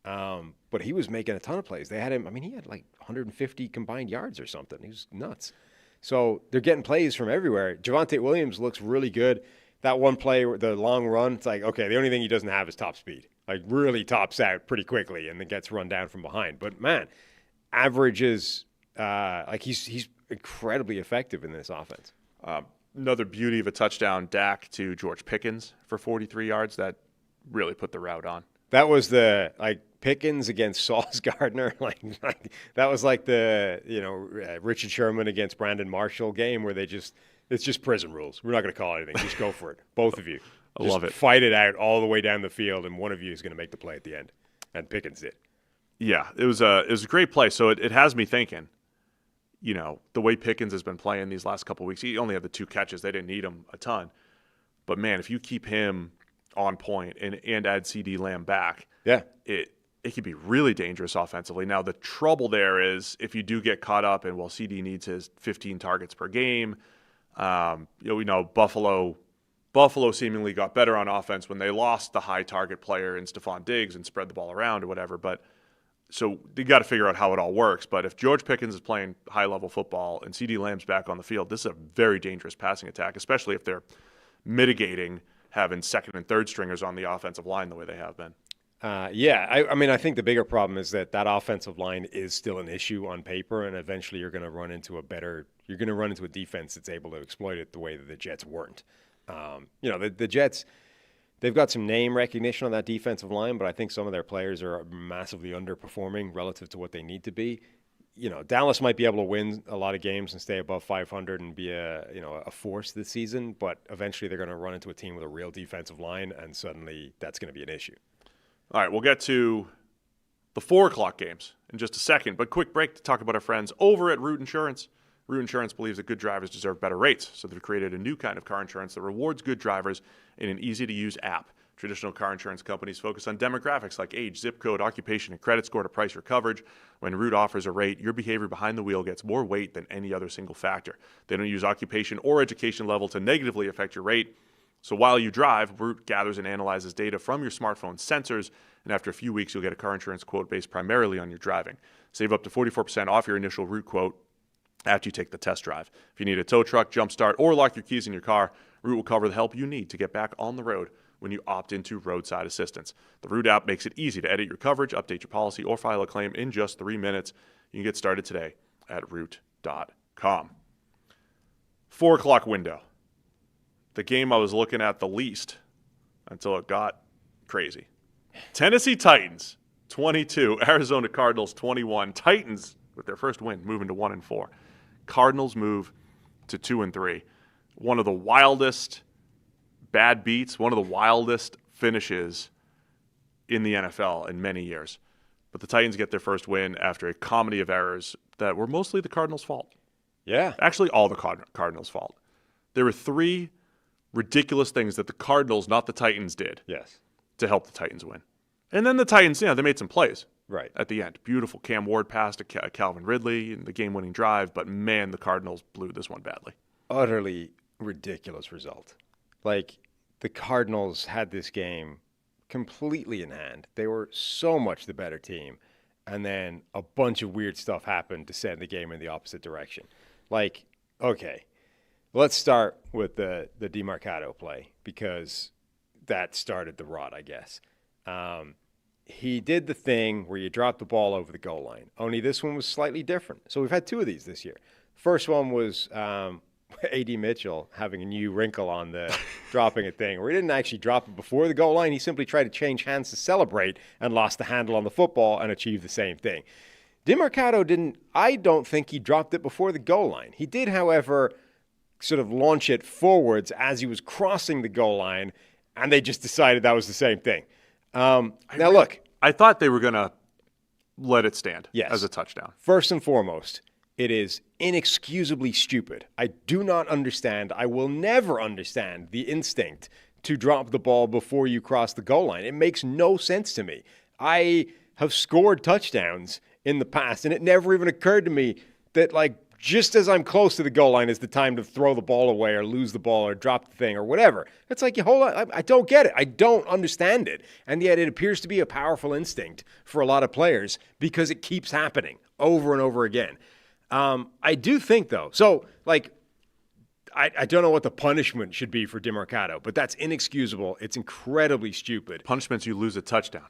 But he was making a ton of plays. They had him, he had like 150 combined yards or something. He was nuts. So they're getting plays from everywhere. Javonte Williams looks really good. That one play, the long run, it's like, okay, the only thing he doesn't have is top speed. Like, really tops out pretty quickly and then gets run down from behind. But, man, averages, he's incredibly effective in this offense. Another beauty of a touchdown, Dak to George Pickens for 43 yards. That really put the route on. That was the, Pickens against Sauce Gardner. That was like the, Richard Sherman against Brandon Marshall game where it's just prison rules. We're not going to call anything. Just go for it. Both of you. I love it. Fight it out all the way down the field, and one of you is going to make the play at the end. And Pickens did. Yeah, it was a great play. So it has me thinking, the way Pickens has been playing these last couple of weeks, he only had the 2 catches. They didn't need him a ton. But, man, if you keep him on point and add CD Lamb back, it could be really dangerous offensively. Now, the trouble there is if you do get caught up and, CD needs his 15 targets per game, we know Buffalo seemingly got better on offense when they lost the high target player in Stephon Diggs and spread the ball around or whatever. But so you got to figure out how it all works. But if George Pickens is playing high-level football and CD Lamb's back on the field, this is a very dangerous passing attack, especially if they're mitigating having second and third stringers on the offensive line the way they have been. I think the bigger problem is that offensive line is still an issue on paper, and eventually you're going to run into a defense that's able to exploit it the way that the Jets weren't. The Jets, they've got some name recognition on that defensive line, but I think some of their players are massively underperforming relative to what they need to be. Dallas might be able to win a lot of games and stay above 500 and be a force this season, but eventually they're going to run into a team with a real defensive line, and suddenly that's going to be an issue. All right, we'll get to the 4 o'clock games in just a second, but quick break to talk about our friends over at Root Insurance. Root Insurance believes that good drivers deserve better rates, so they've created a new kind of car insurance that rewards good drivers in an easy-to-use app. Traditional car insurance companies focus on demographics like age, zip code, occupation, and credit score to price your coverage. When Root offers a rate, your behavior behind the wheel gets more weight than any other single factor. They don't use occupation or education level to negatively affect your rate. So while you drive, Root gathers and analyzes data from your smartphone sensors, and after a few weeks, you'll get a car insurance quote based primarily on your driving. Save up to 44% off your initial Root quote after you take the test drive. If you need a tow truck, jump start, or lock your keys in your car, Root will cover the help you need to get back on the road when you opt into roadside assistance. The Root app makes it easy to edit your coverage, update your policy, or file a claim in just 3 minutes. You can get started today at root.com. 4 o'clock window. The game I was looking at the least until it got crazy. Tennessee Titans, 22. Arizona Cardinals, 21. Titans, with their first win, moving to 1-4. Cardinals move to 2-3. One of the wildest bad beats, one of the wildest finishes in the NFL in many years. But the Titans get their first win after a comedy of errors that were mostly the Cardinals' fault. Yeah. Actually, all the Cardinals' fault. There were 3 ridiculous things that the Cardinals, not the Titans, did to help the Titans win. And then the Titans, they made some plays at the end. Beautiful Cam Ward pass to Calvin Ridley in the game-winning drive, but man, the Cardinals blew this one badly. Utterly ridiculous result. The Cardinals had this game completely in hand. They were so much the better team. And then a bunch of weird stuff happened to send the game in the opposite direction. Okay, let's start with the DeMarcado play because that started the rot, I guess. He did the thing where you drop the ball over the goal line, only this one was slightly different. So we've had 2 of these this year. First one was A.D. Mitchell having a new wrinkle on the dropping it thing, where he didn't actually drop it before the goal line. He simply tried to change hands to celebrate and lost the handle on the football and achieved the same thing. DeMarcado I don't think he dropped it before the goal line. He did, however, sort of launch it forwards as he was crossing the goal line, and they just decided that was the same thing. Look. I thought they were going to let it stand as a touchdown. First and foremost, it is inexcusably stupid. I do not understand. I will never understand the instinct to drop the ball before you cross the goal line. It makes no sense to me. I have scored touchdowns in the past, and it never even occurred to me that, just as I'm close to the goal line is the time to throw the ball away or lose the ball or drop the thing or whatever. It's like, you hold on, I don't get it. I don't understand it. And yet it appears to be a powerful instinct for a lot of players because it keeps happening over and over again. I do think, though, so, like, I don't know what the punishment should be for DeMarcado, but that's inexcusable. It's incredibly stupid. Punishment's you lose a touchdown.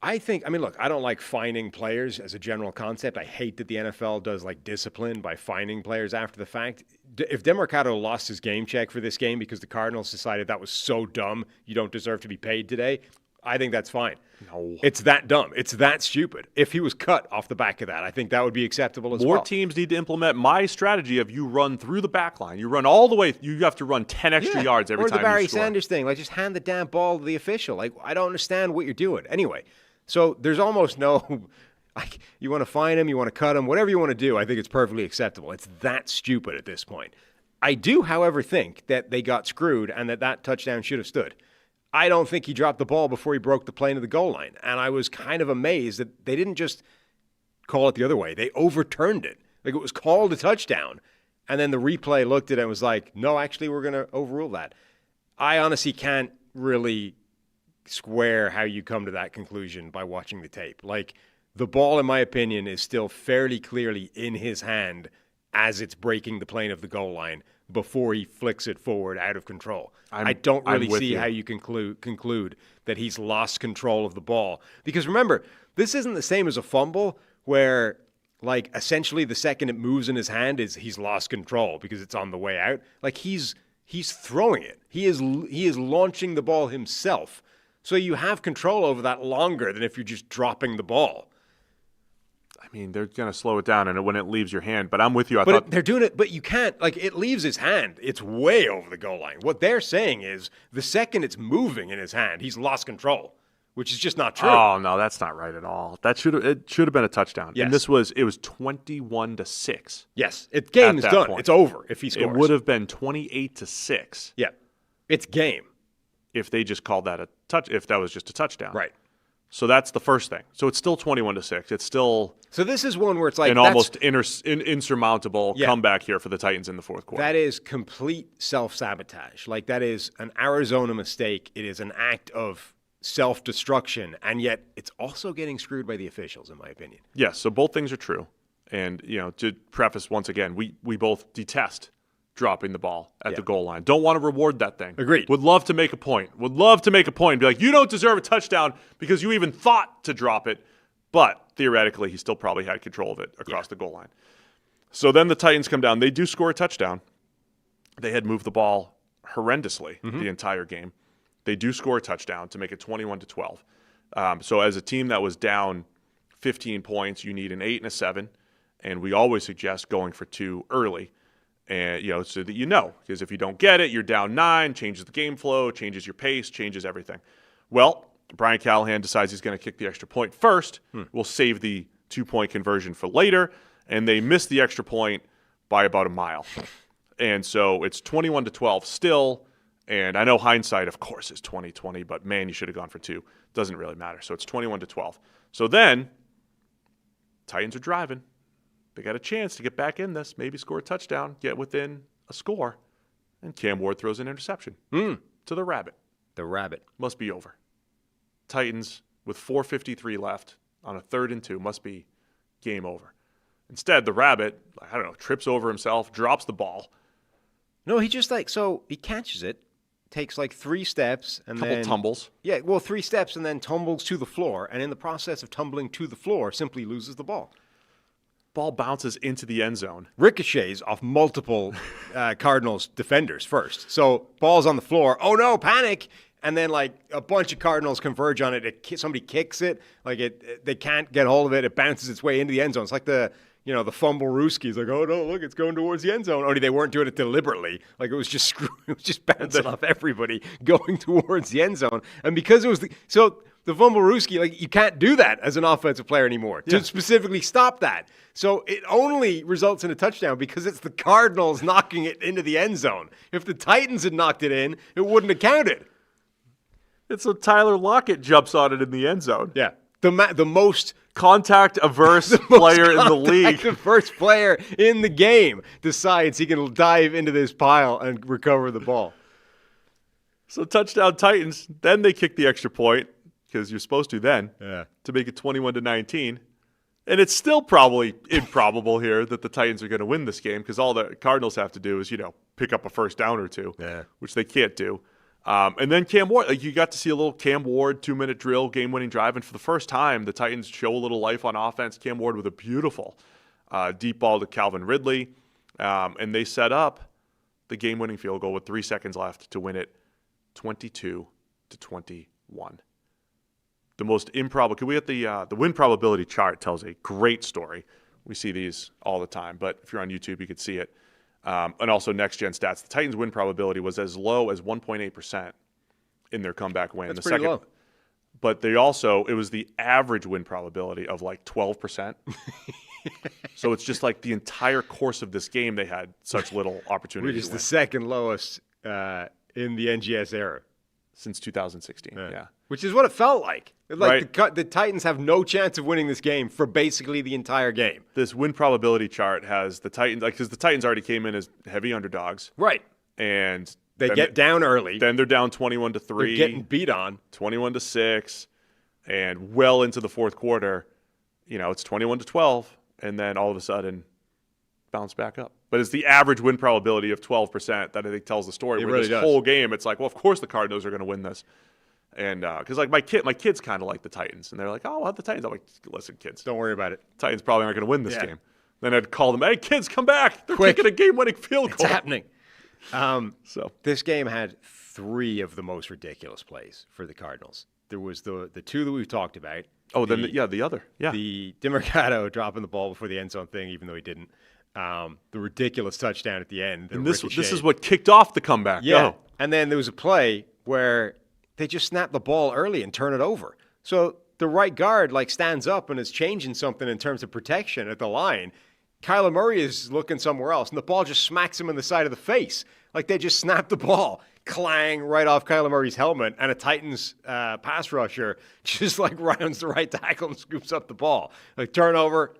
I mean, look, I don't like fining players as a general concept. I hate that the NFL does like discipline by fining players after the fact. If DeMarcado lost his game check for this game because the Cardinals decided that was so dumb, you don't deserve to be paid today, I think that's fine. No. It's that dumb. It's that stupid. If he was cut off the back of that, I think that would be acceptable as well. More teams need to implement my strategy of you run through the back line. You run all the way. You have to run 10 extra yards every time you score. Or the Barry Sanders thing. Like, just hand the damn ball to the official. Like, I don't understand what you're doing. Anyway, so there's almost no, like, you want to fine him, you want to cut him, whatever you want to do, I think it's perfectly acceptable. It's that stupid at this point. I do, however, think that they got screwed and that touchdown should have stood. I don't think he dropped the ball before he broke the plane of the goal line. And I was kind of amazed that they didn't just call it the other way. They overturned it. Like, it was called a touchdown. And then the replay looked at it and was like, no, actually, we're going to overrule that. I honestly can't really square how you come to that conclusion by watching the tape. Like, the ball, in my opinion, is still fairly clearly in his hand as it's breaking the plane of the goal line before he flicks it forward out of control. I don't really see how you conclude that he's lost control of the ball. Because remember, this isn't the same as a fumble where, like, essentially the second it moves in his hand is he's lost control because it's on the way out. Like, he's throwing it. He is launching the ball himself. So you have control over that longer than if you're just dropping the ball. I mean, they're going to slow it down when it leaves your hand. But I'm with you. They're doing it, but you can't. Like, it leaves his hand. It's way over the goal line. What they're saying is the second it's moving in his hand, he's lost control, which is just not true. Oh, no, that's not right at all. It should have been a touchdown. Yes. And it was 21-6. Yes, game is done. Point. It's over if he scores. It would have been 28-6. Yeah, it's game. If they just called that if that was just a touchdown. Right. So that's the first thing. So it's still 21-6. It's still so this is one where it's like an almost insurmountable comeback here for the Titans in the fourth quarter. That is complete self-sabotage. Like, that is an Arizona mistake. It is an act of self-destruction, and yet it's also getting screwed by the officials, in my opinion. Yes, so both things are true. And, to preface once again, we both detest dropping the ball at the goal line. Don't want to reward that thing. Agreed. Would love to make a point. Would love to make a point. Be like, you don't deserve a touchdown because you even thought to drop it. But theoretically, he still probably had control of it across the goal line. So then the Titans come down. They do score a touchdown. They had moved the ball horrendously the entire game. They do score a touchdown to make it 21-12. So as a team that was down 15 points, you need an 8 and a 7. And we always suggest going for 2 early. And, so that because if you don't get it, you're down 9, changes the game flow, changes your pace, changes everything. Well, Brian Callahan decides he's going to kick the extra point first. We'll save the 2-point conversion for later. And they miss the extra point by about a mile. And so it's 21-12 still. And I know hindsight, of course, is 20/20, but man, you should have gone for 2. Doesn't really matter. So it's 21-12. So then Titans are driving. They got a chance to get back in this, maybe score a touchdown, get within a score, and Cam Ward throws an interception to the Rabbit. The Rabbit. Must be over. Titans, with 4:53 left on a 3rd and 2, must be game over. Instead, the Rabbit, trips over himself, drops the ball. No, he just he catches it, takes 3 steps, and couple tumbles. Yeah, well, 3 steps and then tumbles to the floor, and in the process of tumbling to the floor, simply loses the ball. Ball bounces into the end zone. Ricochets off multiple Cardinals defenders first. So ball's on the floor. Oh, no, panic. And then, a bunch of Cardinals converge on it. Somebody kicks it. They can't get hold of it. It bounces its way into the end zone. It's like the fumble Rooskies. Like, oh, no, look, it's going towards the end zone. Only they weren't doing it deliberately. It was just it was just bouncing off everybody going towards the end zone. And because it was the fumble Rooski, you can't do that as an offensive player anymore to specifically stop that. So it only results in a touchdown because it's the Cardinals knocking it into the end zone. If the Titans had knocked it in, it wouldn't have counted. It's so Tyler Lockett jumps on it in the end zone. Yeah. the most contact averse player in the league. The first player in the game decides he can dive into this pile and recover the ball. So touchdown Titans. Then they kick the extra point because you're supposed to then to make it 21-19. And it's still probably improbable here that the Titans are going to win this game because all the Cardinals have to do is, pick up a first down or two, which they can't do. And then Cam Ward, you got to see a little Cam Ward 2-minute drill, game-winning drive. And for the first time, the Titans show a little life on offense. Cam Ward with a beautiful deep ball to Calvin Ridley. And they set up the game-winning field goal with 3 seconds left to win it 22-21. The most improbable. Can we get the win probability chart? Tells a great story. We see these all the time, but if you're on YouTube, you could see it. And also next gen stats. The Titans' win probability was as low as 1.8% in their comeback win. That's pretty low. But it was the average win probability of like 12%. So it's just like the entire course of this game, they had such little opportunity. Which is the second lowest in the NGS era. Since 2016, yeah. Which is what it felt like. Right. The Titans have no chance of winning this game for basically the entire game. This win probability chart has the Titans, because the Titans already came in as heavy underdogs. Right. And they get down early. Then they're down 21-3. They're getting beat on. 21-6. And well into the fourth quarter, it's 21-12. And then all of a sudden, bounce back up. But it's the average win probability of 12% that I think tells the story. Where really this whole game, it's like, well, of course the Cardinals are going to win this. And because my kids kind of like the Titans, and they're like, oh, well, the Titans. I'm like, listen, kids, don't worry about it. Titans probably aren't going to win this game. Then I'd call them, hey, kids, come back. They're kicking a game-winning field goal. It's happening. So this game had 3 of the most ridiculous plays for the Cardinals. There was the 2 that we've talked about. Oh, the other. Yeah. The DiMercato dropping the ball before the end zone thing, even though he didn't. The ridiculous touchdown at the end. And this is what kicked off the comeback. Yeah. Oh. And then there was a play where they just snap the ball early and turn it over. So the right guard stands up and is changing something in terms of protection at the line. Kyler Murray is looking somewhere else, and the ball just smacks him in the side of the face. They just snapped the ball, clang right off Kyler Murray's helmet, and a Titans pass rusher just rounds the right tackle and scoops up the ball. Turnover.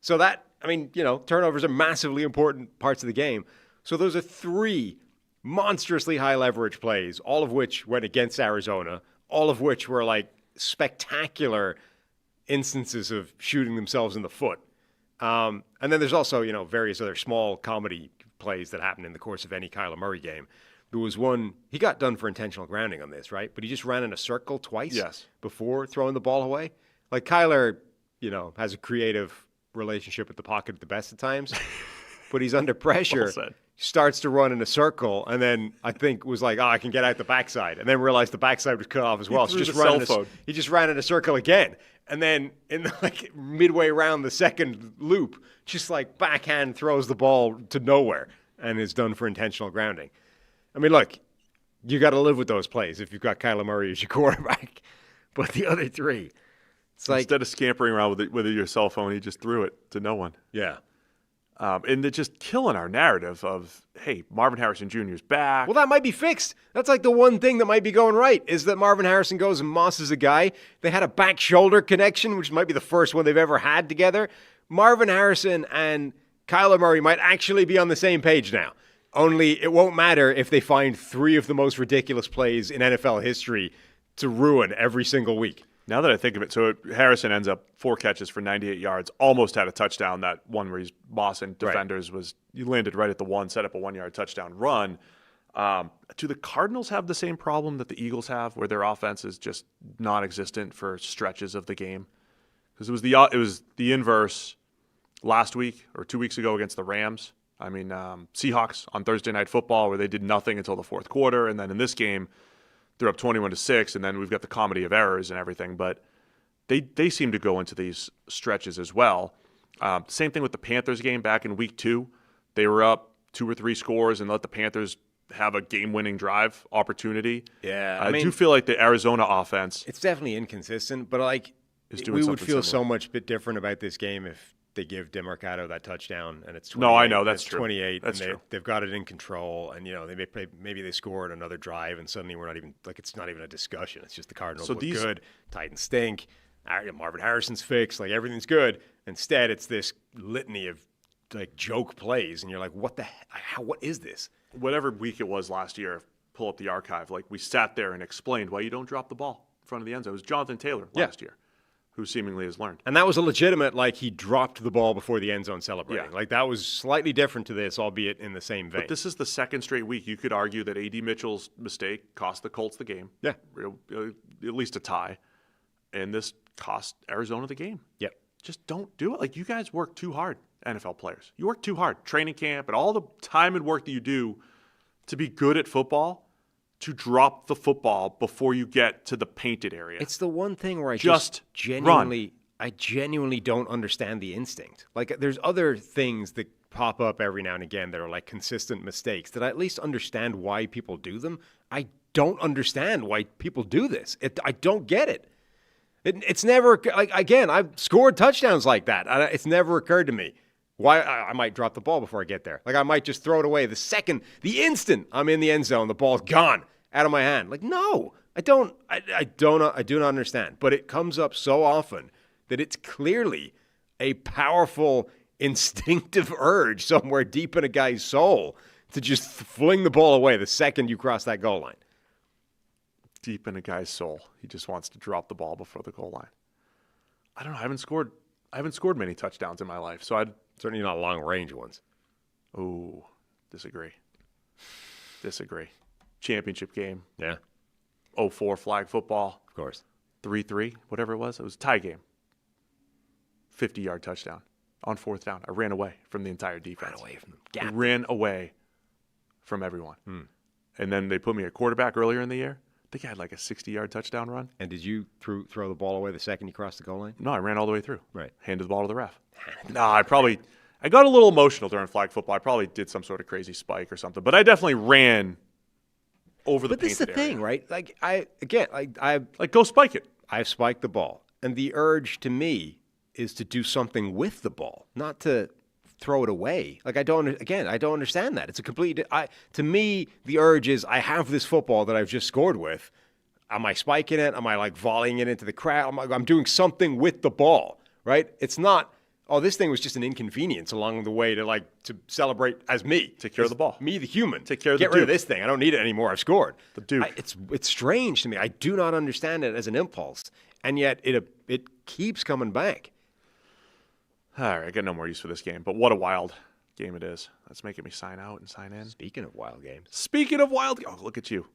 Turnovers are massively important parts of the game. So those are 3 monstrously high leverage plays, all of which went against Arizona, all of which were spectacular instances of shooting themselves in the foot. And then there's also, various other small comedy plays that happen in the course of any Kyler Murray game. There was one, he got done for intentional grounding on this, right? But he just ran in a circle twice before throwing the ball away. Kyler, has a creative relationship with the pocket at the best of times, but he's under pressure. Well starts to run in a circle, and then I think was I can get out the backside, and then realized the backside was cut off as well. He just ran in a circle again, and then in midway around the second loop, just backhand throws the ball to nowhere and is done for intentional grounding. I mean, look, you got to live with those plays if you've got Kyler Murray as your quarterback, but the other 3, it's instead of scampering around with your cell phone, he just threw it to no one. Yeah. And they're just killing our narrative of, hey, Marvin Harrison Jr. is back. Well, that might be fixed. That's the one thing that might be going right, is that Marvin Harrison goes and mosses a guy. They had a back-shoulder connection, which might be the first one they've ever had together. Marvin Harrison and Kyler Murray might actually be on the same page now. Only it won't matter if they find 3 of the most ridiculous plays in NFL history to ruin every single week. Now that I think of it, so Harrison ends up 4 catches for 98 yards, almost had a touchdown. That one where he's bossing defenders he landed right at the 1, set up a 1-yard touchdown run. Do the Cardinals have the same problem that the Eagles have, where their offense is just non-existent for stretches of the game? Because it was the inverse last week or 2 weeks ago against the Rams. I mean, Seahawks on Thursday Night Football, where they did nothing until the fourth quarter, and then in this game, they're up 21-6, and then we've got the comedy of errors and everything. But they seem to go into these stretches as well. Same thing with the Panthers game back in week 2. They were up 2 or 3 scores and let the Panthers have a game-winning drive opportunity. Yeah, I do feel like the Arizona offense, it's definitely inconsistent, but we would feel so much bit different about this game if they give DiMercato that touchdown and it's 28. No, I know, that's true. 28. That's and true. They've got it in control, and maybe they score another drive, and suddenly we're not even it's not even a discussion. It's just the Cardinals look good, Titans stink. Marvin Harrison's fixed, like everything's good. Instead, it's this litany of like joke plays, and you're like, what is this? Whatever week it was last year, pull up the archive. Like we sat there and explained why you don't drop the ball in front of the end zone. It was Jonathan Taylor last year, who seemingly has learned. And that was a legitimate, like he dropped the ball before the end zone celebrating. Yeah. Like that was slightly different to this, albeit in the same vein. But this is the second straight week. You could argue that A.D. Mitchell's mistake cost the Colts the game. Yeah. At least a tie. And this cost Arizona the game. Yep. Just don't do it. Like, you guys work too hard, NFL players. You work too hard. Training camp and all the time and work that you do to be good at football, to drop the football before you get to the painted area. It's the one thing where I genuinely don't understand the instinct. Like, there's other things that pop up every now and again that are like consistent mistakes that I at least understand why people do them. I don't understand why people do this. I don't get it. It's never, like, again, I've scored touchdowns like that. It's never occurred to me why I might drop the ball before I get there. Like, I might just throw it away the instant I'm in the end zone, the ball's gone out of my hand. Like, no, I do not understand. But it comes up so often that it's clearly a powerful, instinctive urge somewhere deep in a guy's soul to just fling the ball away the second you cross that goal line. Deep in a guy's soul. He just wants to drop the ball before the goal line. I don't know. I haven't scored many touchdowns in my life, so I'd certainly not long range ones. Oh, disagree. Championship game. Yeah. 04 flag football. Of course. 3-3, whatever it was. It was a tie game. 50-yard touchdown on fourth down. I ran away from the entire defense. Ran away from everyone. And then they put me at quarterback earlier in the year. I think I had like a 60-yard touchdown run. And did you throw the ball away the second you crossed the goal line? No, I ran all the way through. Right. Handed the ball to the ref. No, I got a little emotional during flag football. I probably did some sort of crazy spike or something. But I definitely ran over the painted area. But this is the thing, right? Like, I go spike it. I've spiked the ball. And the urge to me is to do something with the ball, not to throw it away. Like, I don't understand that. It's a complete, to me, the urge is I have this football that I've just scored with. Am I spiking it? Am I like volleying it into the crowd? I'm doing something with the ball, right? It's not, this thing was just an inconvenience along the way to celebrate as me. Take care of the ball. Me, the human. Take care of the Get rid of this thing. I don't need it anymore. I've scored. The Duke. It's strange to me. I do not understand it as an impulse. And yet it keeps coming back. All right, I got no more use for this game, but what a wild game it is. That's making me sign out and sign in. Speaking of wild games. Oh, look at you.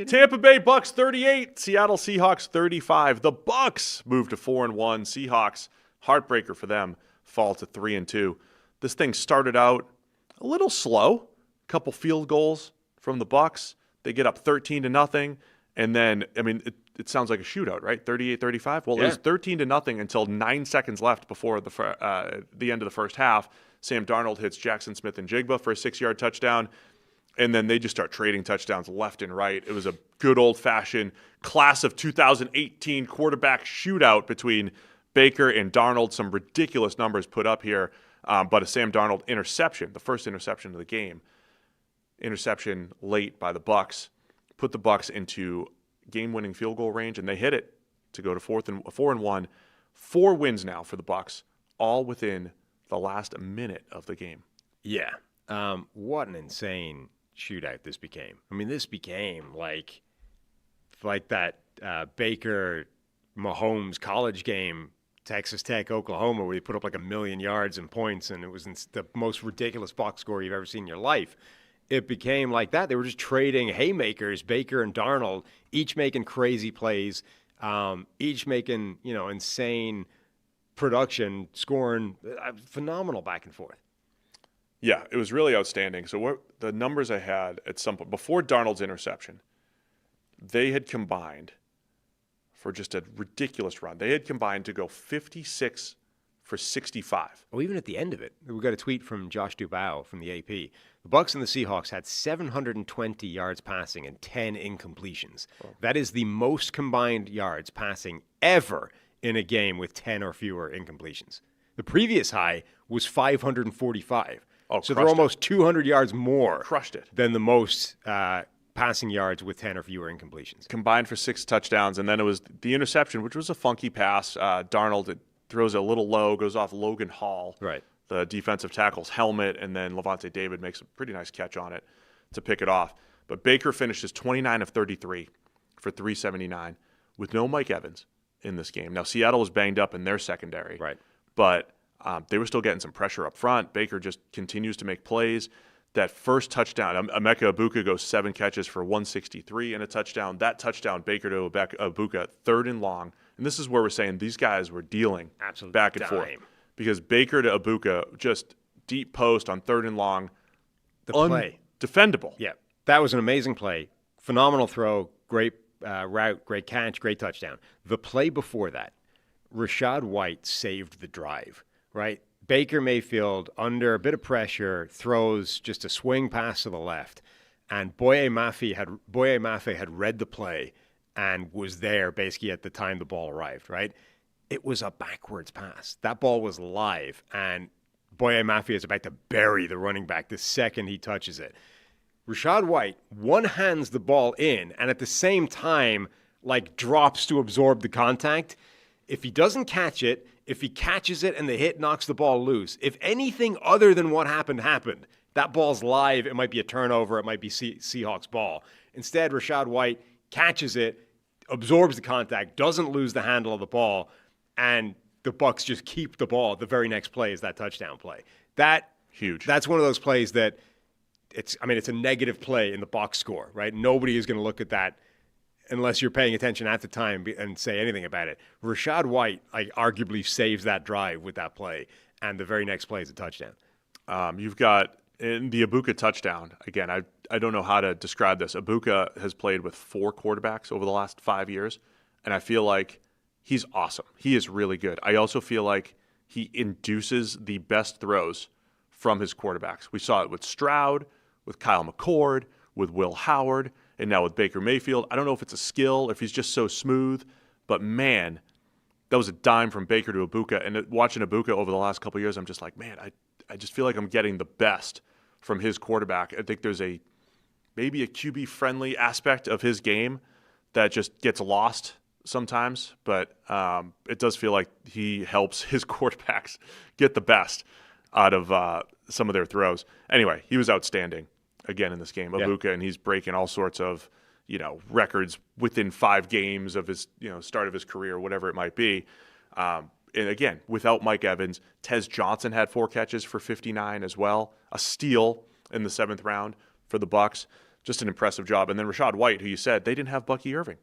Tampa Bay Bucks 38, Seattle Seahawks 35. The Bucks move to 4-1. Seahawks, heartbreaker for them, fall to 3-2. This thing started out a little slow. A couple field goals from the Bucks. They get up 13-0, and then it sounds like a shootout, right? 38-35. Well, It was 13-0 until 9 seconds left before the end of the first half. Sam Darnold hits Jackson Smith and Jigba for a 6-yard touchdown, and then they just start trading touchdowns left and right. It was a good old-fashioned class of 2018 quarterback shootout between Baker and Darnold. Some ridiculous numbers put up here, but a Sam Darnold interception, the first interception of the game, interception late by the Bucks, put the Bucks into game-winning field goal range, and they hit it to go to 4-1. 4 wins now for the Bucks, all within the last minute of the game. Yeah. What an insane shootout this became. This became like that Baker Mahomes college game, Texas Tech, Oklahoma, where he put up like 1 million yards and points, and it was the most ridiculous box score you've ever seen in your life. It became like that. They were just trading haymakers, Baker and Darnold, each making crazy plays, each making, insane production, scoring, phenomenal back and forth. Yeah, it was really outstanding. So the numbers I had at some point, before Darnold's interception, they had combined for just a ridiculous run. They had combined to go 56 for 65. Well, even at the end of it, we got a tweet from Josh Dubow from the AP. The Bucks and the Seahawks had 720 yards passing and 10 incompletions. Oh. That is the most combined yards passing ever in a game with 10 or fewer incompletions. The previous high was 545. So they're almost 200 yards more crushed it than the most passing yards with 10 or fewer incompletions. Combined for 6 touchdowns, and then it was the interception, which was a funky pass. Darnold throws it a little low, goes off Logan Hall, Right. the defensive tackle's helmet, and then Levante David makes a pretty nice catch on it to pick it off. But Baker finishes 29 of 33 for 379 with no Mike Evans in this game. Now, Seattle was banged up in their secondary, Right. but they were still getting some pressure up front. Baker just continues to make plays. That first touchdown, Emeka Egbuka goes 7 catches for 163 and a touchdown. That touchdown, Baker to Egbuka, 3rd and long. And this is where we're saying these guys were dealing back and forth. Because Baker to Egbuka, just deep post on 3rd and long. The play. Defendable. Yeah. That was an amazing play. Phenomenal throw. Great route. Great catch. Great touchdown. The play before that, Rachaad White saved the drive, right? Baker Mayfield, under a bit of pressure, throws just a swing pass to the left. And Boye Mafe had read the play and was there basically at the time the ball arrived, right? It was a backwards pass. That ball was live, and Boye Mafe is about to bury the running back the second he touches it. Rachaad White one-hands the ball in and at the same time, drops to absorb the contact. If he doesn't catch it, if he catches it and the hit knocks the ball loose, if anything other than what happened, that ball's live. It might be a turnover. It might be Seahawks ball. Instead, Rachaad White catches it, absorbs the contact, doesn't lose the handle of the ball, and the Bucs just keep the ball. The very next play is that touchdown play. Huge. That's one of those plays that it's a negative play in the box score, right? Nobody is going to look at that unless you're paying attention at the time and say anything about it. Rachaad White, arguably saves that drive with that play, and the very next play is a touchdown. You've got in the Egbuka touchdown, again, I don't know how to describe this. Egbuka has played with 4 quarterbacks over the last 5 years, and I feel like he's awesome. He is really good. I also feel like he induces the best throws from his quarterbacks. We saw it with Stroud, with Kyle McCord, with Will Howard, and now with Baker Mayfield. I don't know if it's a skill, if he's just so smooth, but man, that was a dime from Baker to Egbuka. And watching Egbuka over the last couple of years, I'm just like, man, I just feel like I'm getting the best from his quarterback. I think there's maybe a QB-friendly aspect of his game that just gets lost sometimes, but it does feel like he helps his quarterbacks get the best out of some of their throws. Anyway, he was outstanding again in this game, Egbuka, and he's breaking all sorts of records within 5 games of his start of his career, whatever it might be. And again, without Mike Evans, Tez Johnson had 4 catches for 59 as well, a steal in the 7th round for the Bucs. Just an impressive job. And then Rachaad White, who you said they didn't have Bucky Irving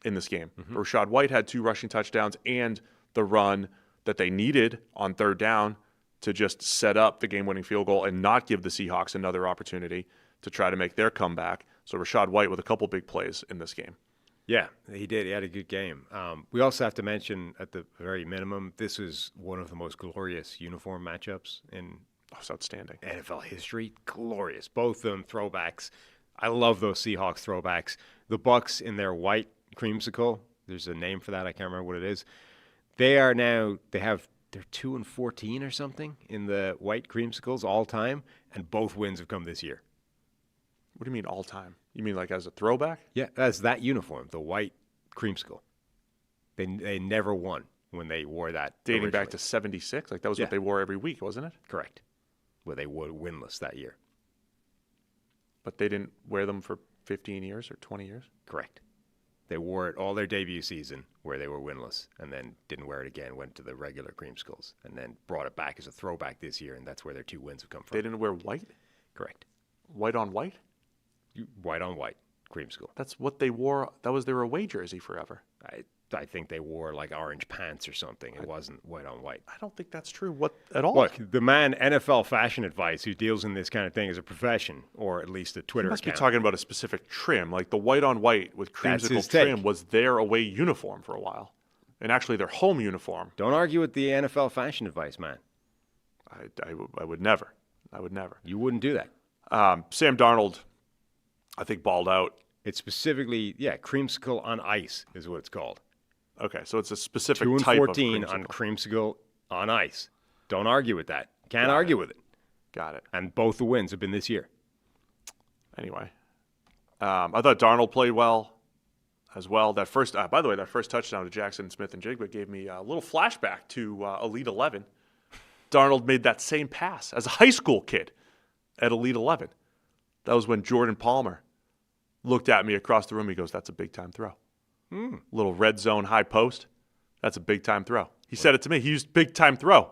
in this game. Mm-hmm. Rachaad White had 2 rushing touchdowns and the run that they needed on 3rd down to just set up the game-winning field goal and not give the Seahawks another opportunity to try to make their comeback. So Rachaad White with a couple big plays in this game. Yeah, he did. He had a good game. We also have to mention, at the very minimum, this was one of the most glorious uniform matchups in outstanding NFL history. Glorious. Both of them throwbacks. I love those Seahawks throwbacks. The Bucs in their white creamsicle. There's a name for that. I can't remember what it is. They're 2-14 or something in the white creamsicles all time, and both wins have come this year. What do you mean all time? You mean like as a throwback? Yeah, that's that uniform, the white creamsicle. They never won when they wore that. Dating originally. back to 76? Like that was what they wore every week, wasn't it? Correct. Well, they were winless that year. But they didn't wear them for 15 years or 20 years? Correct. They wore it all their debut season where they were winless and then didn't wear it again, went to the regular creamsicles, and then brought it back as a throwback this year, and that's where their 2 wins have come from. They didn't wear white? Correct. White on white? White on white creamsicle. That's what they wore. That was their away jersey forever. I think they wore like orange pants or something. It wasn't white on white. I don't think that's true at all. Look, the man NFL Fashion Advice who deals in this kind of thing is a profession, or at least a Twitter account. You must account. be talking about a specific trim. Like the white on white with creamsicle trim was their away uniform for a while. And actually their home uniform. Don't argue with the NFL Fashion Advice, man. I would never. I would never. You wouldn't do that. Sam Darnold, I think, balled out. It's specifically, creamsicle on ice is what it's called. Okay, so it's a specific type of 2-14 on creamsicle on ice. Don't argue with that. Can't argue with it. Got it. And both the wins have been this year. Anyway, I thought Darnold played well as well. That first, by the way, that first touchdown to Jackson Smith and Jigba gave me a little flashback to Elite 11. Darnold made that same pass as a high school kid at Elite 11. That was when Jordan Palmer looked at me across the room. He goes, "That's a big-time throw." Little red zone high post. That's a big-time throw. He said it to me. He used big-time throw.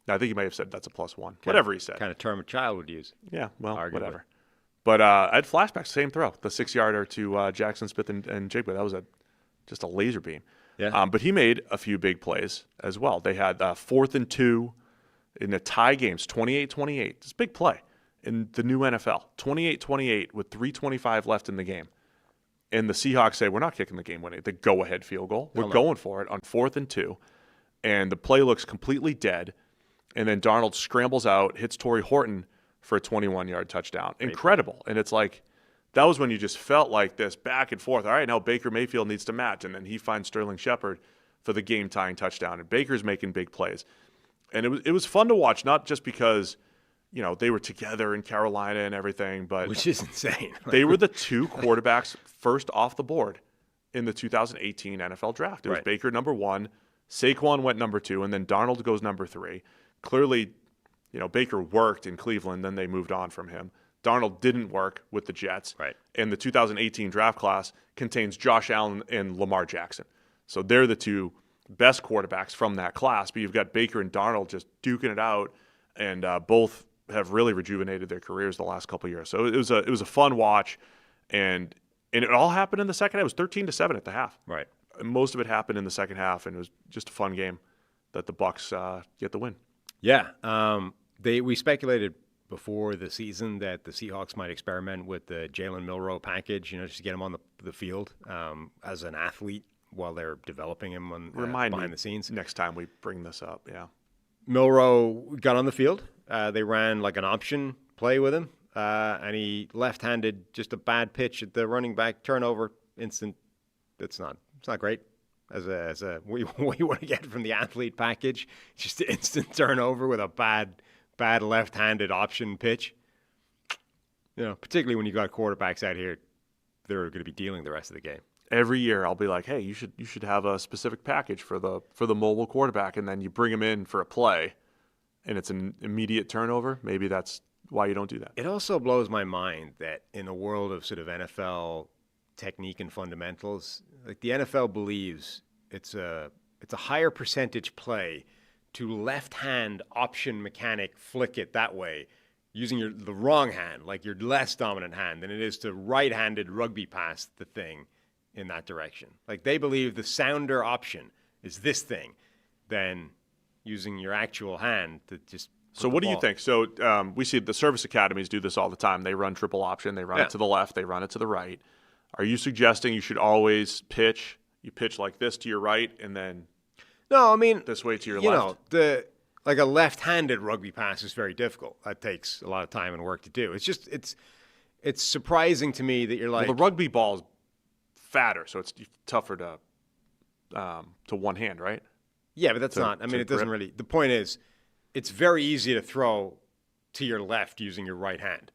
Now, I think he may have said that's a +1. Whatever he said. Kind of term a child would use. Yeah, well, arguably. Whatever. But I had flashbacks, same throw, the 6-yarder to Jackson Smith and Jigba. That was just a laser beam. Yeah. But he made a few big plays as well. They had 4th and 2 in the tie games, 28-28. It's a big play in the new NFL, 28-28 with 3:25 left in the game. And the Seahawks say, we're not kicking the game-winning, the go-ahead field goal. We're going for it on 4th and 2. And the play looks completely dead. And then Darnold scrambles out, hits Torrey Horton for a 21-yard touchdown. Incredible. And it's like, that was when you just felt like this back and forth. All right, now Baker Mayfield needs to match. And then he finds Sterling Shepard for the game-tying touchdown. And Baker's making big plays. And it was fun to watch, not just because, they were together in Carolina and everything, but which is insane. They were the 2 quarterbacks first off the board in the 2018 NFL draft. It was Baker number 1, Saquon went number 2, and then Darnold goes number 3. Clearly, Baker worked in Cleveland, then they moved on from him. Darnold didn't work with the Jets. Right. And the 2018 draft class contains Josh Allen and Lamar Jackson. So they're the 2 best quarterbacks from that class, but you've got Baker and Darnold just duking it out, and both have really rejuvenated their careers the last couple of years. So it was a fun watch, and it all happened in the second half. It was 13-7 at the half. Right. Most of it happened in the second half, and it was just a fun game that the Bucs get the win. Yeah. We speculated before the season that the Seahawks might experiment with the Jalen Milroe package, just to get him on the field as an athlete while they're developing him behind the scenes. Next time we bring this up, yeah. Milroe got on the field. They ran like an option play with him, and he left-handed just a bad pitch at the running back turnover instant. It's not great as a what you want to get from the athlete package. Just an instant turnover with a bad left-handed option pitch. Particularly when you got quarterbacks out here, they're going to be dealing the rest of the game. Every year I'll be like, hey, you should have a specific package for the mobile quarterback, and then you bring him in for a play, and it's an immediate turnover. Maybe that's why you don't do that. It also blows my mind that in a world of sort of NFL technique and fundamentals, like the NFL believes it's a higher percentage play to left-hand option mechanic flick it that way using the wrong hand, like your less dominant hand, than it is to right-handed rugby pass the thing in that direction. Like they believe the sounder option is this thing than using your actual hand to just. So what do you think? So we see the service academies do this all the time. They run triple option. They run it to the left. They run it to the right. Are you suggesting you should always pitch? You pitch like this to your right and then no, I mean this way to your left? Like a left-handed rugby pass is very difficult. That takes a lot of time and work to do. It's just it's surprising to me that you're like, well, the rugby ball is fatter, so it's tougher to one hand, right? Yeah, but that's not. I mean, it doesn't really. The point is, it's very easy to throw to your left using your right hand,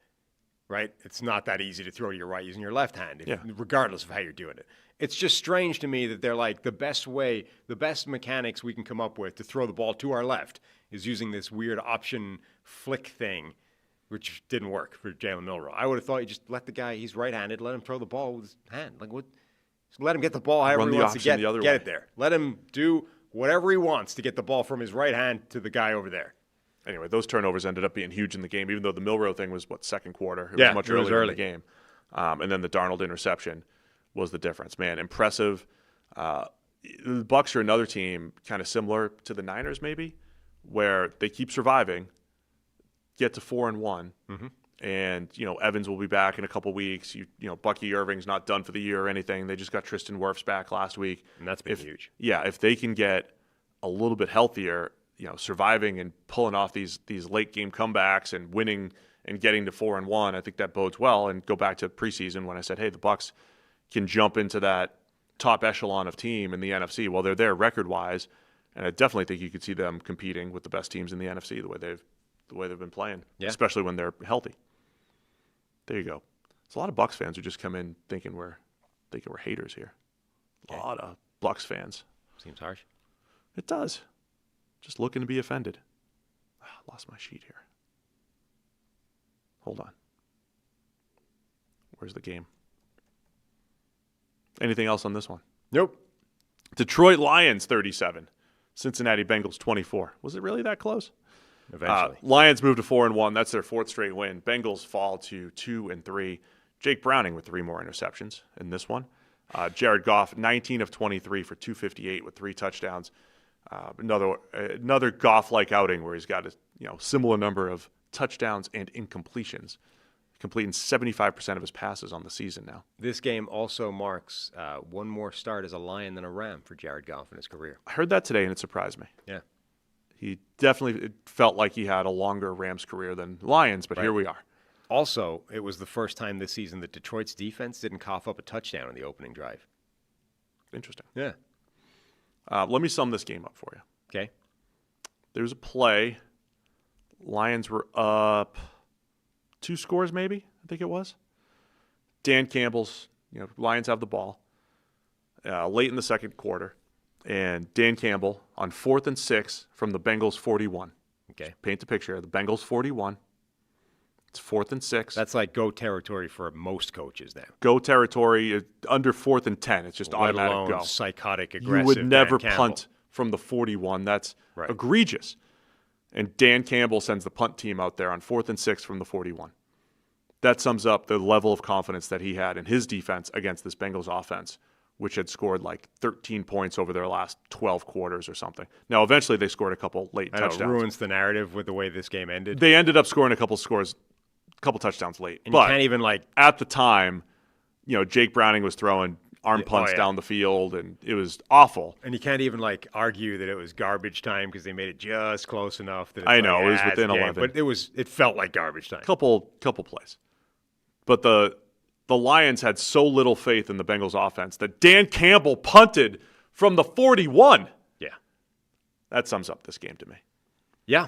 right? It's not that easy to throw to your right using your left hand, regardless of how you're doing it. It's just strange to me that they're like the best mechanics we can come up with to throw the ball to our left is using this weird option flick thing, which didn't work for Jalen Milroe. I would have thought you just let the guy, he's right-handed, let him throw the ball with his hand. Like what? Just let him get the ball however he wants to get it there. Let him do whatever he wants to get the ball from his right hand to the guy over there. Anyway, those turnovers ended up being huge in the game, even though the Milroe thing was, second quarter? It was much earlier in the game. And then the Darnold interception was the difference. Man, impressive. The Bucs are another team kind of similar to the Niners maybe, where they keep surviving, get to 4-1, and Evans will be back in a couple weeks. Bucky Irving's not done for the year or anything. They just got Tristan Wirfs back last week, and that's been huge. Yeah, if they can get a little bit healthier, surviving and pulling off these late game comebacks and winning and getting to 4-1, I think that bodes well. And go back to preseason when I said, hey, the Bucs can jump into that top echelon of team in the NFC. Well, they're there record-wise, and I definitely think you could see them competing with the best teams in the NFC the way they've been playing, especially when they're healthy. There you go. There's a lot of Bucs fans who just come in thinking we're haters here. A lot of Bucs fans. Seems harsh. It does. Just looking to be offended. Lost my sheet here. Hold on. Where's the game? Anything else on this one? Nope. Detroit Lions 37. Cincinnati Bengals 24. Was it really that close? Eventually. Lions move to 4-1. That's their fourth straight win. Bengals fall to 2-3. Jake Browning with 3 more interceptions in this one. Jared Goff, 19 of 23 for 258 with 3 touchdowns. Another Goff-like outing where he's got a similar number of touchdowns and incompletions, completing 75% of his passes on the season now. This game also marks one more start as a Lion than a Ram for Jared Goff in his career. I heard that today, and it surprised me. Yeah. He definitely felt like he had a longer Rams career than Lions, but Here we are. Also, it was the first time this season that Detroit's defense didn't cough up a touchdown in the opening drive. Interesting. Yeah. Let me sum this game up for you. Okay. There's a play. Lions were up 2 scores maybe, I think it was. Dan Campbell's, Lions have the ball late in the second quarter. And Dan Campbell on 4th and 6 from the Bengals 41. Okay. Just paint the picture. The Bengals 41. It's 4th and 6. That's like go territory for most coaches now. Go territory under 4th and 10. It's just automatic alone go. Psychotic, aggressive. You would never Dan punt from the 41. That's right. Egregious. And Dan Campbell sends the punt team out there on 4th and 6 from the 41. That sums up the level of confidence that he had in his defense against this Bengals offense, which had scored like 13 points over their last 12 quarters or something. Now, eventually they scored a couple late touchdowns. It ruins the narrative with the way this game ended. They ended up scoring a couple touchdowns late. And but you can't even at the time, Jake Browning was throwing arm punts down the field, and it was awful. And you can't even argue that it was garbage time because they made it just close enough that I know it was within 11, but it felt like garbage time. Couple plays, but the Lions had so little faith in the Bengals offense that Dan Campbell punted from the 41. Yeah, that sums up this game to me. Yeah,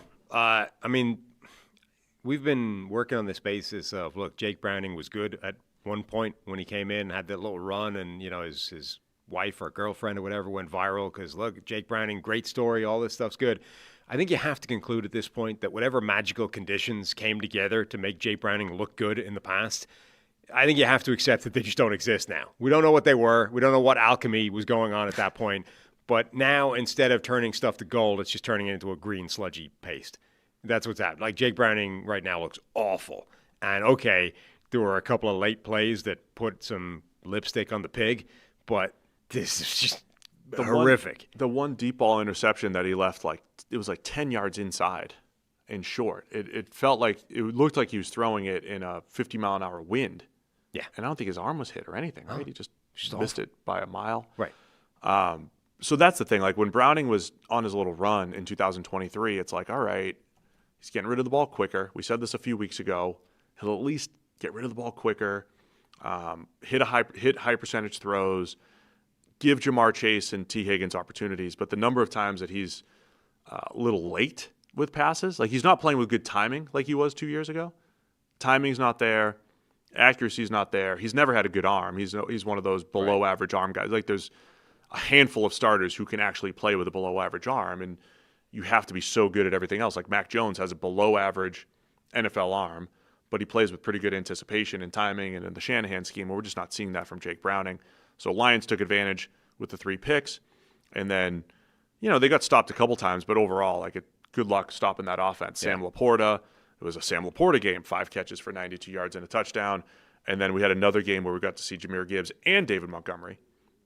we've been working on this basis of, look, Jake Browning was good at one point when he came in, had that little run, and his wife or girlfriend or whatever went viral because, look, Jake Browning, great story, all this stuff's good. I think you have to conclude at this point that whatever magical conditions came together to make Jake Browning look good in the past, I think you have to accept that they just don't exist now. We don't know what they were. We don't know what alchemy was going on at that point. But now, instead of turning stuff to gold, it's just turning it into a green sludgy paste. That's what's happening. Jake Browning right now looks awful. And, okay, there were a couple of late plays that put some lipstick on the pig, but this is just horrific. The one deep ball interception that he left, it was 10 yards inside and short. It looked like he was throwing it in a 50-mile-an-hour wind. Yeah. And I don't think his arm was hit or anything, right? He just missed it by a mile. Right. So that's the thing. When Browning was on his little run in 2023, it's all right, he's getting rid of the ball quicker. We said this a few weeks ago. He'll at least get rid of the ball quicker, hit high percentage throws, give Jamar Chase and T. Higgins opportunities. But the number of times that he's a little late with passes, he's not playing with good timing like he was 2 years ago. Timing's not there. Accuracy's not there. He's never had a good arm. He's one of those below average arm guys. There's a handful of starters who can actually play with a below average arm, and you have to be so good at everything else. Mac Jones has a below average NFL arm, but he plays with pretty good anticipation and timing and in the Shanahan scheme. We're just not seeing that from Jake Browning. So Lions took advantage with the 3 picks, and then they got stopped a couple times, but overall, good luck stopping that offense. Yeah. Sam Laporta. It was a Sam Laporta game, 5 catches for 92 yards and a touchdown. And then we had another game where we got to see Jahmyr Gibbs and David Montgomery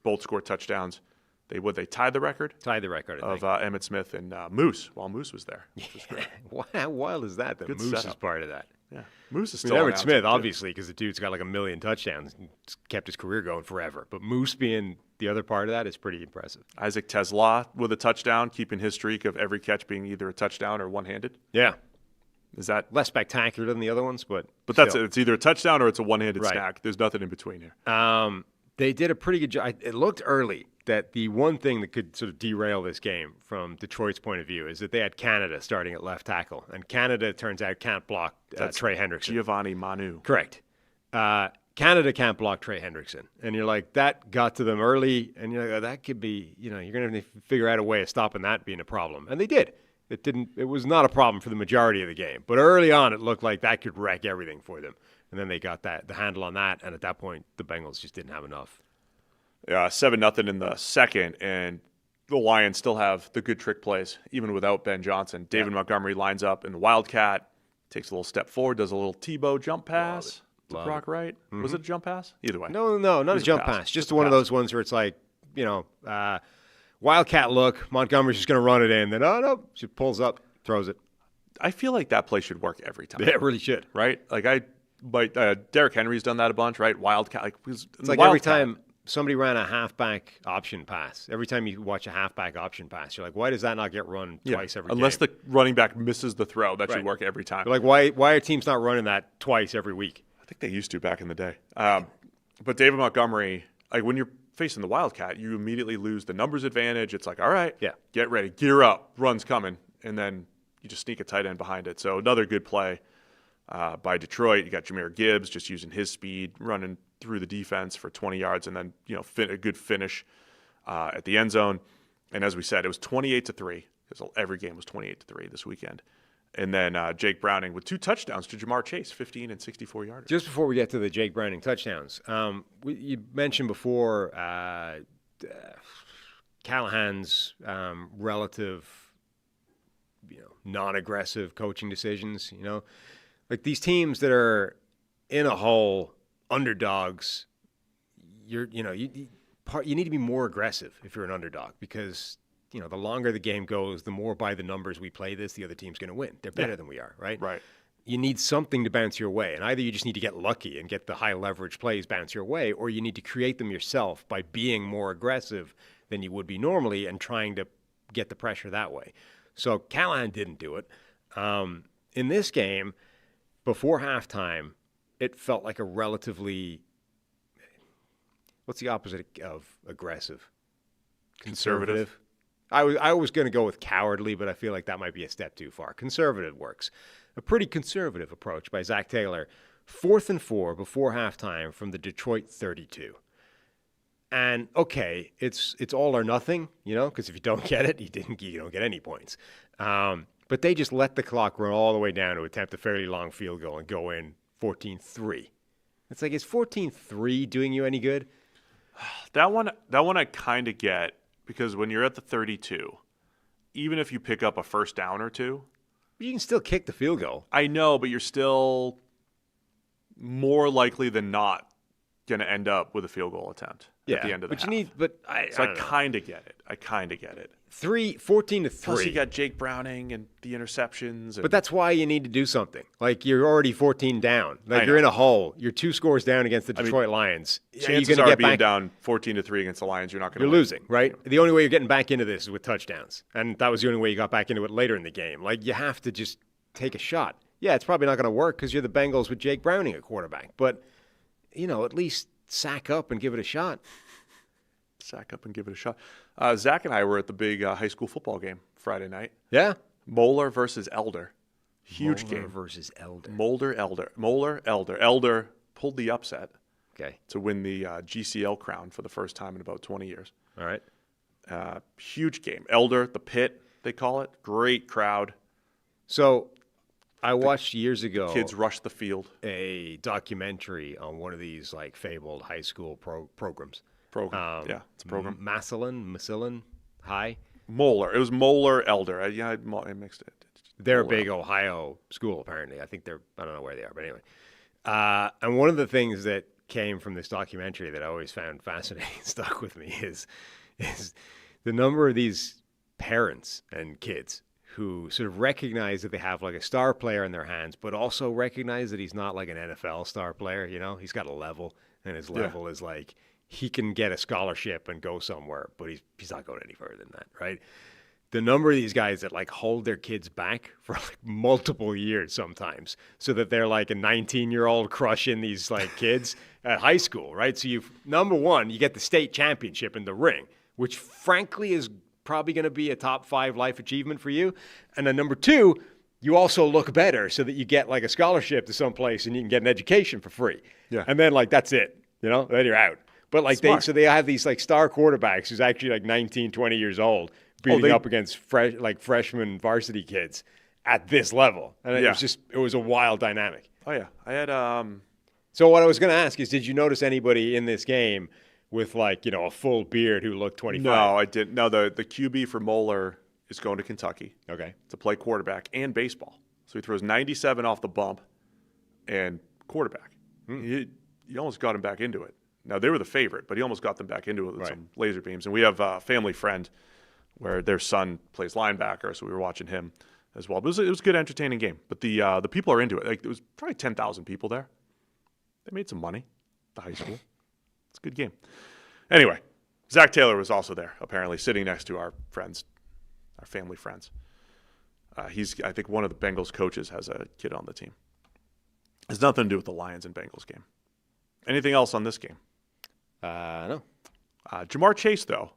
both scored touchdowns. They tied the record? Tied the record, I think. Of Emmitt Smith and Moose while Moose was there. Which was great. How wild is that Good Moose setup. is part of that? Yeah. Moose is still Emmitt Smith, obviously, because the dude's got 1 million touchdowns and kept his career going forever. But Moose being the other part of that is pretty impressive. Isaac Tesla with a touchdown, keeping his streak of every catch being either a touchdown or one-handed. Yeah. Is that less spectacular than the other ones? But that's it. It's either a touchdown or it's a one-handed snack. There's nothing in between here. They did a pretty good job. It looked early that the one thing that could sort of derail this game from Detroit's point of view is that they had Canada starting at left tackle. And Canada, it turns out, can't block Trey Hendrickson. Giovanni Manu. Correct. Canada can't block Trey Hendrickson. And you're like, that got to them early. And you're like, oh, that could be, you're going to figure out a way of stopping that being a problem. And they did. It was not a problem for the majority of the game. But early on, it looked like that could wreck everything for them. And then they got the handle on that. And at that point, the Bengals just didn't have enough. 7-0 in the second. And the Lions still have the good trick plays, even without Ben Johnson. David Montgomery lines up in the Wildcat, takes a little step forward, does a little Tebow jump pass. Brock Wright? Mm-hmm. Was it a jump pass? Either way. No, not a jump pass. Just one of those ones where it's like, Wildcat look, Montgomery's just going to run it in. Then, she pulls up, throws it. I feel like that play should work every time. Yeah, it really should. Right? Like, Derrick Henry's done that a bunch, right? Wildcat. It's like every time somebody ran a halfback option pass, every time you watch a halfback option pass, you're like, why does that not get run twice every Unless game? the running back misses the throw, that should work every time. You're like, why are teams not running that twice every week? I think they used to back in the day. But David Montgomery, like when you're facing the Wildcat, you immediately lose the numbers advantage. It's like, all right, get ready, gear up, run's coming, and then you just sneak a tight end behind it. So another good play by Detroit. You got Jahmyr Gibbs just using his speed, running through the defense for 20 yards, and then a good finish at the end zone. And as we said, it was 28-3 because every game was 28-3 this weekend. And then Jake Browning with 2 touchdowns to Jamar Chase, 15 and 64 yards. Just before we get to the Jake Browning touchdowns, you mentioned before Callahan's relative, non-aggressive coaching decisions. Like these teams that are in a hole, underdogs. You need to be more aggressive if you're an underdog because. The longer the game goes, the more by the numbers we play this, the other team's going to win. They're better than we are, right? Right. You need something to bounce your way. And either you just need to get lucky and get the high leverage plays bounce your way, or you need to create them yourself by being more aggressive than you would be normally and trying to get the pressure that way. So Callahan didn't do it. In this game, before halftime, it felt like a relatively – what's the opposite of aggressive? Conservative. I was going to go with cowardly, but I feel like that might be a step too far. Conservative works. A pretty conservative approach by Zach Taylor. 4th and 4 before halftime from the Detroit 32. And, okay, it's all or nothing, because if you don't get it, you don't get any points. But they just let the clock run all the way down to attempt a fairly long field goal and go in 14-3. It's like, is 14-3 doing you any good? That one I kind of get. Because when you're at the 32, even if you pick up a first down or two, you can still kick the field goal. I know, but you're still more likely than not going to end up with a field goal attempt at the end of the half. I kind of get it. 14-3. Plus you got Jake Browning and the interceptions. But that's why you need to do something. Like you're already 14 down. Like you're in a hole. You're 2 scores down against the Detroit Lions. Chances are being down 14-3 against the Lions, you're not going to win. You're losing, right? The only way you're getting back into this is with touchdowns. And that was the only way you got back into it later in the game. Like you have to just take a shot. Yeah, it's probably not going to work because you're the Bengals with Jake Browning at quarterback. But, at least sack up and give it a shot. Zach and I were at the big high school football game Friday night. Yeah. Moeller versus Elder. Huge game. Moeller versus Elder. Elder. Elder pulled the upset to win the GCL crown for the first time in about 20 years. All right. Huge game. Elder, the pit, they call it. Great crowd. So I watched years ago. Kids rush the field. A documentary on one of these like fabled high school programs. It's a program. Massillon High. Moeller. It was Moeller Elder. I mixed it. They're a big Ohio school, apparently. I think I don't know where they are, but anyway. And one of the things that came from this documentary that I always found fascinating and stuck with me is the number of these parents and kids who sort of recognize that they have like a star player in their hands, but also recognize that he's not like an NFL star player. He's got a level, and his level is like, he can get a scholarship and go somewhere, but he's not going any further than that, right? The number of these guys that like hold their kids back for like multiple years sometimes so that they're like a 19-year-old crushing these like kids at high school, right? So number one, you get the state championship in the ring, which frankly is probably going to be a top 5 life achievement for you. And then number 2, you also look better so that you get like a scholarship to some place and you can get an education for free. Yeah. And then like that's it, then you're out. But like Smart. they have these like star quarterbacks who's actually like 19, 20 years old beating up against freshman varsity kids at this level. And it was a wild dynamic. Oh yeah. I had So what I was going to ask is, did you notice anybody in this game with like, a full beard who looked 25? No, I didn't. No, the QB for Moeller is going to Kentucky. Okay. To play quarterback and baseball. So he throws 97 off the bump and quarterback. He almost got him back into it. Now, they were the favorite, but he almost got them back into it with some laser beams. And we have a family friend where their son plays linebacker, so we were watching him as well. But it was a good, entertaining game. But the people are into it. Like, there was probably 10,000 people there. They made some money, the high school. It's a good game. Anyway, Zach Taylor was also there, apparently, sitting next to our friends, our family friends. He's, I think, one of the Bengals coaches has a kid on the team. Has nothing to do with the Lions and Bengals game. Anything else on this game? No. Jamar Chase, though,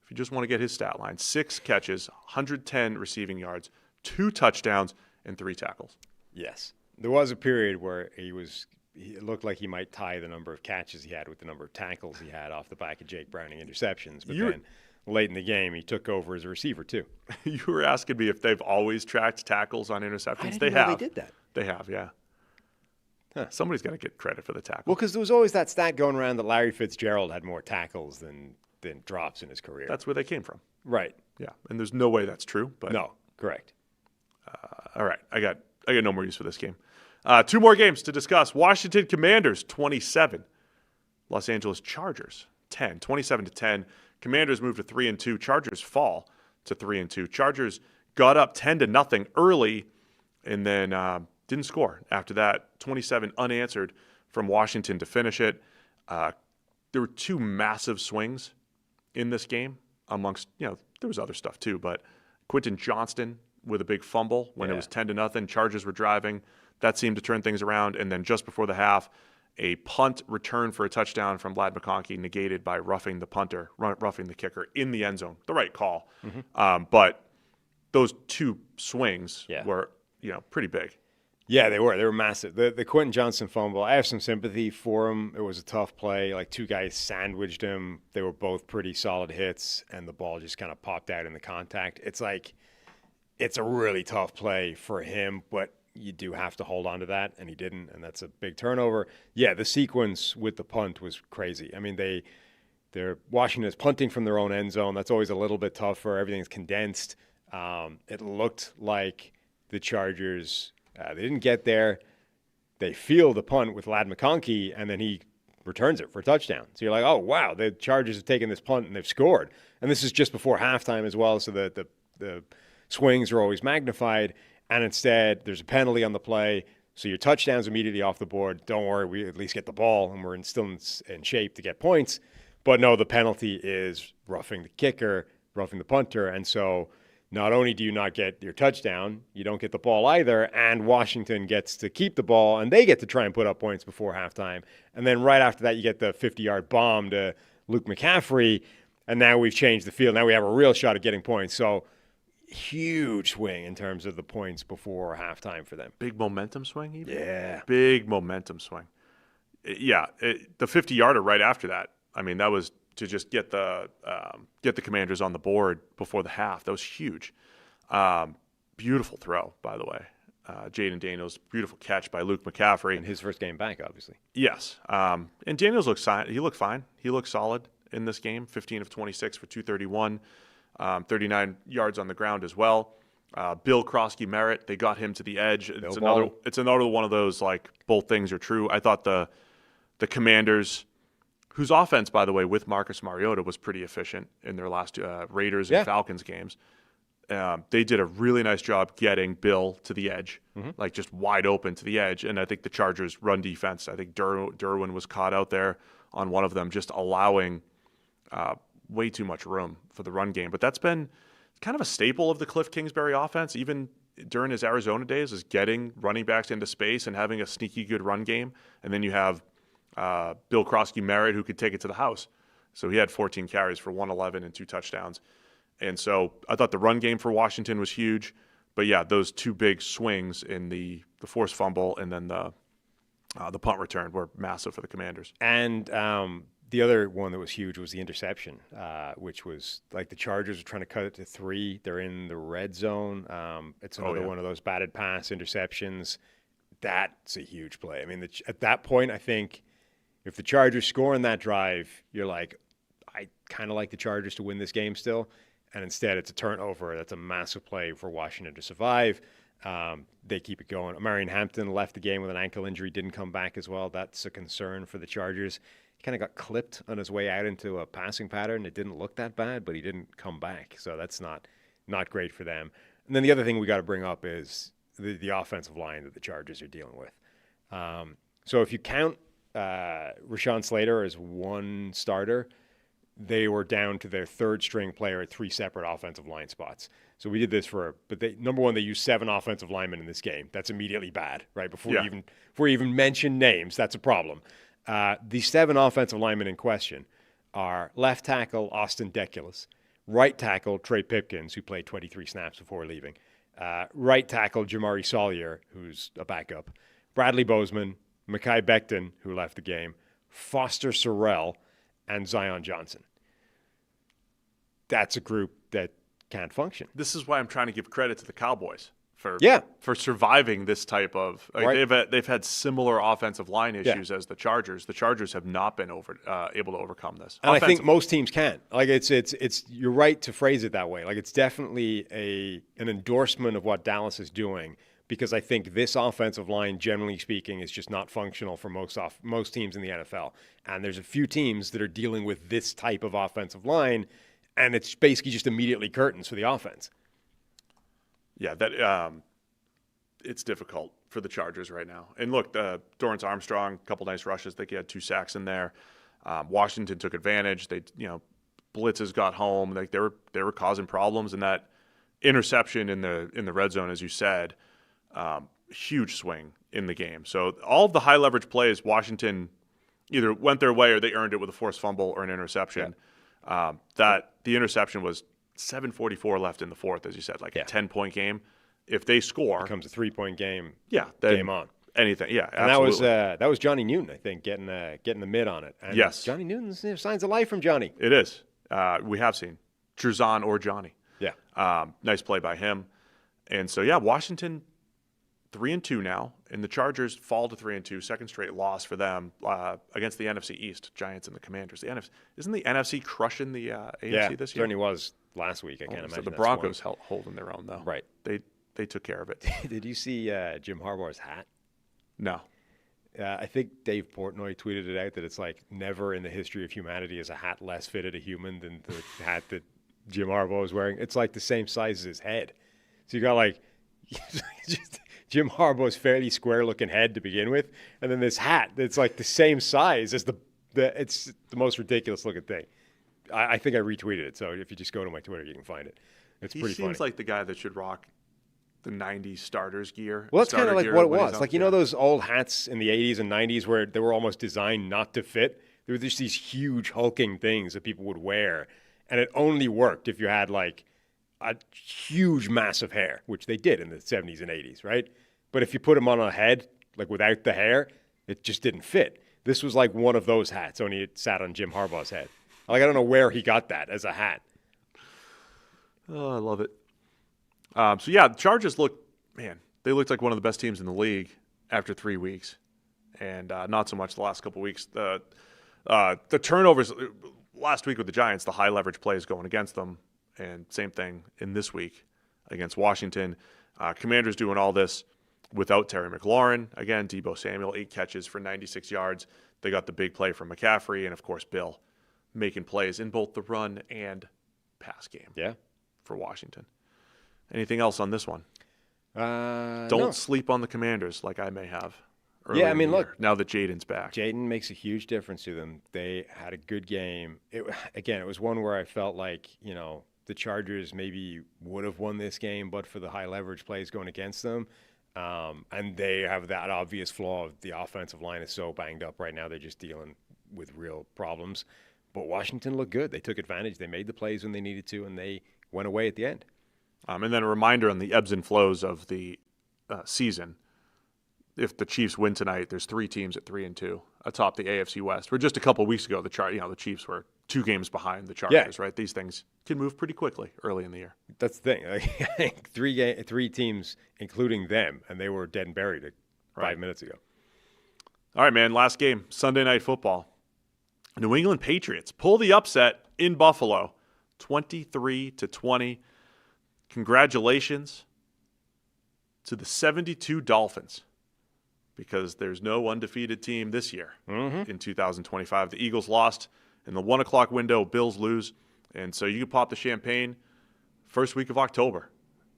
if you just want to get his stat line, 6 catches, 110 receiving yards, 2 touchdowns, and 3 tackles. Yes. There was a period where it looked like he might tie the number of catches he had with the number of tackles he had off the back of Jake Browning interceptions. But then late in the game, he took over as a receiver, too. You were asking me if they've always tracked tackles on interceptions. I didn't they know have. They did that. They have, yeah. Huh. Somebody's got to get credit for the tackle. Well, because there was always that stat going around that Larry Fitzgerald had more tackles than drops in his career. That's where they came from. Right. Yeah, and there's no way that's true. But no, correct. All right, I got no more use for this game. 2 more games to discuss. Washington Commanders 27, Los Angeles Chargers 10, 27-10. Commanders move to 3-2. Chargers fall to 3-2. Chargers got up 10-0 early, and then didn't score after that. 27 unanswered from Washington to finish it. There were 2 massive swings in this game amongst, there was other stuff too, but Quentin Johnston with a big fumble when it was 10-0. Chargers were driving. That seemed to turn things around. And then just before the half, a punt return for a touchdown from Ladd McConkey negated by roughing the kicker in the end zone. The right call. Mm-hmm. But those 2 swings were, pretty big. Yeah, they were. They were massive. The Quentin Johnston fumble, I have some sympathy for him. It was a tough play. Like 2 guys sandwiched him. They were both pretty solid hits, and the ball just kind of popped out in the contact. It's like, it's a really tough play for him, but you do have to hold on to that, and he didn't, and that's a big turnover. Yeah, the sequence with the punt was crazy. I mean, Washington is punting from their own end zone. That's always a little bit tougher. Everything's condensed. It looked like the Chargers, they didn't get there. They field the punt with Ladd McConkey, and then he returns it for a touchdown. So you're like, oh, wow, the Chargers have taken this punt, and they've scored. And this is just before halftime as well, so the swings are always magnified. And instead, there's a penalty on the play, so your touchdown's immediately off the board. Don't worry, we at least get the ball, and we're still in shape to get points. But no, the penalty is roughing the kicker, roughing the punter, and so not only do you not get your touchdown, you don't get the ball either, and Washington gets to keep the ball, and they get to try and put up points before halftime. And then right after that, you get the 50-yard bomb to Luke McCaffrey, and now we've changed the field. Now we have a real shot at getting points. So huge swing in terms of the points before halftime for them. Big momentum swing, even? Yeah. Big momentum swing. Yeah, the 50-yarder right after that, I mean, that was to just get the Commanders on the board before the half. That was huge. Beautiful throw, by the way. Jaden Daniels, beautiful catch by Luke McCaffrey. And his first game back, obviously. Yes. And Daniels looked fine. He looked fine. He looked solid in this game, 15 of 26 for 231. 39 yards on the ground as well. Bill Krosky-Merritt, they got him to the edge. It's another one of those, like, both things are true. I thought the Commanders, whose offense, by the way, with Marcus Mariota was pretty efficient in their last Raiders and Falcons games. They did a really nice job getting Bill to the edge, like just wide open to the edge. And I think the Chargers' run defense, I think Derwin was caught out there on one of them, just allowing way too much room for the run game. But that's been kind of a staple of the Cliff Kingsbury offense, even during his Arizona days, is getting running backs into space and having a sneaky good run game. And then you have Bill Krosky-Merritt, who could take it to the house. So he had 14 carries for 111 and 2 touchdowns. And so I thought the run game for Washington was huge. But yeah, those two big swings in the forced fumble and then the punt return were massive for the Commanders. And the other one that was huge was the interception, which was like the Chargers are trying to cut it to 3. They're in the red zone. It's another one of those batted pass interceptions. That's a huge play. I mean, at that point, I think if the Chargers score in that drive, you're like, I kind of like the Chargers to win this game still. And instead, it's a turnover. That's a massive play for Washington to survive. They keep it going. Marion Hampton left the game with an ankle injury, didn't come back as well. That's a concern for the Chargers. He kind of got clipped on his way out into a passing pattern. It didn't look that bad, but he didn't come back. So that's not great for them. And then the other thing we got to bring up is the offensive line that the Chargers are dealing with. So if you count Rashawn Slater as one starter, they were down to their third string player at 3 separate offensive line spots. So we did this number one, they used 7 offensive linemen in this game. That's immediately bad, right? Before we even mention names, that's a problem. The 7 offensive linemen in question are left tackle Austin Deculus, right tackle Trey Pipkins, who played 23 snaps before leaving, right tackle Jamari Salyer, who's a backup, Bradley Bozeman, Mekhi Becton, who left the game, Foster Sorrell, and Zion Johnson. That's a group that can't function. This is why I'm trying to give credit to the Cowboys for surviving this type of. They've had similar offensive line issues as the Chargers. The Chargers have not been able to overcome this. And I think most teams can. Like it's you're right to phrase it that way. Like it's definitely an endorsement of what Dallas is doing. Because I think this offensive line, generally speaking, is just not functional for most teams in the NFL. And there's a few teams that are dealing with this type of offensive line, and it's basically just immediately curtains for the offense. Yeah, it's difficult for the Chargers right now. And look, Dorrance Armstrong, a couple nice rushes. I think he had 2 sacks in there. Washington took advantage. They, blitzes got home. Like they were causing problems, and that interception in the red zone, as you said. Huge swing in the game. So all of the high leverage plays, Washington either went their way or they earned it with a forced fumble or an interception. That the interception was 7:44 left in the fourth, as you said, like a 10-point game. If they score, it becomes a 3-point game. Game on. Anything, and absolutely. That was Johnny Newton, I think, getting the mid on it. And yes, Johnny Newton's signs of life from Johnny. It is. We have seen Truzan or Johnny. Yeah, nice play by him. And so Washington 3-2 now, and the Chargers fall to 3-2, second straight loss for them against the NFC East, Giants and the Commanders. Isn't the NFC crushing the AFC this year? Certainly was last week. I can't imagine. So the Broncos holding their own though. Right. They took care of it. Did you see Jim Harbaugh's hat? No. I think Dave Portnoy tweeted it out that it's like never in the history of humanity is a hat less fitted a human than the hat that Jim Harbaugh is wearing. It's like the same size as his head. So you got like just Jim Harbaugh's fairly square-looking head to begin with, and then this hat that's like the same size as it's the most ridiculous-looking thing. I think I retweeted it, so if you just go to my Twitter, you can find it. It's pretty funny. He seems like the guy that should rock the 90s starters gear. Well, that's kind of like what it was. Like, those old hats in the 80s and 90s where they were almost designed not to fit? There were just these huge hulking things that people would wear, and it only worked if you had, like, a huge, massive hair, which they did in the 70s and 80s, right? But if you put them on a head, like without the hair, it just didn't fit. This was like one of those hats, only it sat on Jim Harbaugh's head. Like, I don't know where he got that as a hat. Oh, I love it. The Chargers looked like one of the best teams in the league after 3 weeks, and not so much the last couple of weeks. The turnovers last week with the Giants, the high leverage plays going against them. And same thing in this week against Washington. Commanders doing all this without Terry McLaurin. Again, Deebo Samuel, 8 catches for 96 yards. They got the big play from McCaffrey and, of course, Bill making plays in both the run and pass game for Washington. Anything else on this one? Don't sleep on the Commanders like I may have. Yeah, I mean, look. Now that Jaden's back. Jaden makes a huge difference to them. They had a good game. It was one where I felt like, the Chargers maybe would have won this game, but for the high leverage plays going against them. And they have that obvious flaw of the offensive line is so banged up right now. They're just dealing with real problems. But Washington looked good. They took advantage. They made the plays when they needed to, and they went away at the end. And then a reminder on the ebbs and flows of the season. If the Chiefs win tonight, there's 3 teams at 3-2 atop the AFC West. Where just a couple weeks ago, the Chiefs were 2 games behind the Chargers, right? These things can move pretty quickly early in the year. That's the thing. Like, 3 teams, including them, and they were dead and buried 5 minutes ago. All right, man. Last game, Sunday Night Football. New England Patriots pull the upset in Buffalo, 23-20. Congratulations to the 72 Dolphins, because there's no undefeated team this year in 2025. The Eagles lost in the 1 o'clock window. Bills lose. And so you can pop the champagne first week of October.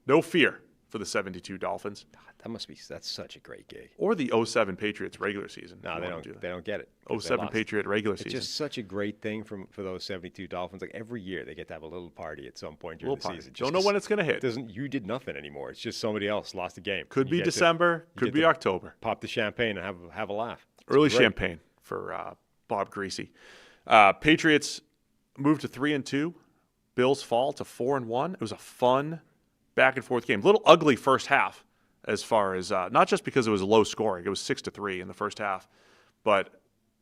No fear for the 72 Dolphins. That's such a great gig. Or the 07 Patriots regular season. No, they don't get it. 07 Patriot regular season. It's just such a great thing for those 72 Dolphins. Like, every year they get to have a little party at some point during the season. Don't know when it's going to hit. You did nothing anymore. It's just somebody else lost a game. Could be December, could be October. Pop the champagne and have a laugh. Early champagne for Bob Greasy. Patriots moved to 3-2. Bills fall to 4-1. It was a fun back and forth game. A little ugly first half, as far as not just because it was low scoring. It was 6-3 in the first half, but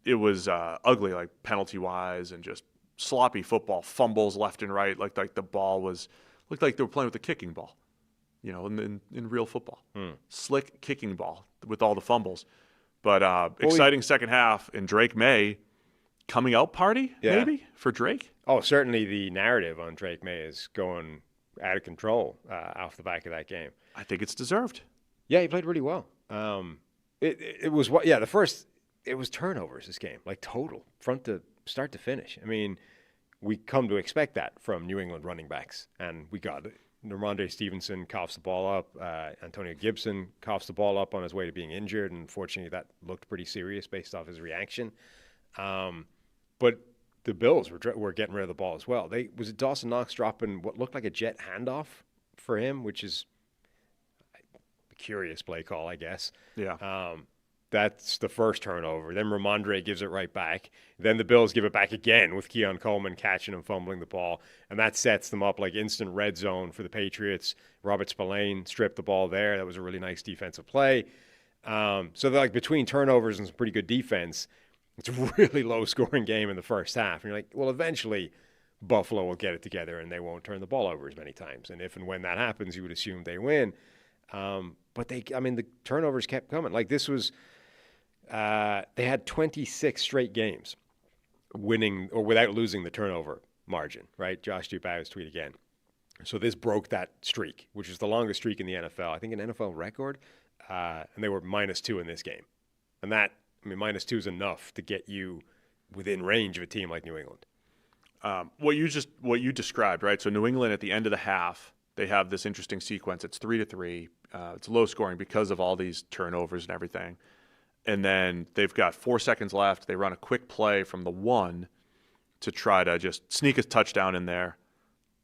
it was ugly, like penalty wise, and just sloppy football, fumbles left and right. Like the ball looked like they were playing with a kicking ball, in real football. Slick kicking ball with all the fumbles. But exciting second half, and Drake May coming out party maybe for Drake. Oh, certainly the narrative on Drake May is going out of control off the back of that game. I think it's deserved. Yeah, he played really well. It was turnovers this game, like total, start to finish. I mean, we come to expect that from New England running backs, and we got it. Ramondre Stevenson coughs the ball up. Antonio Gibson coughs the ball up on his way to being injured, and unfortunately that looked pretty serious based off his reaction. But the Bills were getting rid of the ball as well. Was it Dawson Knox dropping what looked like a jet handoff for him, which is a curious play call, I guess. Yeah. That's the first turnover. Then Ramondre gives it right back. Then the Bills give it back again with Keon Coleman catching and fumbling the ball. And that sets them up like instant red zone for the Patriots. Robert Spillane stripped the ball there. That was a really nice defensive play. So they're like between turnovers and some pretty good defense, it's a really low-scoring game in the first half. And you're like, well, eventually Buffalo will get it together and they won't turn the ball over as many times. And if and when that happens, you would assume they win. But the turnovers kept coming. Like this was, they had 26 straight games winning or without losing the turnover margin, right? Josh Dubois tweet again. So this broke that streak, which is the longest streak in the NFL. I think an NFL record. And they were -2 in this game. And that, -2 is enough to get you within range of a team like New England. What you described, right? So New England at the end of the half, they have this interesting sequence. It's 3-3. It's low scoring because of all these turnovers and everything. And then they've got 4 seconds left. They run a quick play from the 1 to try to just sneak a touchdown in there.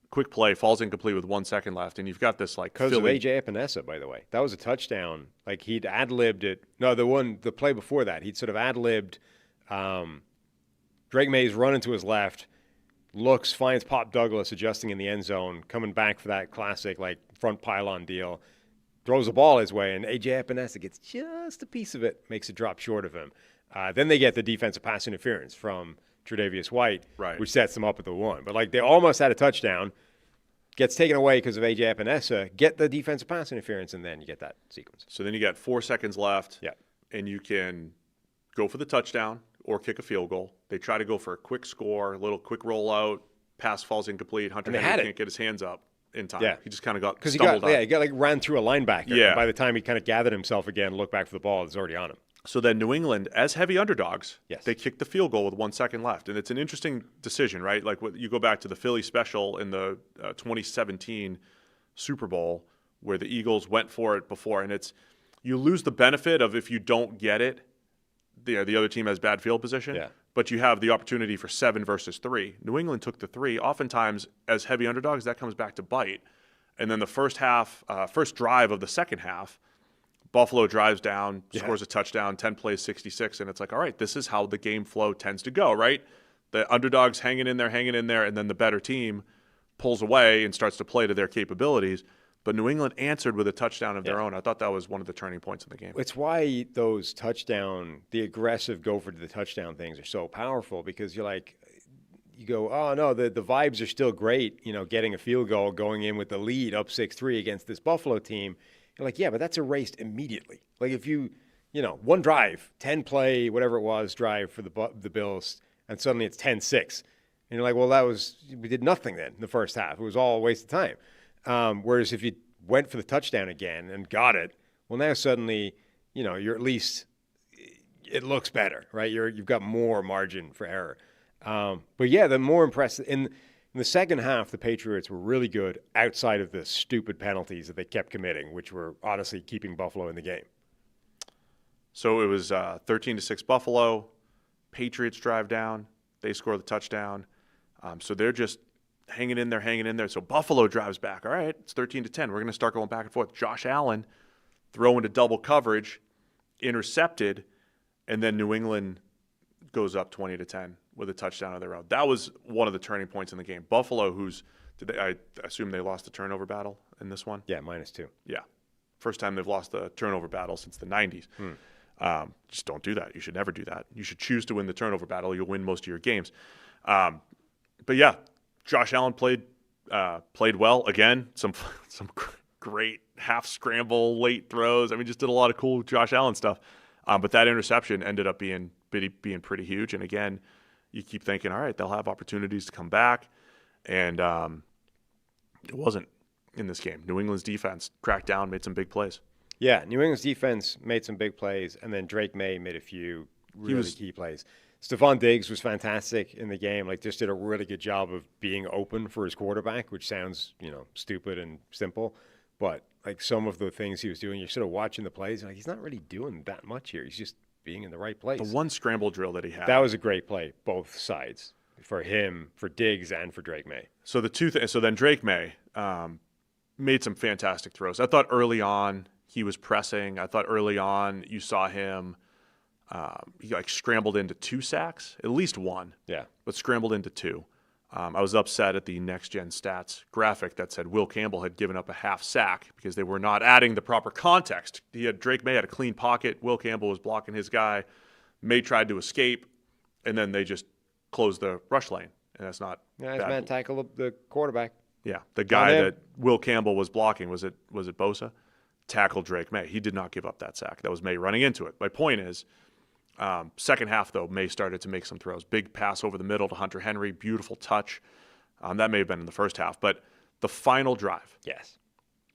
Quick play, falls incomplete with 1 second left, and you've got this like because of A.J. Epinesa, by the way. That was a touchdown. Like he'd ad-libbed it. No, the play before that, he'd sort of ad-libbed. Drake May's running to his left, finds Pop Douglas adjusting in the end zone, coming back for that classic like front pylon deal, throws the ball his way, and A.J. Epinesa gets just a piece of it, makes it drop short of him. Then they get the defensive pass interference from Tre'Davious White, right, which sets them up at the 1. But like they almost had a touchdown. Gets taken away because of A.J. Epinesa, get the defensive pass interference, and then you get that sequence. So then you got 4 seconds left, yeah, and you can go for the touchdown or kick a field goal. They try to go for a quick score, a little quick rollout, pass falls incomplete. Hunter Henry can't get his hands up in time. Yeah. He just kind of stumbled up. He got like ran through a linebacker. Yeah. And by the time he kind of gathered himself again, looked back for the ball, it was already on him. So then New England, as heavy underdogs, yes, they kicked the field goal with 1 second left. And it's an interesting decision, right? Like you go back to the Philly special in the 2017 Super Bowl where the Eagles went for it before. And you lose the benefit of if you don't get it, the other team has bad field position. Yeah. But you have the opportunity for 7 versus 3. New England took the 3. Oftentimes, as heavy underdogs, that comes back to bite. And then the first drive of the second half, Buffalo drives down, scores a touchdown, 10 plays, 66, and it's like, all right, this is how the game flow tends to go, right? The underdogs hanging in there, and then the better team pulls away and starts to play to their capabilities. But New England answered with a touchdown of their own. I thought that was one of the turning points in the game. It's why those the aggressive go for the touchdown things are so powerful, because you're like, you go, oh, no, the vibes are still great, getting a field goal, going in with the lead up 6-3 against this Buffalo team. You're like, yeah, but that's erased immediately. Like if one drive, 10-play, whatever it was, drive for the Bills, and suddenly it's 10-6. And you're like, well, we did nothing then in the first half. It was all a waste of time. Whereas if you went for the touchdown again and got it, well, now suddenly, you're at least, it looks better, right? You've got more margin for error. But yeah, the more impressive in the second half, the Patriots were really good outside of the stupid penalties that they kept committing, which were honestly keeping Buffalo in the game. So it was 13-6 Buffalo. Patriots drive down. They score the touchdown. So they're just hanging in there. So Buffalo drives back. All right, it's 13-10. We're going to start going back and forth. Josh Allen throw into double coverage, intercepted, and then New England goes up 20-10 with a touchdown of their own. That was one of the turning points in the game. Buffalo, I assume they lost the turnover battle in this one? Yeah, -2. Yeah. First time they've lost the turnover battle since the 90s. Just don't do that. You should never do that. You should choose to win the turnover battle. You'll win most of your games. But yeah, Josh Allen played well again. Some great half scramble, late throws. I mean, just did a lot of cool Josh Allen stuff. But that interception ended up being pretty huge. And again, you keep thinking, all right, they'll have opportunities to come back, and it wasn't in this game. New England's defense cracked down, made some big plays. Yeah, New England's defense made some big plays, and then Drake May made a few really key plays. Stephon Diggs was fantastic in the game. Just did a really good job of being open for his quarterback, which sounds, stupid and simple. But, some of the things he was doing, you're sort of watching the plays, and he's not really doing that much here. He's just being in the right place. The one scramble drill that he had. That was a great play, both sides, for him, for Diggs, and for Drake May. So so then Drake May made some fantastic throws. I thought early on he was pressing. I thought early on you saw him he scrambled into 2 sacks, at least one. Yeah. But scrambled into 2. I was upset at the Next Gen Stats graphic that said Will Campbell had given up a half sack because they were not adding the proper context. Drake May had a clean pocket. Will Campbell was blocking his guy. May tried to escape, and then they just closed the rush lane, and that's not. Yeah, his man tackled the quarterback. Yeah, the guy that Will Campbell was blocking, was it Bosa? Tackled Drake May. He did not give up that sack. That was May running into it. My point is, second half, though, May started to make some throws. Big pass over the middle to Hunter Henry. Beautiful touch. That may have been in the first half. But the final drive. Yes.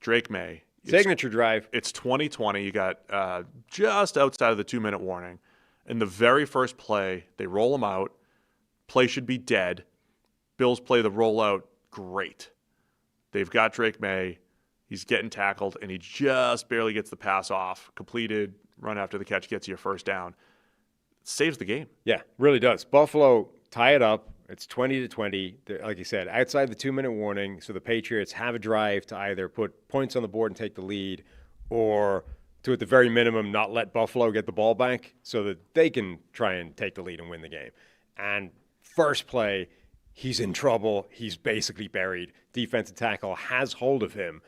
Drake May. Signature drive. It's 2020. You got just outside of the 2-minute warning. In the very first play, they roll him out. Play should be dead. Bills play the rollout great. They've got Drake May. He's getting tackled, and he just barely gets the pass off. Completed, run after the catch, gets you a first down. Saves the game. Yeah, really does. Buffalo tie it up. It's 20-20. Like you said, outside the 2-minute warning, so the Patriots have a drive to either put points on the board and take the lead, or to, at the very minimum, not let Buffalo get the ball back so that they can try and take the lead and win the game. And first play, he's in trouble. He's basically buried. Defensive tackle has hold of him.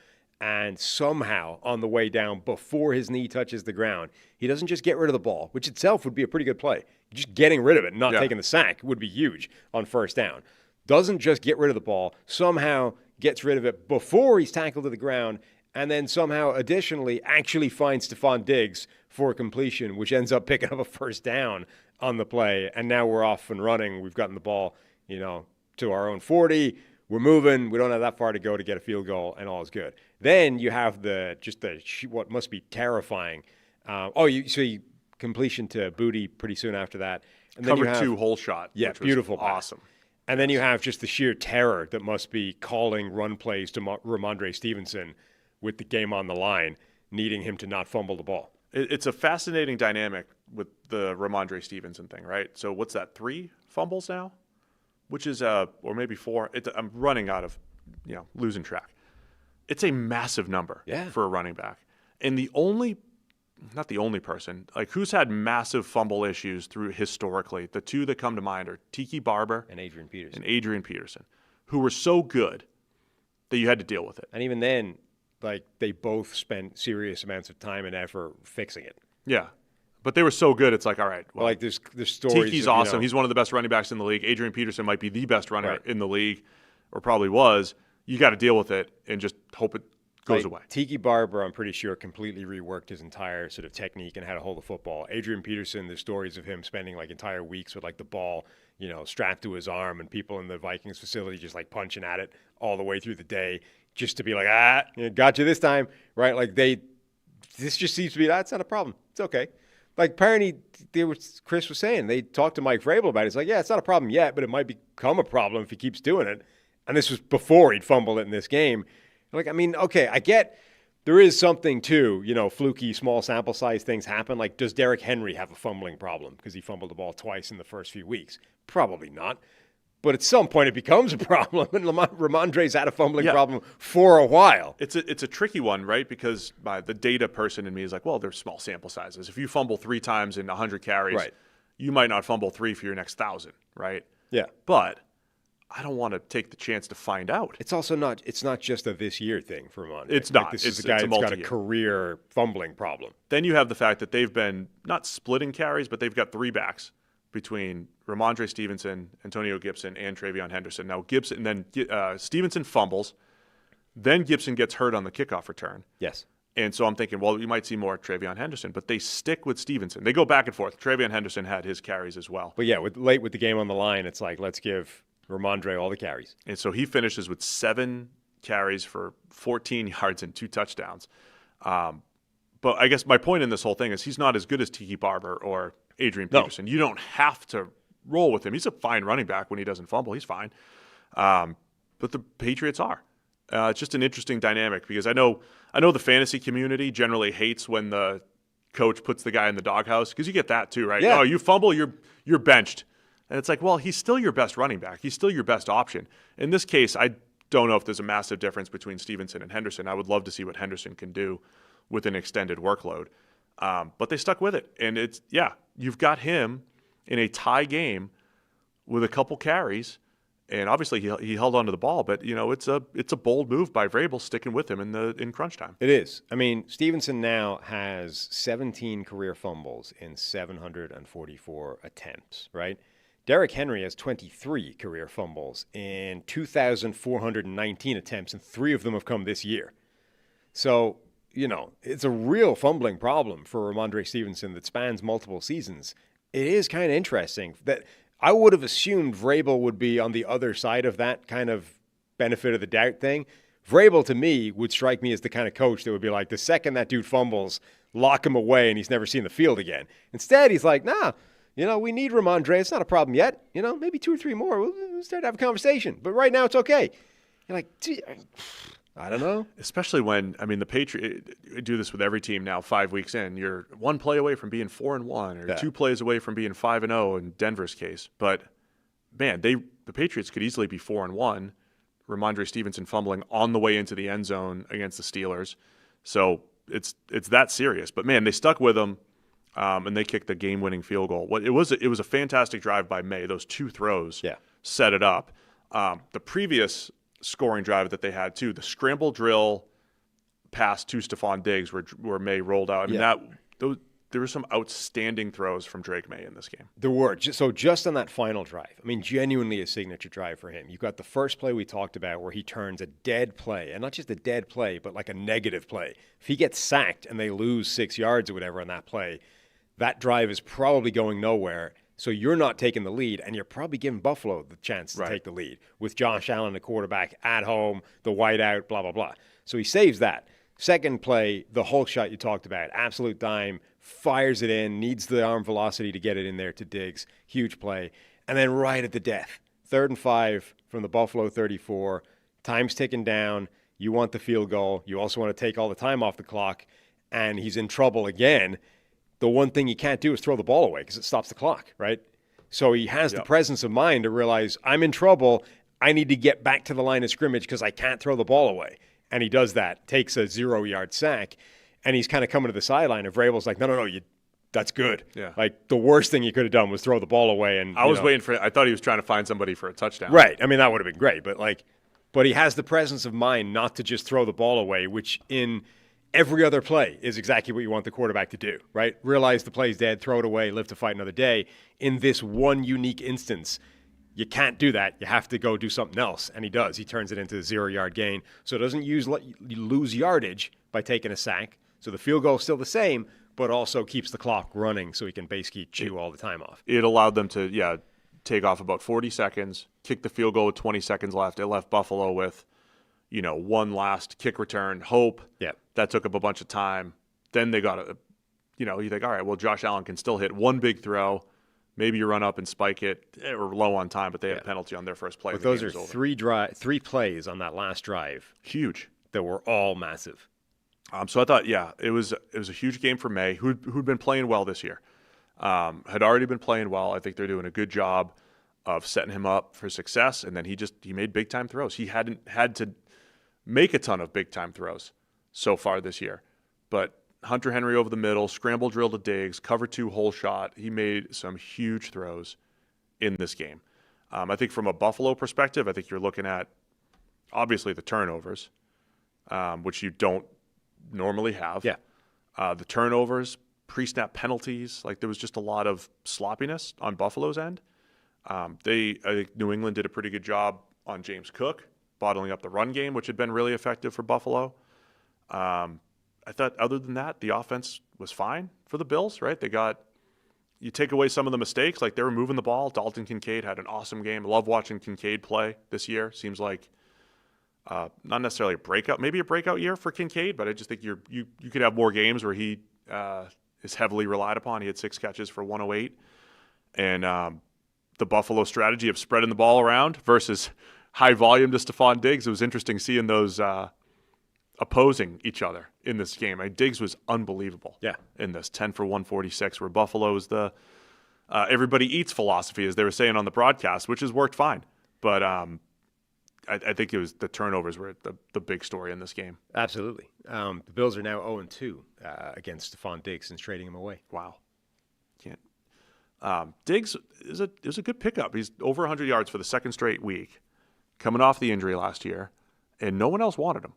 And somehow, on the way down, before his knee touches the ground, he doesn't just get rid of the ball, which itself would be a pretty good play. Just getting rid of it, not taking the sack, would be huge on first down. Doesn't just get rid of the ball, somehow gets rid of it before he's tackled to the ground, and then somehow, additionally, actually finds Stephon Diggs for completion, which ends up picking up a first down on the play. And now we're off and running. We've gotten the ball, to our own 40. We're moving. We don't have that far to go to get a field goal, and all is good. Then you have what must be terrifying. You completion to Booty pretty soon after that. And then Covered 2 hole shot. Yeah, which beautiful was awesome. And then you have just the sheer terror that must be calling run plays to Ramondre Stevenson with the game on the line, needing him to not fumble the ball. It's a fascinating dynamic with the Ramondre Stevenson thing, right? So what's that, 3 fumbles now? Which is, or maybe 4. I'm running out of, losing track. It's a massive number for a running back. And not the only person, who's had massive fumble issues through historically, the 2 that come to mind are Tiki Barber and Adrian Peterson, who were so good that you had to deal with it. And even then, like, they both spent serious amounts of time and effort fixing it. Yeah. But they were so good, it's like, all right. Well, like, there's stories. Tiki's awesome. He's one of the best running backs in the league. Adrian Peterson might be the best runner Right. in the league, or probably was. You got to deal with it and just hope it goes away. Tiki Barber, I'm pretty sure, completely reworked his entire sort of technique and how to hold the football. Adrian Peterson, there's stories of him spending like entire weeks with like the ball, strapped to his arm, and people in the Vikings facility just like punching at it all the way through the day, just to be like, got you this time, right? Like this just seems to be that's not a problem. It's okay. Like apparently, Chris was saying, they talked to Mike Vrabel about it. It's like, yeah, it's not a problem yet, but it might become a problem if he keeps doing it. And this was before he'd fumbled it in this game. Like, I mean, okay, I get there is something too, fluky, small sample size things happen. Like, does Derrick Henry have a fumbling problem because he fumbled the ball twice in the first few weeks? Probably not. But at some point it becomes a problem, and Ramondre's had a fumbling problem for a while. It's a tricky one, right? Because the data person in me is like, well, there's small sample sizes. If you fumble 3 times in 100 carries, right, you might not fumble 3 for your next 1,000, right? Yeah. But I don't want to take the chance to find out. It's also not. It's not just a this year thing for Ramondre. It's not. This is a guy that's got a career fumbling problem. Then you have the fact that they've been not splitting carries, but they've got 3 backs between Ramondre Stevenson, Antonio Gibson, and Travion Henderson. Now Stevenson fumbles, then Gibson gets hurt on the kickoff return. Yes. And so I'm thinking, well, you might see more Travion Henderson, but they stick with Stevenson. They go back and forth. Travion Henderson had his carries as well. But yeah, late with the game on the line, it's like, let's give Ramondre all the carries. And so he finishes with 7 carries for 14 yards and 2 touchdowns. But I guess my point in this whole thing is he's not as good as Tiki Barber or Adrian Peterson. No. You don't have to roll with him. He's a fine running back when he doesn't fumble. He's fine. But the Patriots are. It's just an interesting dynamic because I know the fantasy community generally hates when the coach puts the guy in the doghouse because you get that too, right? Yeah. Oh, you fumble, you're benched. And it's like, well, he's still your best running back. He's still your best option. In this case, I don't know if there's a massive difference between Stevenson and Henderson. I would love to see what Henderson can do with an extended workload. But they stuck with it. And you've got him in a tie game with a couple carries. And obviously he held onto the ball, but it's a bold move by Vrabel sticking with him in crunch time. It is. I mean, Stevenson now has 17 career fumbles in 744 attempts, right? Derrick Henry has 23 career fumbles in 2,419 attempts, and 3 of them have come this year. So, it's a real fumbling problem for Ramondre Stevenson that spans multiple seasons. It is kind of interesting that I would have assumed Vrabel would be on the other side of that kind of benefit of the doubt thing. Vrabel, to me, would strike me as the kind of coach that would be like, the second that dude fumbles, lock him away and he's never seen the field again. Instead, he's like, nah, we need Ramondre. It's not a problem yet. Maybe 2 or 3 more. We'll start to have a conversation. But right now, it's okay. You're like, I don't know. Especially when, the Patriots do this with every team now 5 weeks in. You're 1 play away from being 4-1 or 2 plays away from being 5-0 in Denver's case. But, man, the Patriots could easily be 4-1. Ramondre Stevenson fumbling on the way into the end zone against the Steelers. So it's that serious. But, man, they stuck with him. And they kicked the game-winning field goal. It was a fantastic drive by May. Those 2 throws set it up. The previous scoring drive that they had too, the scramble drill pass to Stephon Diggs where May rolled out. There were some outstanding throws from Drake May in this game. There were. Just on that final drive, genuinely a signature drive for him. You've got the first play we talked about where he turns a dead play, and not just a dead play, but like a negative play. If he gets sacked and they lose 6 yards or whatever on that play, that drive is probably going nowhere. So you're not taking the lead, and you're probably giving Buffalo the chance to take the lead with Josh Allen, the quarterback, at home, the whiteout, blah, blah, blah. So he saves that. Second play, the Hulk shot you talked about, absolute dime, fires it in, needs the arm velocity to get it in there to Diggs. Huge play. And then right at the death, 3rd and 5 from the Buffalo 34. Time's ticking down. You want the field goal. You also want to take all the time off the clock. And he's in trouble again. The one thing he can't do is throw the ball away because it stops the clock, right? So he has the presence of mind to realize, I'm in trouble. I need to get back to the line of scrimmage because I can't throw the ball away. And he does that, takes a 0-yard sack, and he's kind of coming to the sideline. And Vrabel's like, no, that's good. Yeah. Like, the worst thing you could have done was throw the ball away. And I thought he was trying to find somebody for a touchdown. Right. That would have been great. But, but he has the presence of mind not to just throw the ball away, which in every other play is exactly what you want the quarterback to do, right? Realize the play's dead, throw it away, live to fight another day. In this one unique instance, you can't do that. You have to go do something else, and he does. He turns it into a 0-yard gain, so it doesn't lose yardage by taking a sack. So the field goal is still the same, but also keeps the clock running so he can basically chew all the time off. It allowed them to, take off about 40 seconds, kick the field goal with 20 seconds left. It left Buffalo with, one last kick return, hope. Yeah. That took up a bunch of time. Then they got you think, all right, well, Josh Allen can still hit one big throw. Maybe you run up and spike it. They were low on time, but they had a penalty on their first play. But those are three plays on that last drive. Huge. That were all massive. So I thought, it was a huge game for May, who'd been playing well this year. Had already been playing well. I think they're doing a good job of setting him up for success, and then he made big-time throws. He hadn't had to make a ton of big-time throws so far this year. But Hunter Henry over the middle, scramble drill to Diggs, cover 2 hole shot. He made some huge throws in this game. I think from a Buffalo perspective, I think you're looking at, obviously, the turnovers, which you don't normally have. Yeah. The turnovers, pre-snap penalties, there was just a lot of sloppiness on Buffalo's end. I think New England did a pretty good job on James Cook, bottling up the run game, which had been really effective for Buffalo. I thought other than that, the offense was fine for the Bills, right? You take away some of the mistakes, they were moving the ball. Dalton Kincaid had an awesome game. I love watching Kincaid play this year. Seems like not necessarily maybe a breakout year for Kincaid, but I just think you could have more games where he is heavily relied upon. He had 6 catches for 108. And the Buffalo strategy of spreading the ball around versus high volume to Stephon Diggs, it was interesting seeing those opposing each other in this game. Diggs was unbelievable in this, 10 for 146, where Buffalo's the everybody eats philosophy, as they were saying on the broadcast, which has worked fine. But I think it was the turnovers were the big story in this game. Absolutely. The Bills are now 0-2 against Stephon Diggs since trading him away. Wow. Diggs is a good pickup. He's over 100 yards for the second straight week, coming off the injury last year, and no one else wanted him.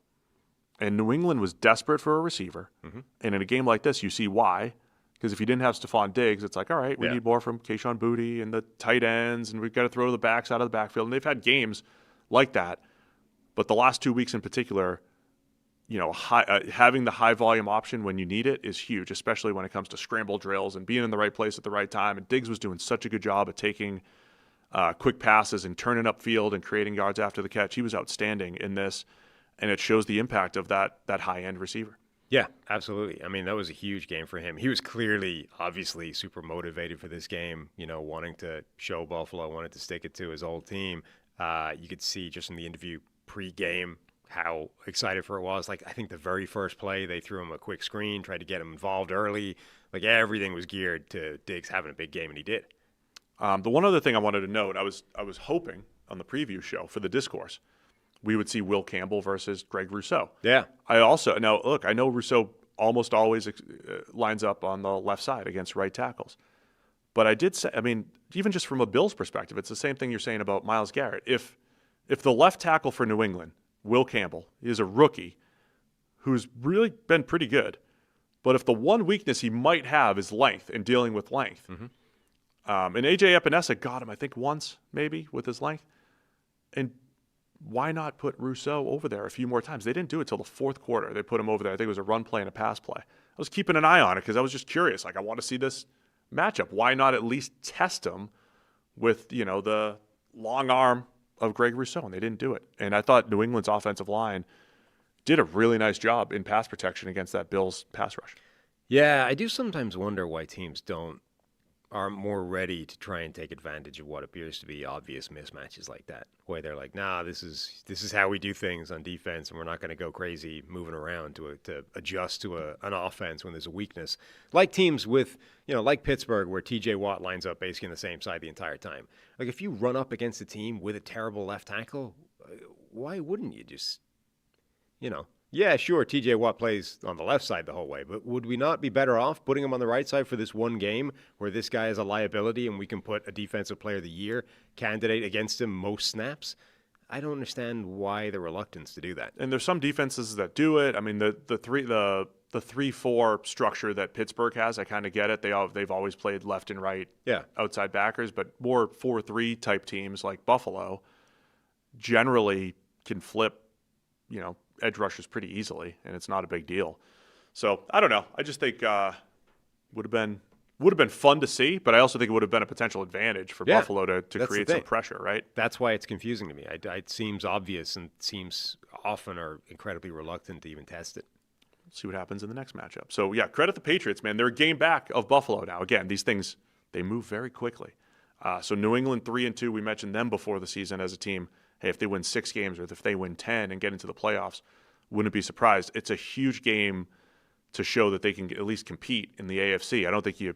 And New England was desperate for a receiver. Mm-hmm. And in a game like this, you see why. Because if you didn't have Stephon Diggs, it's all right, we need more from Kayshon Boutte and the tight ends, and we've got to throw the backs out of the backfield. And they've had games like that. But the last 2 weeks in particular, having the high volume option when you need it is huge, especially when it comes to scramble drills and being in the right place at the right time. And Diggs was doing such a good job at taking quick passes and turning upfield and creating yards after the catch. He was outstanding in this, and it shows the impact of that high-end receiver. Yeah, absolutely. I mean, that was a huge game for him. He was obviously super motivated for this game, wanting to show Buffalo, wanted to stick it to his old team. You could see just in the interview pre-game how excited for it was. I think the very first play, they threw him a quick screen, tried to get him involved early. Everything was geared to Diggs having a big game, and he did. The one other thing I wanted to note, I was hoping on the preview show for the discourse, we would see Will Campbell versus Greg Rousseau. Yeah. I know Rousseau almost always lines up on the left side against right tackles. But I did say, even just from a Bills perspective, it's the same thing you're saying about Myles Garrett. If the left tackle for New England, Will Campbell, is a rookie who's really been pretty good, but if the one weakness he might have is length and dealing with length, and A.J. Epinesa got him, I think, once maybe with his length, and why not put Rousseau over there a few more times? They didn't do it till the fourth quarter. They put him over there. I think it was a run play and a pass play. I was keeping an eye on it because I was just curious. I want to see this matchup. Why not at least test him with, the long arm of Greg Rousseau? And they didn't do it. And I thought New England's offensive line did a really nice job in pass protection against that Bills pass rush. Yeah, I do sometimes wonder why teams are more ready to try and take advantage of what appears to be obvious mismatches like that, where they're like, nah, this is how we do things on defense, and we're not going to go crazy moving around to adjust to an offense when there's a weakness. Like teams with, like Pittsburgh, where T.J. Watt lines up basically on the same side the entire time. If you run up against a team with a terrible left tackle, why wouldn't you just, Yeah, sure, T.J. Watt plays on the left side the whole way, but would we not be better off putting him on the right side for this one game where this guy is a liability and we can put a Defensive Player of the Year candidate against him most snaps? I don't understand why the reluctance to do that. And there's some defenses that do it. I mean, the 3-4 structure that Pittsburgh has, I kind of get it. They've always played left and right outside backers, but more 4-3 type teams like Buffalo generally can flip, edge rushers pretty easily, and it's not a big deal. So I don't know. I just think would have been fun to see, but I also think it would have been a potential advantage for Buffalo to create some pressure, right? That's why it's confusing to me. It seems obvious and teams often are incredibly reluctant to even test it. See what happens in the next matchup. So, credit the Patriots, man. They're a game back of Buffalo now. Again, these things, they move very quickly. So New England 3-2, we mentioned them before the season as a team. Hey, if they win 6 games or if they win 10 and get into the playoffs, wouldn't be surprised. It's a huge game to show that they can at least compete in the AFC. I don't think you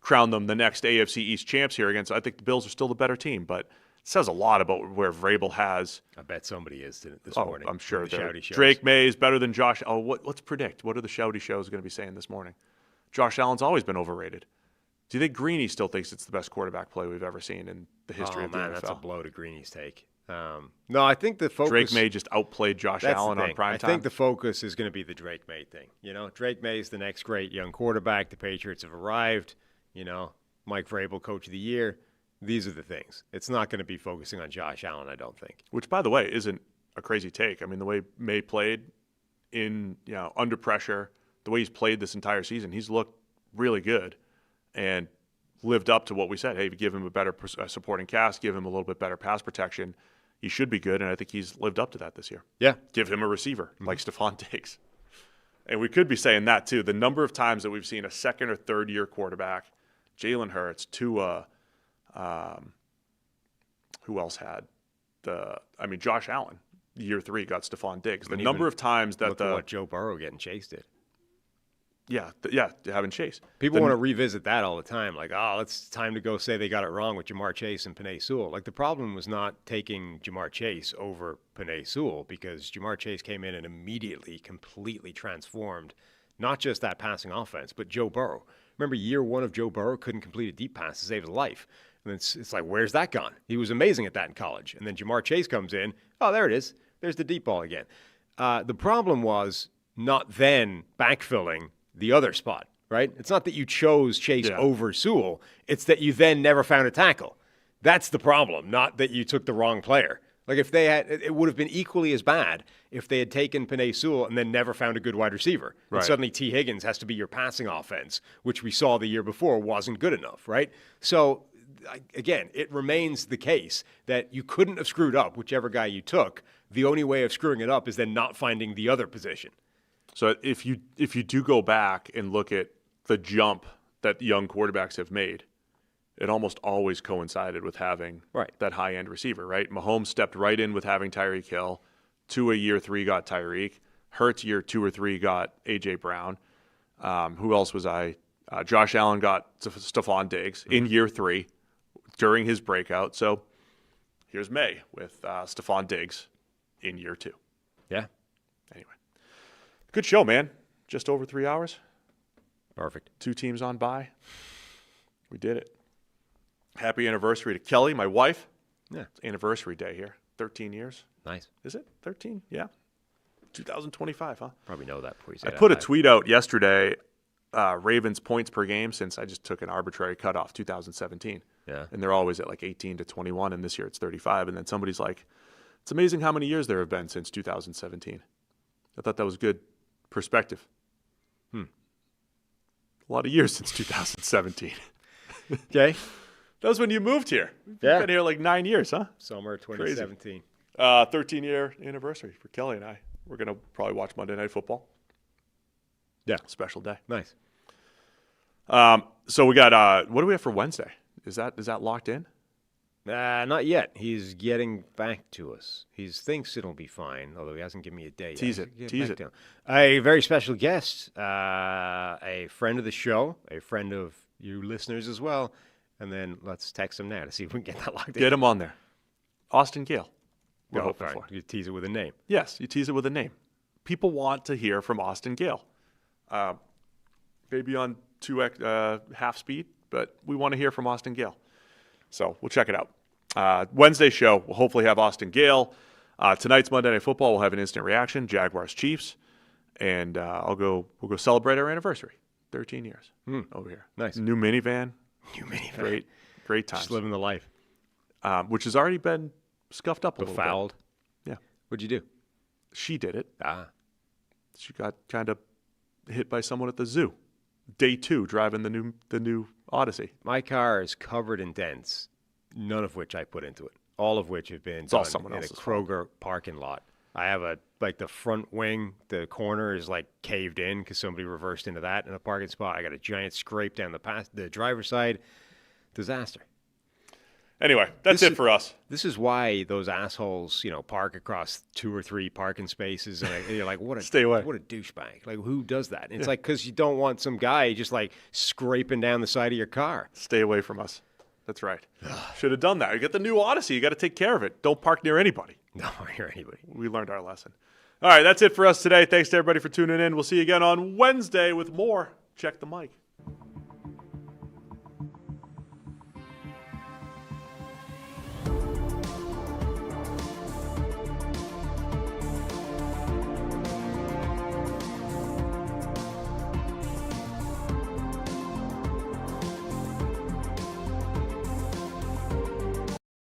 crown them the next AFC East champs here against. I think the Bills are still the better team, but it says a lot about where Vrabel has. I bet somebody is this morning. I'm sure. The shouty shows. Drake May is better than Josh. Let's predict. What are the shouty shows going to be saying this morning? Josh Allen's always been overrated. Do you think Greeny still thinks it's the best quarterback play we've ever seen in the history of the NFL? That's a blow to Greeny's take. No, I think the focus. Drake May just outplayed Josh Allen on prime time. I think the focus is going to be the Drake May thing. Drake May is the next great young quarterback. The Patriots have arrived. Mike Vrabel, Coach of the Year. These are the things. It's not going to be focusing on Josh Allen, I don't think. Which, by the way, isn't a crazy take. I mean, the way May played under pressure, the way he's played this entire season, he's looked really good and lived up to what we said. Hey, give him a better supporting cast, give him a little bit better pass protection. He should be good, and I think he's lived up to that this year. Yeah. Give him a receiver like Stephon Diggs. And we could be saying that, too. The number of times that we've seen a second or third year quarterback, Jalen Hurts, Tua, who else had Josh Allen, year 3 got Stephon Diggs. The number of times that look at what Joe Burrow getting chased did. Yeah, having Chase. People want to revisit that all the time. Like, it's time to go say they got it wrong with Jamar Chase and Penei Sewell. Like, the problem was not taking Jamar Chase over Penei Sewell because Jamar Chase came in and immediately completely transformed not just that passing offense, but Joe Burrow. Remember, year 1 of Joe Burrow couldn't complete a deep pass to save his life. And it's like, where's that gone? He was amazing at that in college. And then Jamar Chase comes in. Oh, there it is. There's the deep ball again. The problem was not then backfilling the other spot, right? It's not that you chose Chase over Sewell. It's that you then never found a tackle. That's the problem, not that you took the wrong player. Like if they had, it would have been equally as bad if they had taken Penei Sewell and then never found a good wide receiver. Right. And suddenly T. Higgins has to be your passing offense, which we saw the year before wasn't good enough, right? So again, it remains the case that you couldn't have screwed up whichever guy you took. The only way of screwing it up is then not finding the other position. So if you do go back and look at the jump that young quarterbacks have made, it almost always coincided with having that high-end receiver, right? Mahomes stepped right in with having Tyreek Hill. Tua year 3 got Tyreek. Hurts year 2 or 3 got A.J. Brown. Who else was I? Josh Allen got Stephon Diggs in year 3 during his breakout. So here's May with Stephon Diggs in year 2. Yeah. Anyway. Good show, man. Just over 3 hours. Perfect. 2 teams on bye. We did it. Happy anniversary to Kelly, my wife. Yeah. It's anniversary day here. 13 years. Nice. Is it 13? Yeah. 2025, huh? Probably know that before you say I that. put a tweet out yesterday, Ravens points per game since I just took an arbitrary cutoff, 2017. Yeah. And they're always at like 18 to 21, and this year it's 35. And then somebody's like, it's amazing how many years there have been since 2017. I thought that was good perspective. A lot of years since 2017. Okay. That was when you moved here. You've been here like 9 years, huh? Summer 2017. 13-year anniversary for Kelly and I. We're going to probably watch Monday Night Football. Yeah. Special day. Nice. So we got, what do we have for Wednesday? Is that locked in? Not yet. He's getting back to us. He thinks it'll be fine, although he hasn't given me a date. Tease it. A very special guest, a friend of the show, a friend of you listeners as well. And then let's text him now to see if we can get that locked in. Get him on there. Austin Gale. We're Well, hoping for. You tease it with a name. Yes, you tease it with a name. People want to hear from Austin Gale. Maybe on 2x half speed, but we want to hear from Austin Gale. So we'll check it out. Wednesday show, we'll hopefully have Austin Gale. Tonight's Monday Night Football, we'll have an instant reaction, Jaguars Chiefs. And we'll go celebrate our anniversary, 13 years over here. Nice. New minivan. New minivan. Great times. Just living the life. Which has already been scuffed up a little Befouled. bit. Yeah. What'd you do? She did it. Ah. She got kind of hit by someone at the zoo. Day 2, driving the new Odyssey. My car is covered in dents, none of which I put into it. All of which have been all done someone in a else's Kroger parking lot. I have the front wing, the corner is like caved in because somebody reversed into that in a parking spot. I got a giant scrape down the driver's side. Disaster. Anyway, that's it for us. This is why those assholes, park across 2 or 3 parking spaces, and you're like, what a Stay away. What a douchebag! Like, who does that? And it's like because you don't want some guy just like scraping down the side of your car. Stay away from us. That's right. Should have done that. You got the new Odyssey. You got to take care of it. Don't park near anybody. No, near anybody. We learned our lesson. All right, that's it for us today. Thanks to everybody for tuning in. We'll see you again on Wednesday with more Check the Mic.